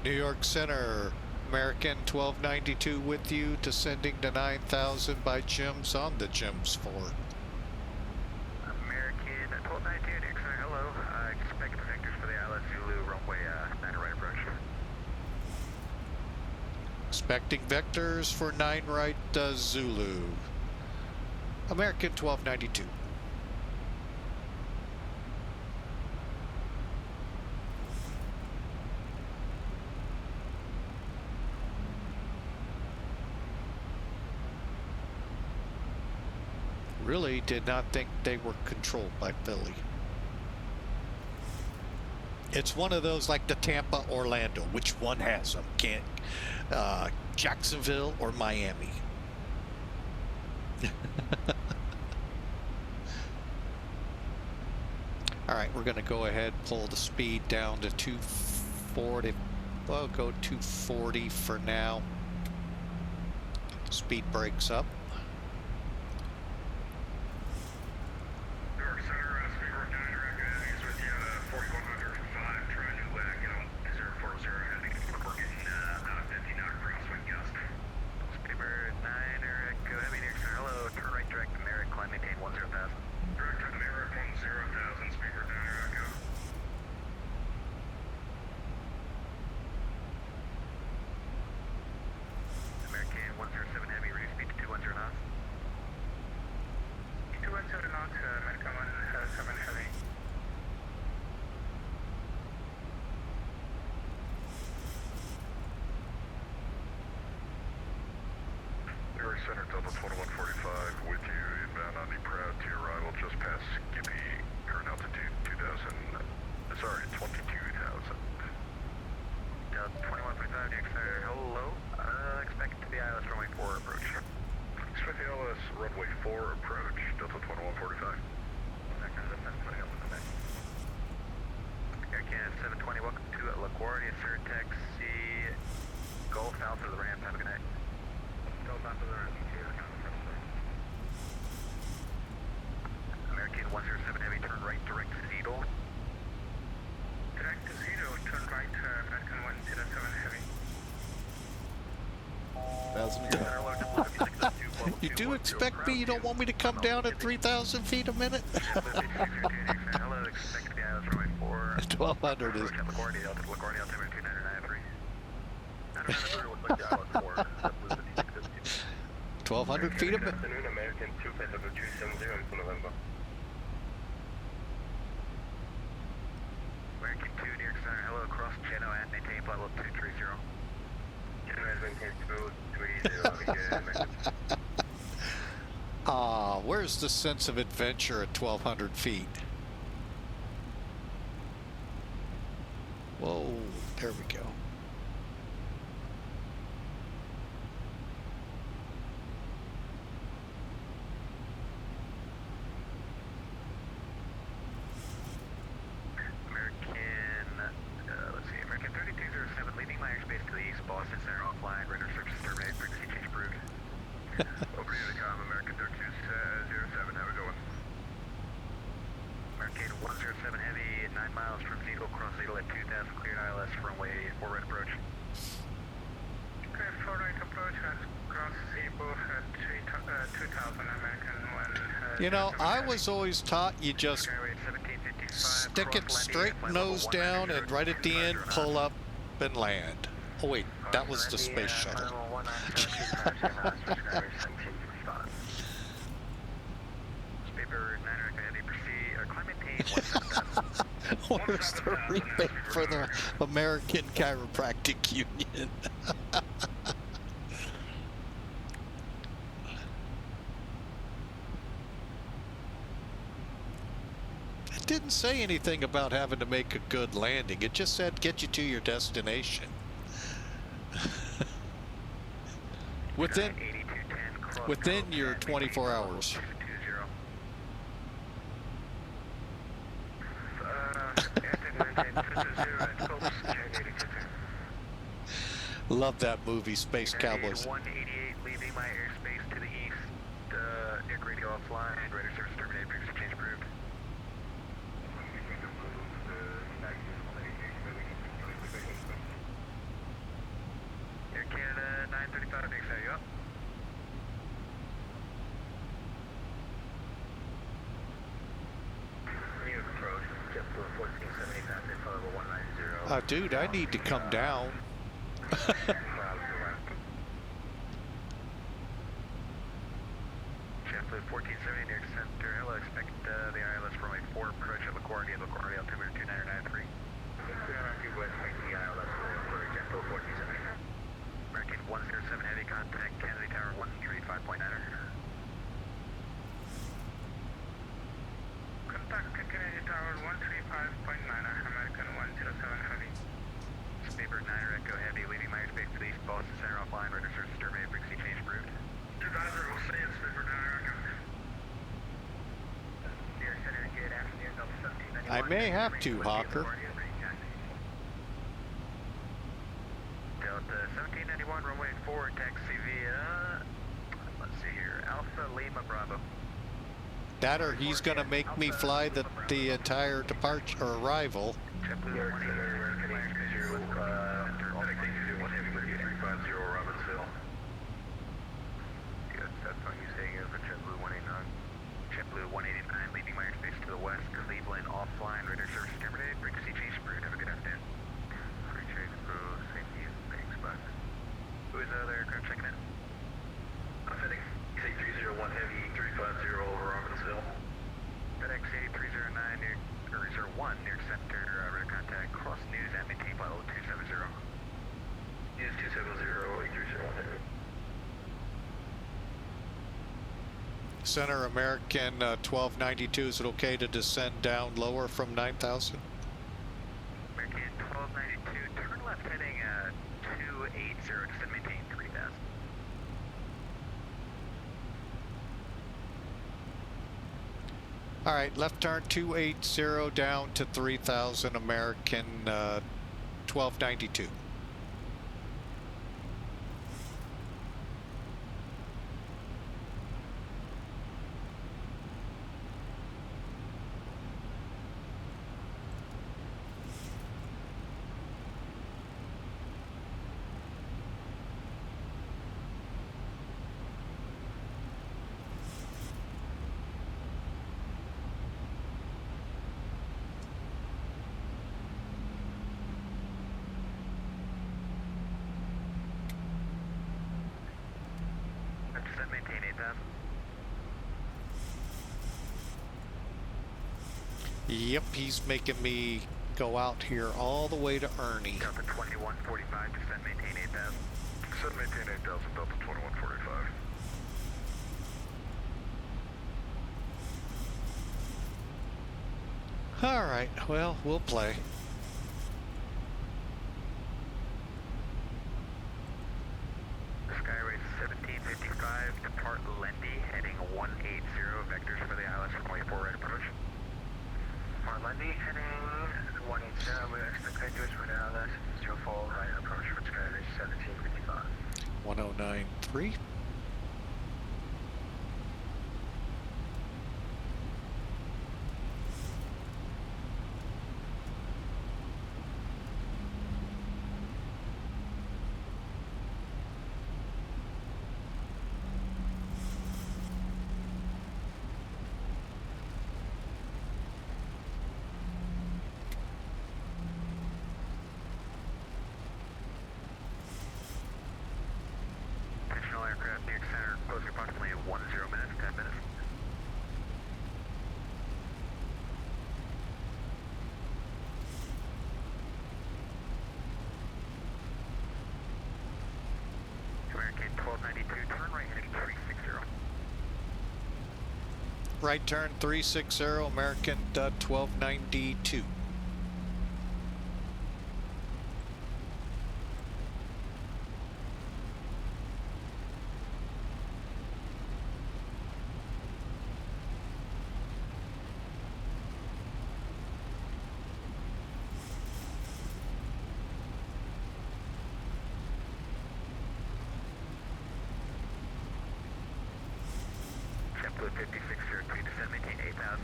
New York Center, American 1292 with you, descending to 9,000 by Jims on the Jims 4. American 1292, New York Center, hello. Expect vectors for the ILS Zulu, runway 9 right approach. Expecting vectors for 9 right Zulu. American 1292. Really did not think they were controlled by Philly. It's one of those like the Tampa, Orlando. Which one has them? Can't Jacksonville or Miami? All right, we're going to go ahead, pull the speed down to 240. Well, go 240 for now. Speed breaks up. Center Delta 2145 with you, inbound on the Proud to your arrival just past Skippy, current altitude 22,000. Delta 2145, New York Center, hello. Expect to be ILS runway 4 approach. Expect the ILS runway 4 approach, Delta 2145. Air Canada 720, welcome to LaGuardia, sir. Taxi Gulf Alpha to the ramp. Have a good night. American 107 Heavy, turn right, direct to Zibo. Direct to Zibo, turn right, American 107 Heavy. You do expect me? You don't want me to come down at 3,000 feet a minute? 1,200 is... 1,200 feet a minute? American 250 November. American 2, New York Center, hello, cross channel and maintain flight level 230. Ah, where's the sense of adventure at 1,200 feet? Whoa, there we go. American 3207, leaving my airspace to the east, Boston Center offline, radar search is terminated, frequency change approved. Over to the com, American 3207, how we going? American 107 Heavy, 9 miles from Zibo, cross Zibo at 2,000, cleared ILS, runway 4 right approach. Okay, 4 right approach, cross Zibo at 2,000, American 1. You know, I was always taught you just stick it straight nose down and right at the end pull up and land. Oh wait, that was the space shuttle. Where's the rebate for the American Chiropractic Union? didn't say anything about having to make a good landing. It just said get you to your destination. within your 24 hours. Love that movie, Space Cowboys. 188 leaving my airspace to the east. Air radio offline. Radar service terminated. Frequency change approved. Air Canada 935. Next how you up? New approach. JetBlue 1470. Passing follow 190. Dude, I need to come down. JetBlue 1470 near center. Hello, expect the ILS runway 4 approach at LaGuardia. LaGuardia altimeter 2993. West the ILS for JetBlue 1470. American 107 heavy contact Kennedy Tower 135.9er. Contact Kennedy Tower 135.9er. American 107 heavy. Paper 9er Echo Heavy leaving my airspace to the east. Boston Center offline. Radar service terminated. Frequency change approved. Advisor will say it's Paper 9er Echo. Near center, good afternoon. Delta 1791. I may have to, Hawker. Delta 1791, runway 4, taxi via, let's see here, Alpha Lima Bravo. That or he's going to make me fly the entire departure or arrival. JetBlue 150 Robbinsville. Yes, that's what you say here for JetBlue 189. JetBlue 189 leaving my airspace to the west. Cleveland offline. Radar service terminated. Frequency change approved. Have a good afternoon. Free trade crew. Safety. Thanks, bud. Who is the other aircraft checking in? I'm heading C301 Heavy 350 over Robbinsville. FedEx A309 near, or 01 near center. Radar contact. Cross news and maintain flight 270. News 270 A301 Heavy. Center American 1292. Is it okay to descend down lower from 9,000? American 1292. Turn left heading 280. Descend maintain 3,000. All right, left turn 280 down to 3,000 American 1292. Descend maintain 8,000. Yep, he's making me go out here all the way to Ernie. Delta 2145. Descend maintain 8,000. Descend maintain 8,000. Delta 2145. All right, well, we'll play. Skyway 1755, depart Lendy, heading 180, vectors for the ILS runway 4 right approach. Depart Lendy, heading 180, we expect vectors for the ILS 04 right approach for Skyway 1755. 1093. Additional aircraft right turn 360, American 1292. JetBlue 5602, descend, maintain 8,000.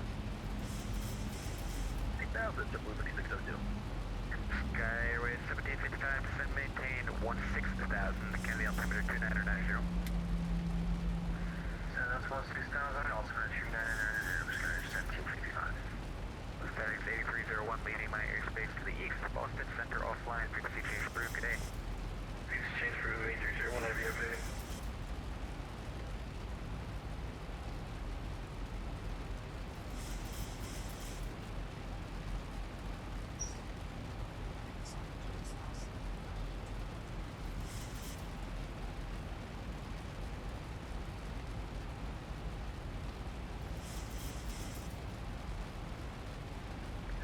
8,000, JetBlue 5602. Sky Airways 1755, descend, maintain 16,000. Kennedy altimeter 2990. So that's 16,000, altimeter 2990, Sky 1755. Static 8301, leading my airspace to the east, Boston Center offline, frequency change approved, good day. Frequency change approved, 8301, whenever you're moving.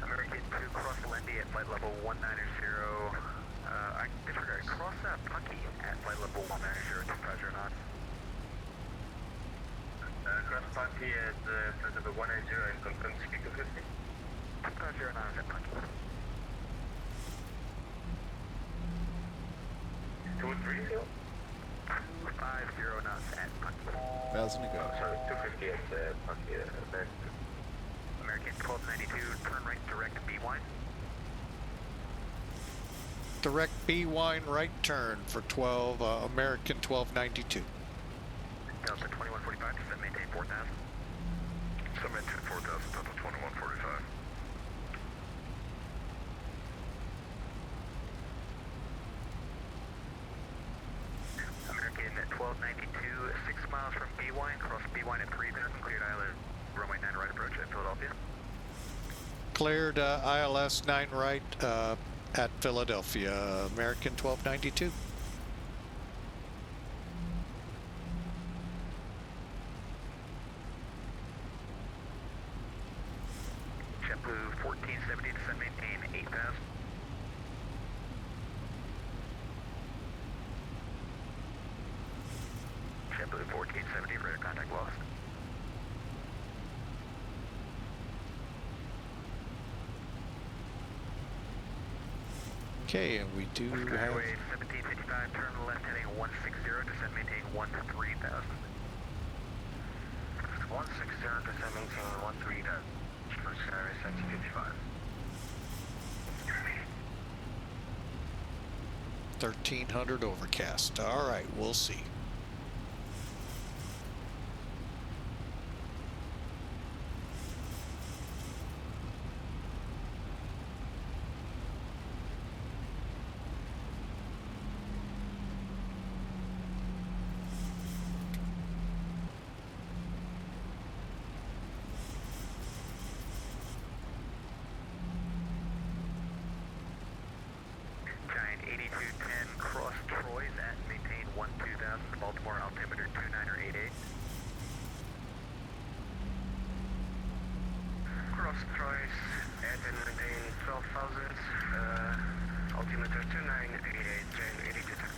American 2, cross Lindy at flight level 190. I disregard. Cross Punky at flight level 190, 250 knots. Cross Punky at flight level 190 and confirm speed to 50. 250 knots at Punky. 230? 250 knots at Punky. 1,000 to go. Sorry, 250 at Punky. American 1292, turn right direct B-line. Direct B-line right turn for 12, American 1292. Delta 2145, descend, maintain 4,000. Descend, maintain 4,000, Delta 2145. American 1292, 6 miles from B-line, cross B-line at 3,000, cleared island, runway 9 right approach at Philadelphia. Cleared ILS 9 right at Philadelphia, American 1292. JetBlue 1470, descend, maintain 8,000. JetBlue 1470, radar contact lost. Okay, and we do have... Skyway 1755, turn left heading 160, descend, maintain 13,000. 160, descend, maintain 13,000. Skyway 1755. 1300 overcast. All right, we'll see. Giant 8210, cross Troy's at maintain 12,000, Baltimore altimeter 2988. Cross Troy's at and maintain 12,000, altimeter 2988, Giant 8210.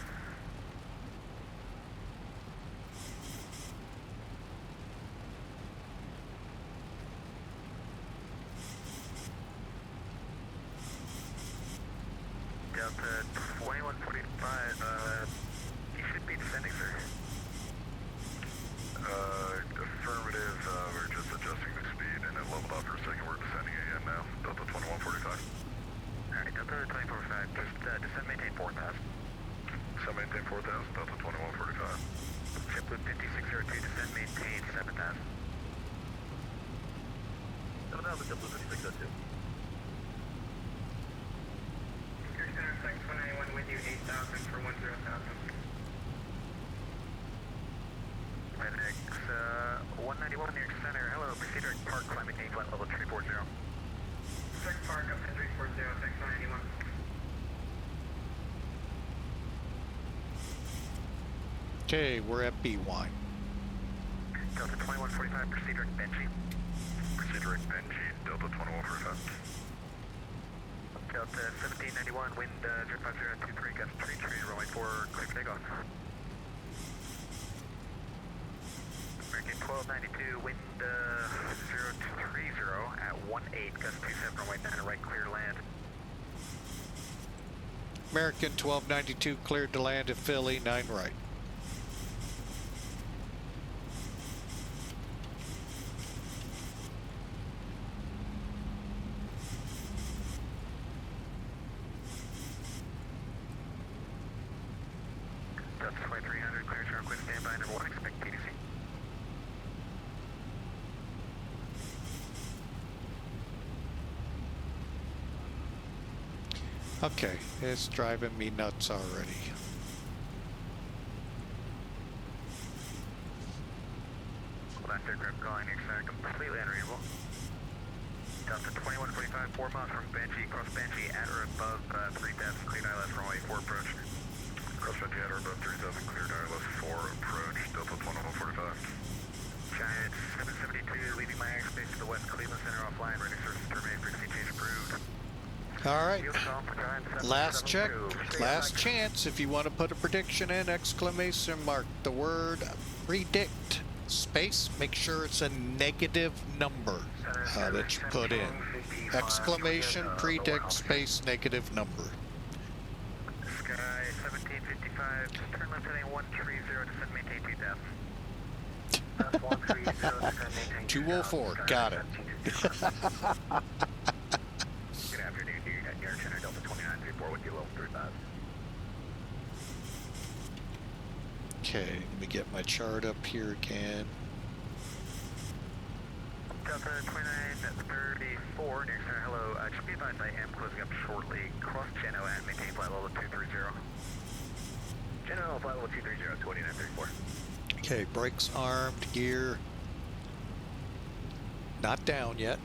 Delta 2145, you should be descending, sir. Affirmative, we're just adjusting the speed and it leveled off for a second. We're descending again now. Delta 2145. Alright, Delta 2445, just descend, maintain 4,000. Descend, maintain 4,000, Delta 2145. JetBlue 5602, descend, maintain 7,000. 7,000, JetBlue 5602. Center 191 with you, 8,000 for 10,000. FedEx 191 near center. Hello, proceed direct park, climate change, flight level 340. Direct park up to 340, FedEx 191. Okay, we're at B-line. Delta 2145, proceed direct Benji. Proceed direct Benji, Delta 2145. Delta 1791, wind 05023, gust 33, runway 4, clear for takeoff. American 1292, wind 0230 at 18, gust 27, runway 9 right, clear to land. American 1292 cleared to land at Philly, 9 right. Delta 2300, clear sharp wind, standby, number 1, expect TDC. Okay, it's driving me nuts already. Last aircraft calling excited, completely unreadable. Delta 2145, 4 miles from Benji, cross Benji at or above 3000, cleared ILS, runway 4 approach. Cross Benji at or above 3000, cleared ILS 4 approach, Delta 2145. Giant 772, leaving my airspace to the west, Cleveland Center offline, ready service terminated, frequency change approved. All right, last check, last chance. If you want to put a prediction in, exclamation mark the word predict, space, make sure it's a negative number that you put in. Exclamation, predict, space, negative number. Sky 1755, turn left heading 130, descend maintain 2000. 204, got it. Good afternoon, you got Air Center Delta 2934 with you, level 35. Okay, let me get my chart up here again. Delta 2934, near center, hello. Just be advised I am closing up shortly. Cross Geno and maintain flight level 230. Geno, flight level 230, 2934. Okay, brakes armed, gear not down yet.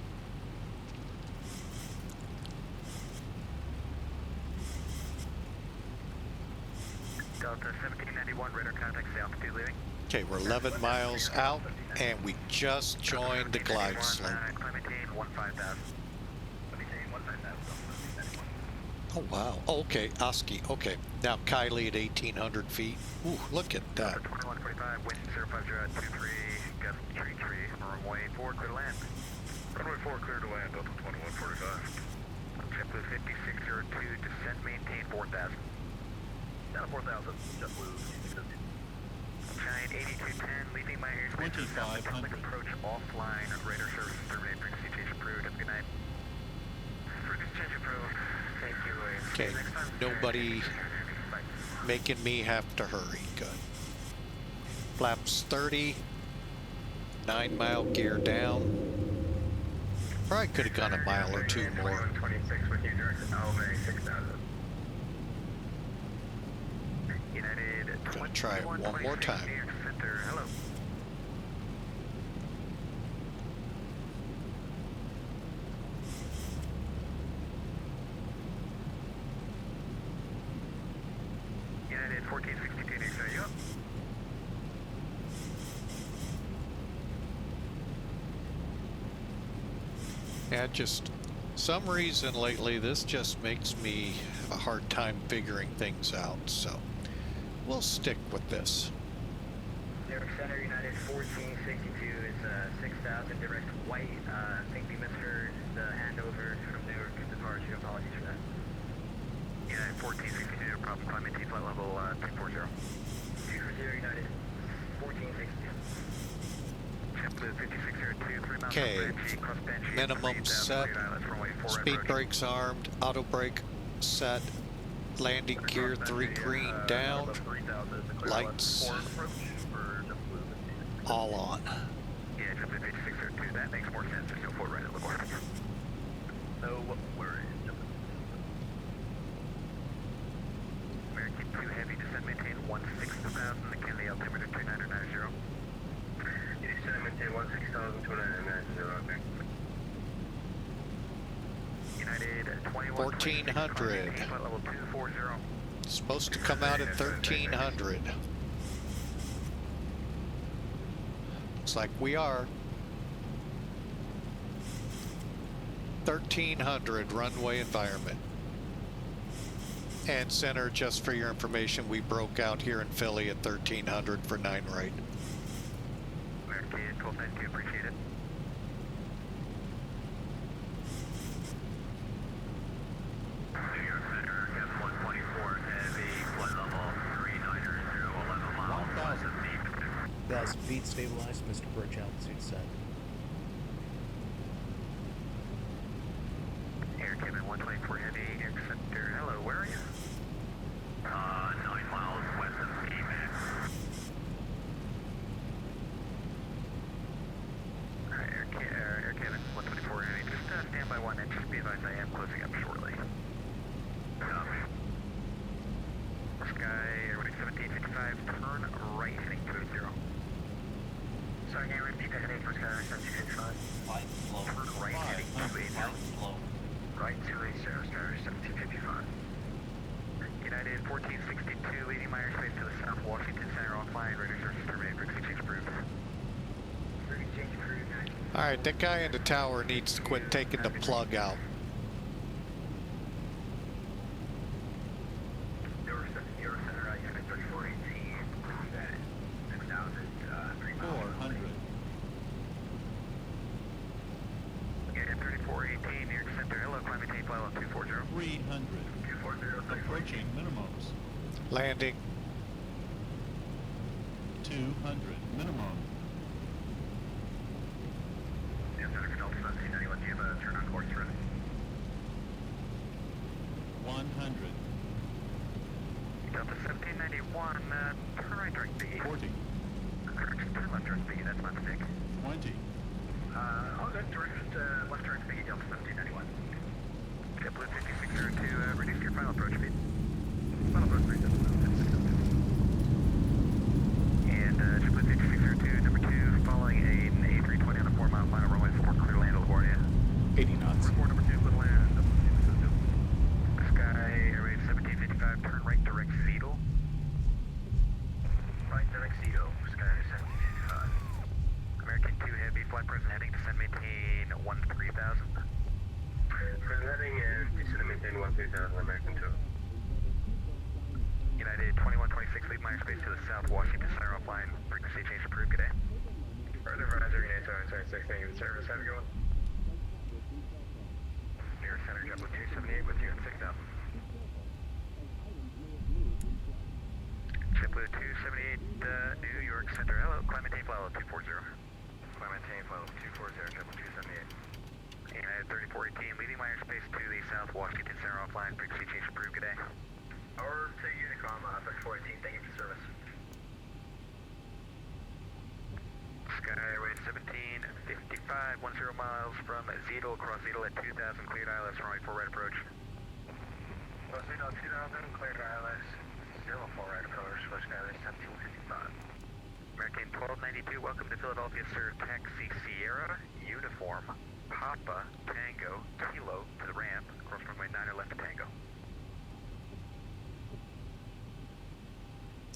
Delta 1791, radar contact, altitude leaving. Okay, we're 11 miles out, and we just joined the glide slope. Oh, wow. Oh, okay, Oski. Okay, now Kylie at 1,800 feet. Ooh, look at that. 2145, wind 05023, gust 33, runway 4, clear to land. Runway 4 clear to land, Delta 2145. JetBlue 5602, descent maintain 4000. Down 4000, JetBlue 5602. Giant 8210, leaving my airspace. 2500. Approach offline, radar services terminated, frequency change approved. Have a good night. Frequency change approved. Thank you. Okay, nobody making me have to hurry. Good. Flaps 30, 9 mile gear down. Probably could have gone a mile or two more. 26 with you, directed Alvey 6000. United. Gonna try it one more time. Center. Hello. United 1462 next are you up? Yeah, just some reason lately this just makes me have a hard time figuring things out, so we'll stick with this. New York Center, United 1462 is 6000 direct white. I think we misheard the handover from New York departure. Apologies for that. United 1462, no problem. Climate T flight level 240. 240 United 1462. JetBlue 5602, 3 miles Okay, from Benji, cross Benji, minimum set, speed brakes armed, auto brake set, landing gear 3 green down, lights all on. Yeah, JetBlue 5602, that makes more sense. Just go forward right at LaGuardia. No worries. American 2 Heavy, descend maintain 16,000, McKinley altimeter 2990. Descend maintain 16,000, 2990, okay. United 1400. flight level 240. Supposed to come out at 1300. looks like we are. 1300 runway environment. And center, just for your information, we broke out here in Philly at 1300 for 9 right. American 1292, appreciate it. New York Center, F124 heavy, flight level 390, 11 miles west of me. Bell's feet stabilized, Mr. Birch altitude set. Air Kevin 124 heavy, Air Center, hello, where are you? 9 miles west of me, man. Alright, Air Kevin 124 heavy, just stand by 1 and just be advised I am closing up shortly. Sky, airway 1755, turn right, heading 20. Sorry, can you repeat the heading for Sky 1755? Light slow. Turn right, heading 280. Light slow. Right 280, Sky 1755. United 1462, leading my airspace to the south, Washington Center offline, radar service terminated, frequency change approved. Frequency change approved. Alright, that guy in the tower needs to quit taking the plug out. Euro Center, United 3418, 6,003 miles. 400. United 3418, New York Center, hello, climb maintain flight level 240. 300. 240, Approaching minimums. Landing. 200. Minimum. Yeah, Center for Delta 1791, do you have a turn on course ready? 100. Delta 1791, turn right direct B. 40. Correction, turn left direct B, that's my mistake. 20. All good, direct left direct B, Delta 1791. JetBlue 5602, reduce your final approach speed. Final approach speed, and JetBlue 5602, number 2, following an A320 on a 4-mile final runway 4, clear land LaGuardia. 80 knots. Report number 2, clear land. Sky, airway 1755, turn right direct Zibo. Right direct Zibo, Sky 1755. American 2 heavy, flight present heading, descend maintain 13,000. Present heading and descend maintain 13,000, American 2. United 2126, lead my airspace to the south, Washington Center offline, frequency change approved, good day. Further advisor, United 2126, thank you for the service, have a good one. New York Center, JetBlue 278 with you at 6,000. JetBlue 278, New York Center, hello, climb maintain flight level 240. Climb maintain flight level 240, JetBlue 278. United 3418, leading my airspace to the south, Washington Center offline, frequency change approved, good day. Our 2 Unicom, 3418, thank you for service. Sky Airways 1755, 10 miles from Zibo, across Zibo at 2000, cleared ILS, runway 4 right approach. Cross Zibo 2000, cleared ILS, 04 right approach, Sky Airways 1755. American 1292, welcome to Philadelphia, sir, taxi Sierra, uniform, Papa, Tango, Kilo, to the ramp, cross runway 9 or left to Tango.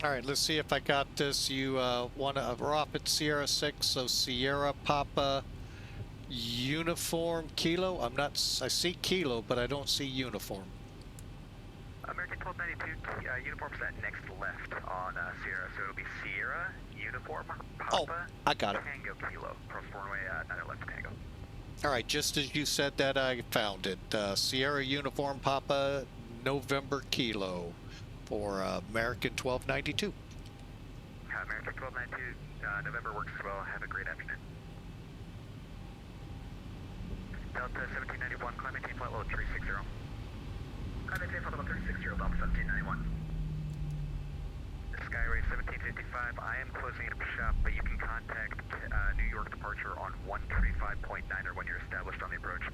Alright, let's see if I got this. You want to, we're off at Sierra 6, so Sierra, Papa, uniform, Kilo. I see Kilo, but I don't see uniform. American 1292, uniform's that next left on Sierra, so it'll be Sierra, uniform, Papa, I got it. Tango, Kilo, cross runway 9 or left to Tango. Alright, just as you said that, I found it. Sierra, uniform, Papa, November, Kilo. For American 1292. American 1292, November works as well. Have a great afternoon. Delta 1791, climb maintain flight level 360. Climb maintain flight level 360, Delta 1791. Skyway 1755, I am closing up shop, but you can contact New York departure on 135.9 or when you're established on the approach.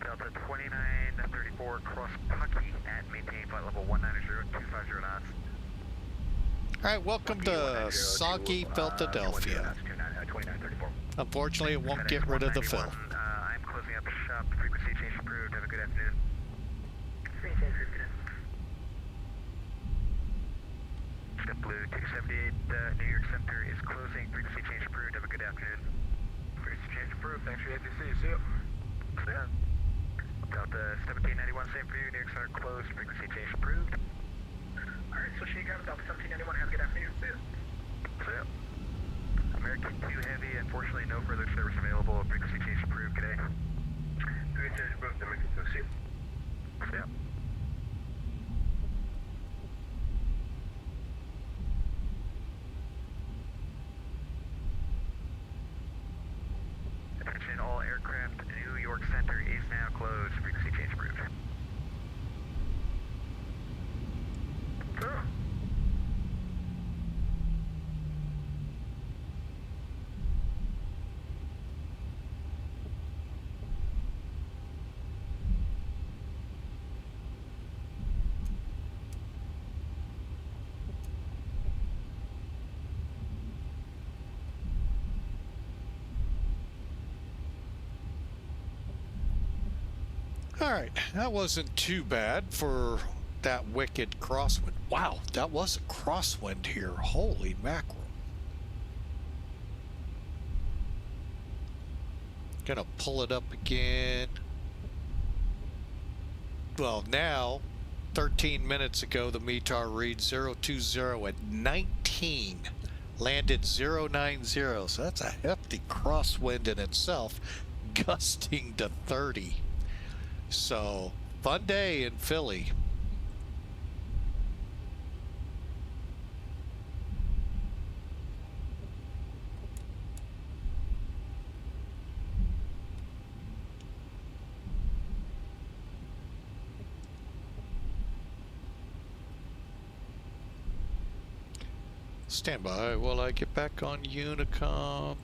Delta 2934, cross Pucky at maintain flight level 190, 250 knots. Alright, welcome to soggy Philadelphia. 2934. Unfortunately, it won't get rid of the fill. I'm closing up shop, frequency change approved, have a good afternoon. Frequency change approved. JetBlue 278 New York Center is closing. Frequency change approved. Have a good afternoon. Frequency change approved. Thanks for your ATC. See you. See ya. Delta 1791, same for you. New York Center closed. Frequency change approved. Alright, switching you Delta 1791. Have a good afternoon. See ya. See ya. American 2 Heavy, unfortunately no further service available. Frequency change approved today. Frequency change approved. American 2. See ya. See ya. Attention all aircraft, New York Center is now closed. Frequency change approved. All right, that wasn't too bad for that wicked crosswind. Wow, that was a crosswind here. Holy mackerel. Gonna pull it up again. Well, now, 13 minutes ago, the METAR reads 020 at 19. Landed 090, so that's a hefty crosswind in itself, gusting to 30. So, fun day in Philly. Stand by while I get back on Unicom.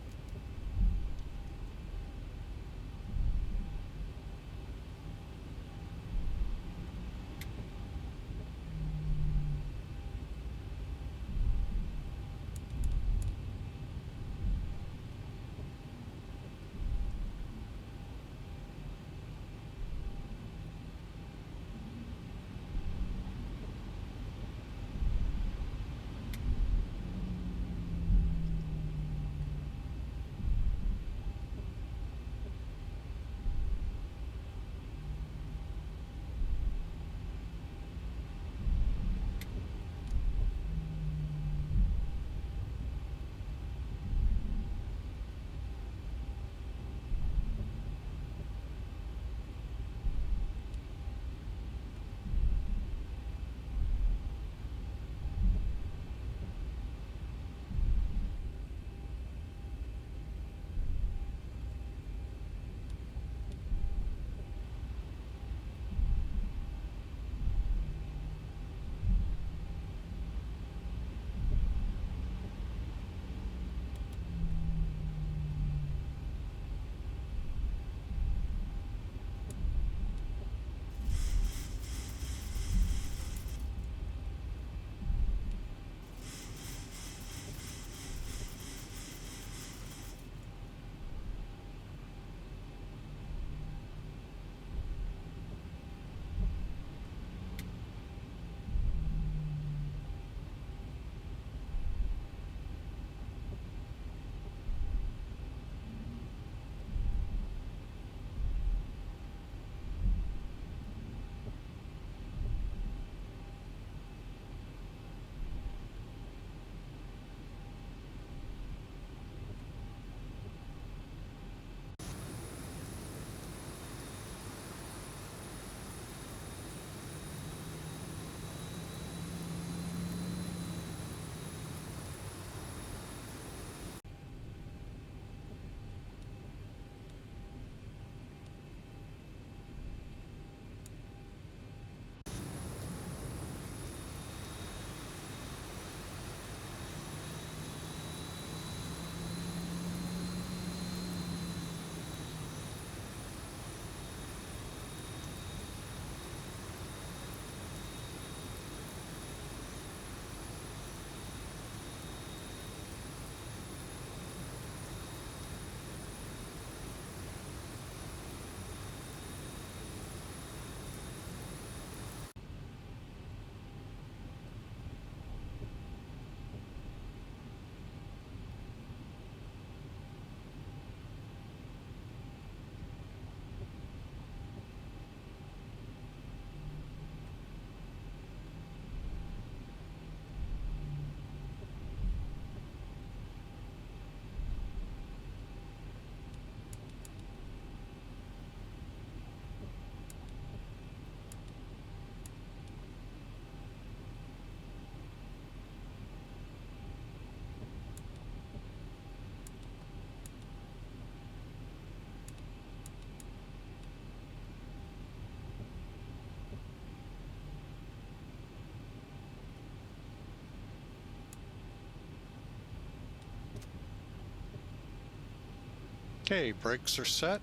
Okay, brakes are set.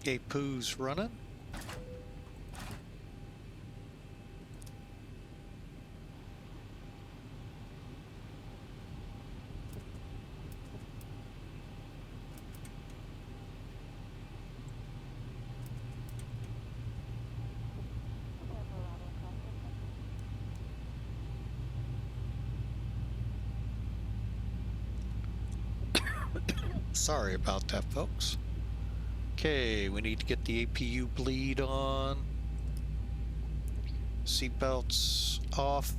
APU's running. Sorry about that, folks. Okay, we need to get the APU bleed on. Seatbelts off.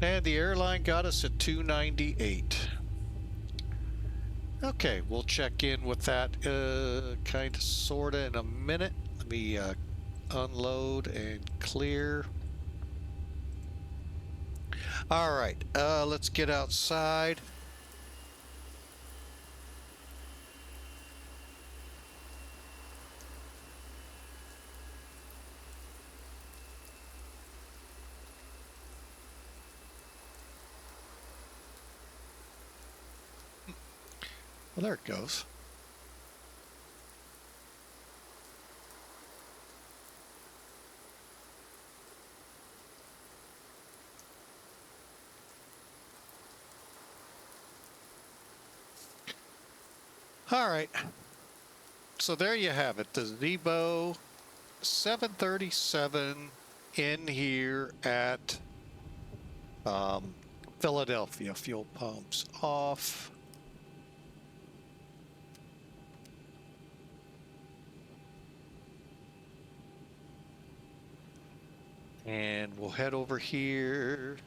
And the airline got us at 298. Okay, we'll check in with that kind of sorta in a minute. Let me unload and clear. All right, let's get outside. Well, there it goes. All right. So there you have it. The Zibo 737 in here at Philadelphia. Fuel pumps off. And we'll head over here.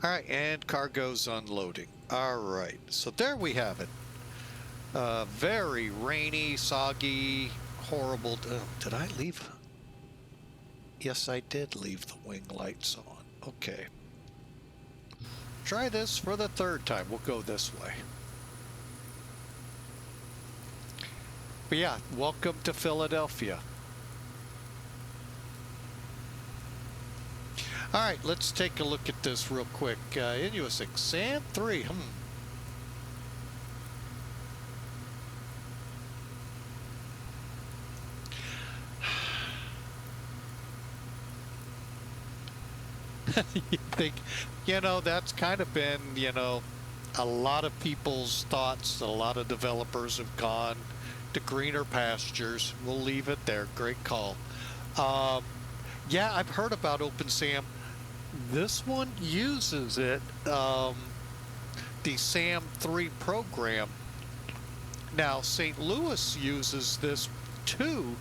All right, and cargo's unloading. All right, so there we have it. Very rainy, soggy, horrible. Did I leave? Yes, I did leave the wing lights on. Okay. Try this for the third time. We'll go this way. But yeah, welcome to Philadelphia. All right, let's take a look at this real quick. Inuus exam 3. You think, that's kind of been, a lot of people's thoughts. A lot of developers have gone to greener pastures. We'll leave it there. Great call. Yeah, I've heard about OpenSAM. This one uses it, the SAM 3 program. Now, St. Louis uses this too,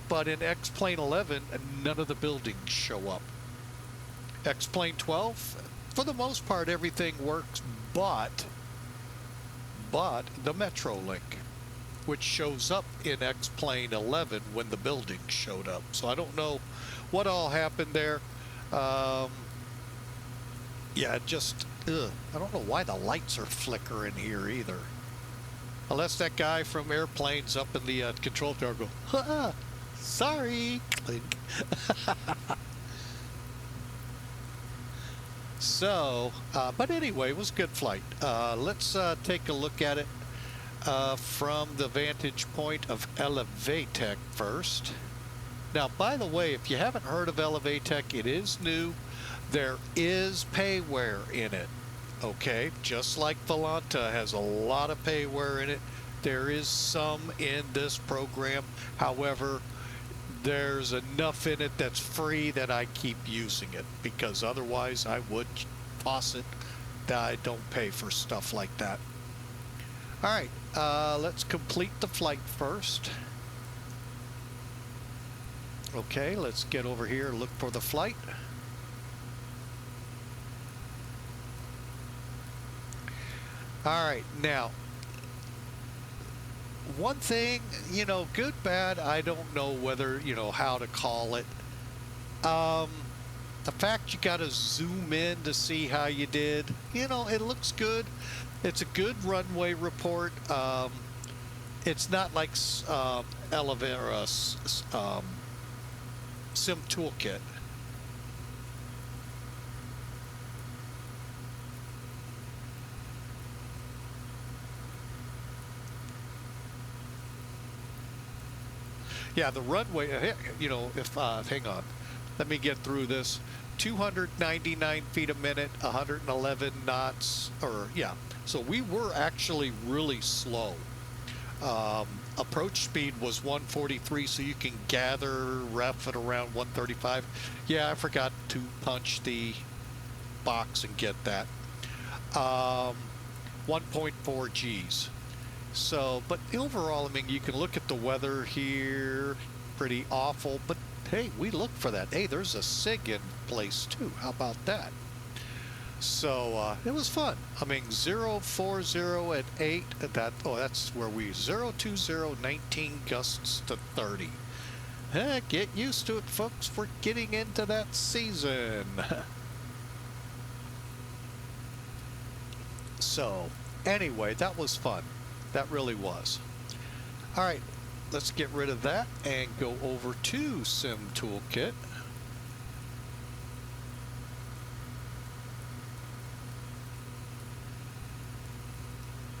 but in X-Plane 11, none of the buildings show up. X-Plane 12, for the most part, everything works, but the MetroLink, which shows up in X-Plane 11 when the building showed up. So I don't know what all happened there. Yeah, just, I don't know why the lights are flickering here either. Unless that guy from Airplanes up in the control tower go, ha, sorry, clink. So, but anyway, it was a good flight. Let's take a look at it from the vantage point of Elevatech first. Now, by the way, if you haven't heard of Elevatech, it is new. There is payware in it, okay? Just like Volanta has a lot of payware in it, there is some in this program. However, there's enough in it that's free that I keep using it, because otherwise I would toss it. I don't pay for stuff like that. All right, let's complete the flight first. Okay, let's get over here and look for the flight. All right, now, one thing, you know, good, bad, I don't know whether, you know, how to call it. The fact you got to zoom in to see how you did, you know, it looks good. It's a good runway report. It's not like Elevator Sim Toolkit. Yeah, the runway, you know, if, hang on, let me get through this. 299 feet a minute, 111 knots, or yeah. So we were actually really slow. Approach speed was 143, so you can gather ref at around 135. Yeah, I forgot to punch the box and get that. 1.4 Gs. So, but overall, I mean, you can look at the weather here, pretty awful, but hey, we look for that. Hey, there's a SIG in place too. How about that? So, it was fun. I mean, 040 at 8, that's where we, 020, 19 gusts to 30. Get used to it, folks. We're getting into that season. So, anyway, that was fun. That really was. All right, let's get rid of that and go over to Sim Toolkit.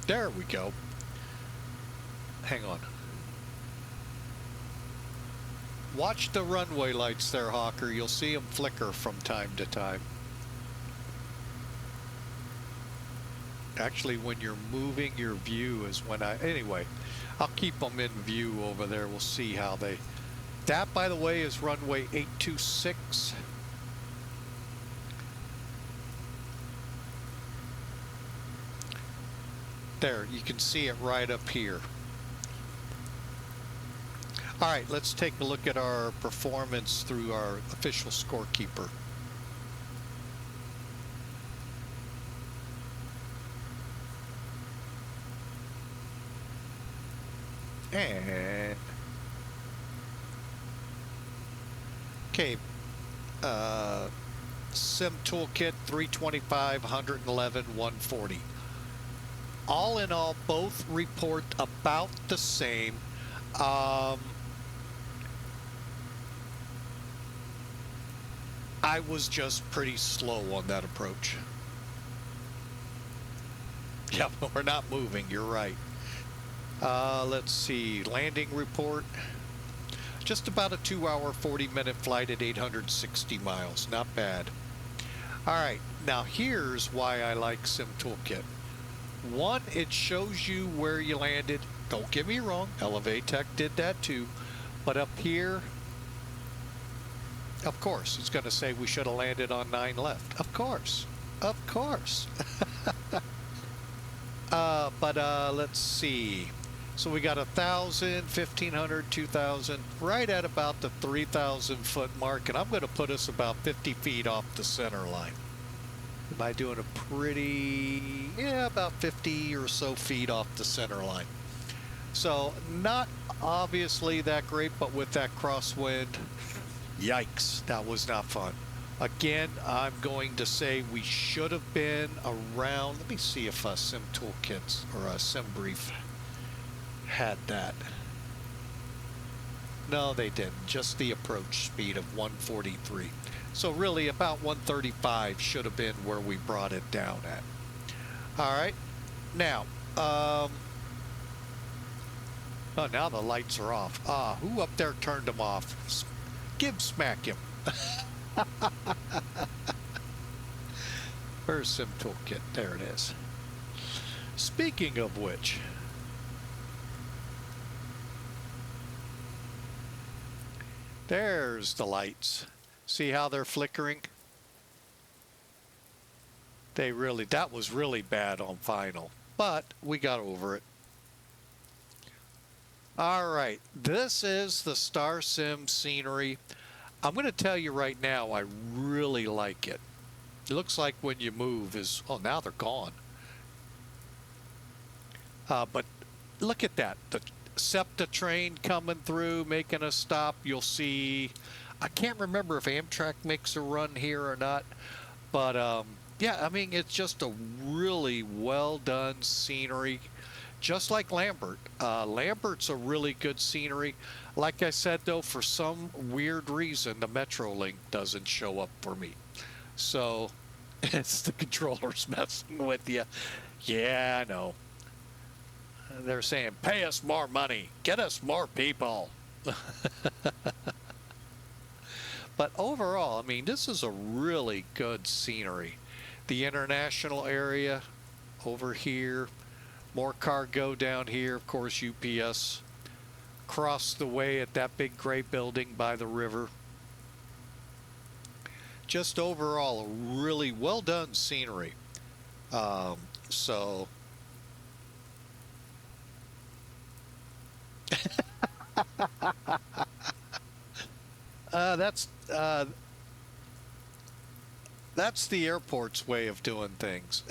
There we go. Hang on. Watch the runway lights there, Hawker. You'll see them flicker from time to time. Actually, when you're moving your view is when anyway, I'll keep them in view over there. We'll see how they, that by the way is runway 826. There, you can see it right up here. All right, let's take a look at our performance through our official scorekeeper. And okay, Sim Toolkit 325, 111, 140. All in all, both report about the same. I was just pretty slow on that approach. Yeah, we're not moving, you're right. Let's see, landing report. Just about a 2-hour, 40-minute flight at 860 miles. Not bad. All right, now here's why I like Sim Toolkit. One, it shows you where you landed. Don't get me wrong, Elevatech did that too. But up here, of course, it's going to say we should have landed on 9 left. Of course. Of course. Let's see. So we got 1,000, 1,500, 2,000, right at about the 3,000 foot mark, and I'm going to put us about 50 feet off the center line. Am I doing a pretty, yeah, about 50 or so feet off the center line. So not obviously that great, but with that crosswind, yikes, that was not fun. Again, I'm going to say we should have been around, let me see if a Sim Toolkits or a Sim Brief had that. No, they didn't. Just the approach speed of 143. So really about 135 should have been where we brought it down at. All right. Now, oh, now the lights are off. Who up there turned them off? Smack him. Where's Sim Toolkit? There it is. Speaking of which, there's the lights. See how they're flickering? That was really bad on final, but we got over it. All right, this is the Star Sim scenery. I'm going to tell you right now, I really like it. It looks like when you move is, oh, now they're gone. But look at that. SEPTA train coming through, making a stop. You'll see, I can't remember if Amtrak makes a run here or not, but yeah, I mean, it's just a really well done scenery, just like Lambert. Lambert's a really good scenery. Like I said, though, for some weird reason, the Metrolink doesn't show up for me. So it's the controllers messing with you. Yeah, I know. They're saying, pay us more money, get us more people. But overall, I mean, this is a really good scenery. The international area over here, more cargo down here, of course, UPS. Across the way at that big gray building by the river. Just overall, a really well done scenery. So that's the airport's way of doing things.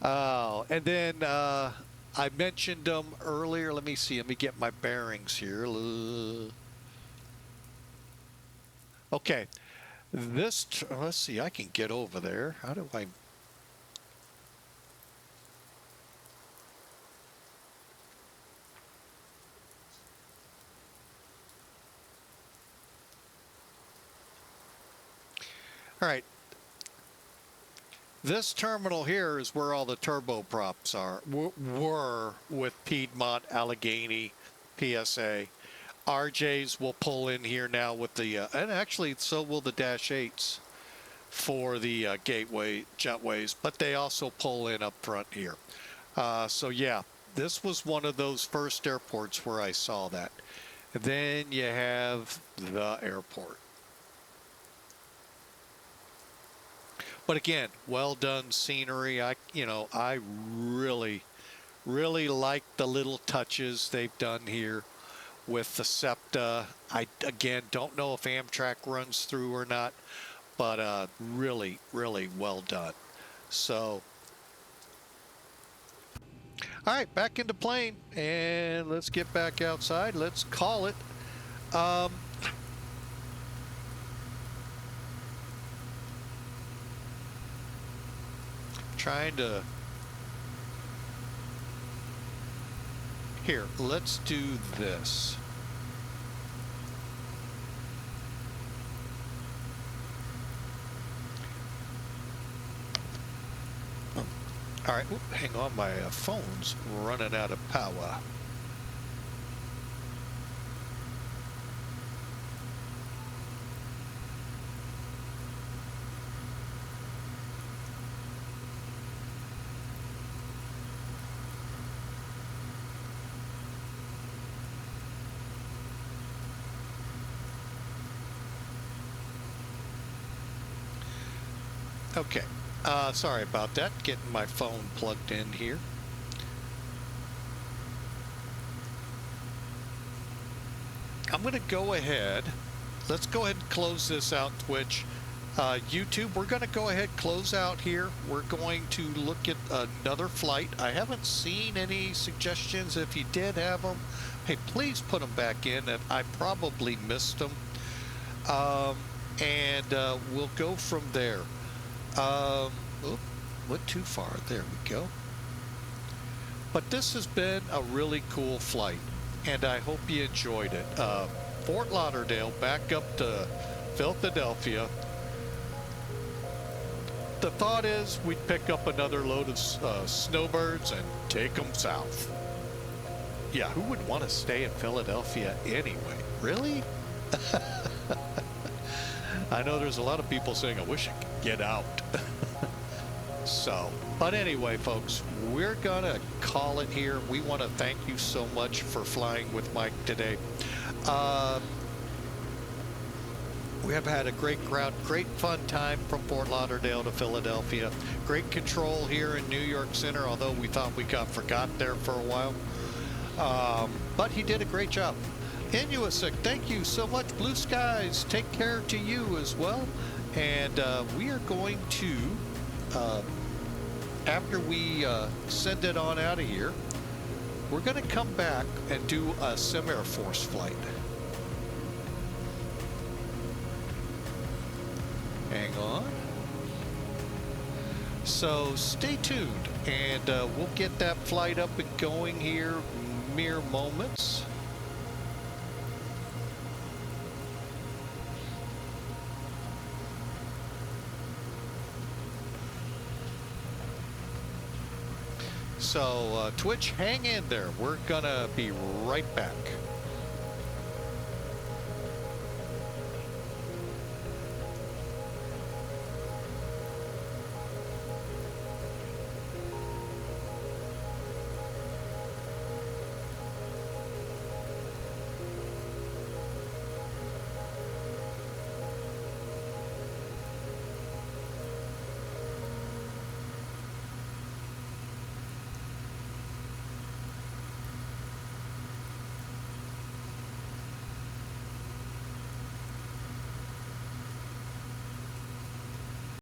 Oh, and then I mentioned them earlier. Let me see. Let me get my bearings here. Okay. Let's see. I can get over there. How do I? All right. This terminal here is where all the turboprops are, were with Piedmont, Allegheny, PSA. RJs will pull in here now with the, and actually so will the Dash 8s for the gateway jetways, but they also pull in up front here. So yeah, this was one of those first airports where I saw that. And then you have the airport. But again, well done scenery. I really like the little touches they've done here with the SEPTA. I, again, don't know if Amtrak runs through or not, but really well done. So, all right, back into plane, and let's get back outside. Let's call it. Trying to, here, let's do this. All right, hang on, my phone's running out of power. Okay, sorry about that, getting my phone plugged in here. I'm going to go ahead, let's go ahead and close this out, Twitch. YouTube, we're going to go ahead, close out here. We're going to look at another flight. I haven't seen any suggestions. If you did have them, hey, please put them back in, and I probably missed them. And we'll go from there. Went too far. There we go. But this has been a really cool flight, and I hope you enjoyed it. Fort Lauderdale back up to Philadelphia. The thought is we'd pick up another load of snowbirds and take them south. Yeah, who would want to stay in Philadelphia anyway? Really? I know there's a lot of people saying, I wish I could get out. So, but anyway, folks, we're gonna call it here. We want to thank you so much for flying with Mike today. We have had a great crowd, great fun time from Fort Lauderdale to Philadelphia. Great control here in New York Center, although we thought we got forgot there for a while. But he did a great job. Inuit, thank you so much. Blue skies, take care to you as well. And we are going to, after we send it on out of here, We're going to come back and do a Sim Air Force flight. Hang on. So stay tuned, and we'll get that flight up and going here mere moments. So Twitch, hang in there. We're gonna be right back.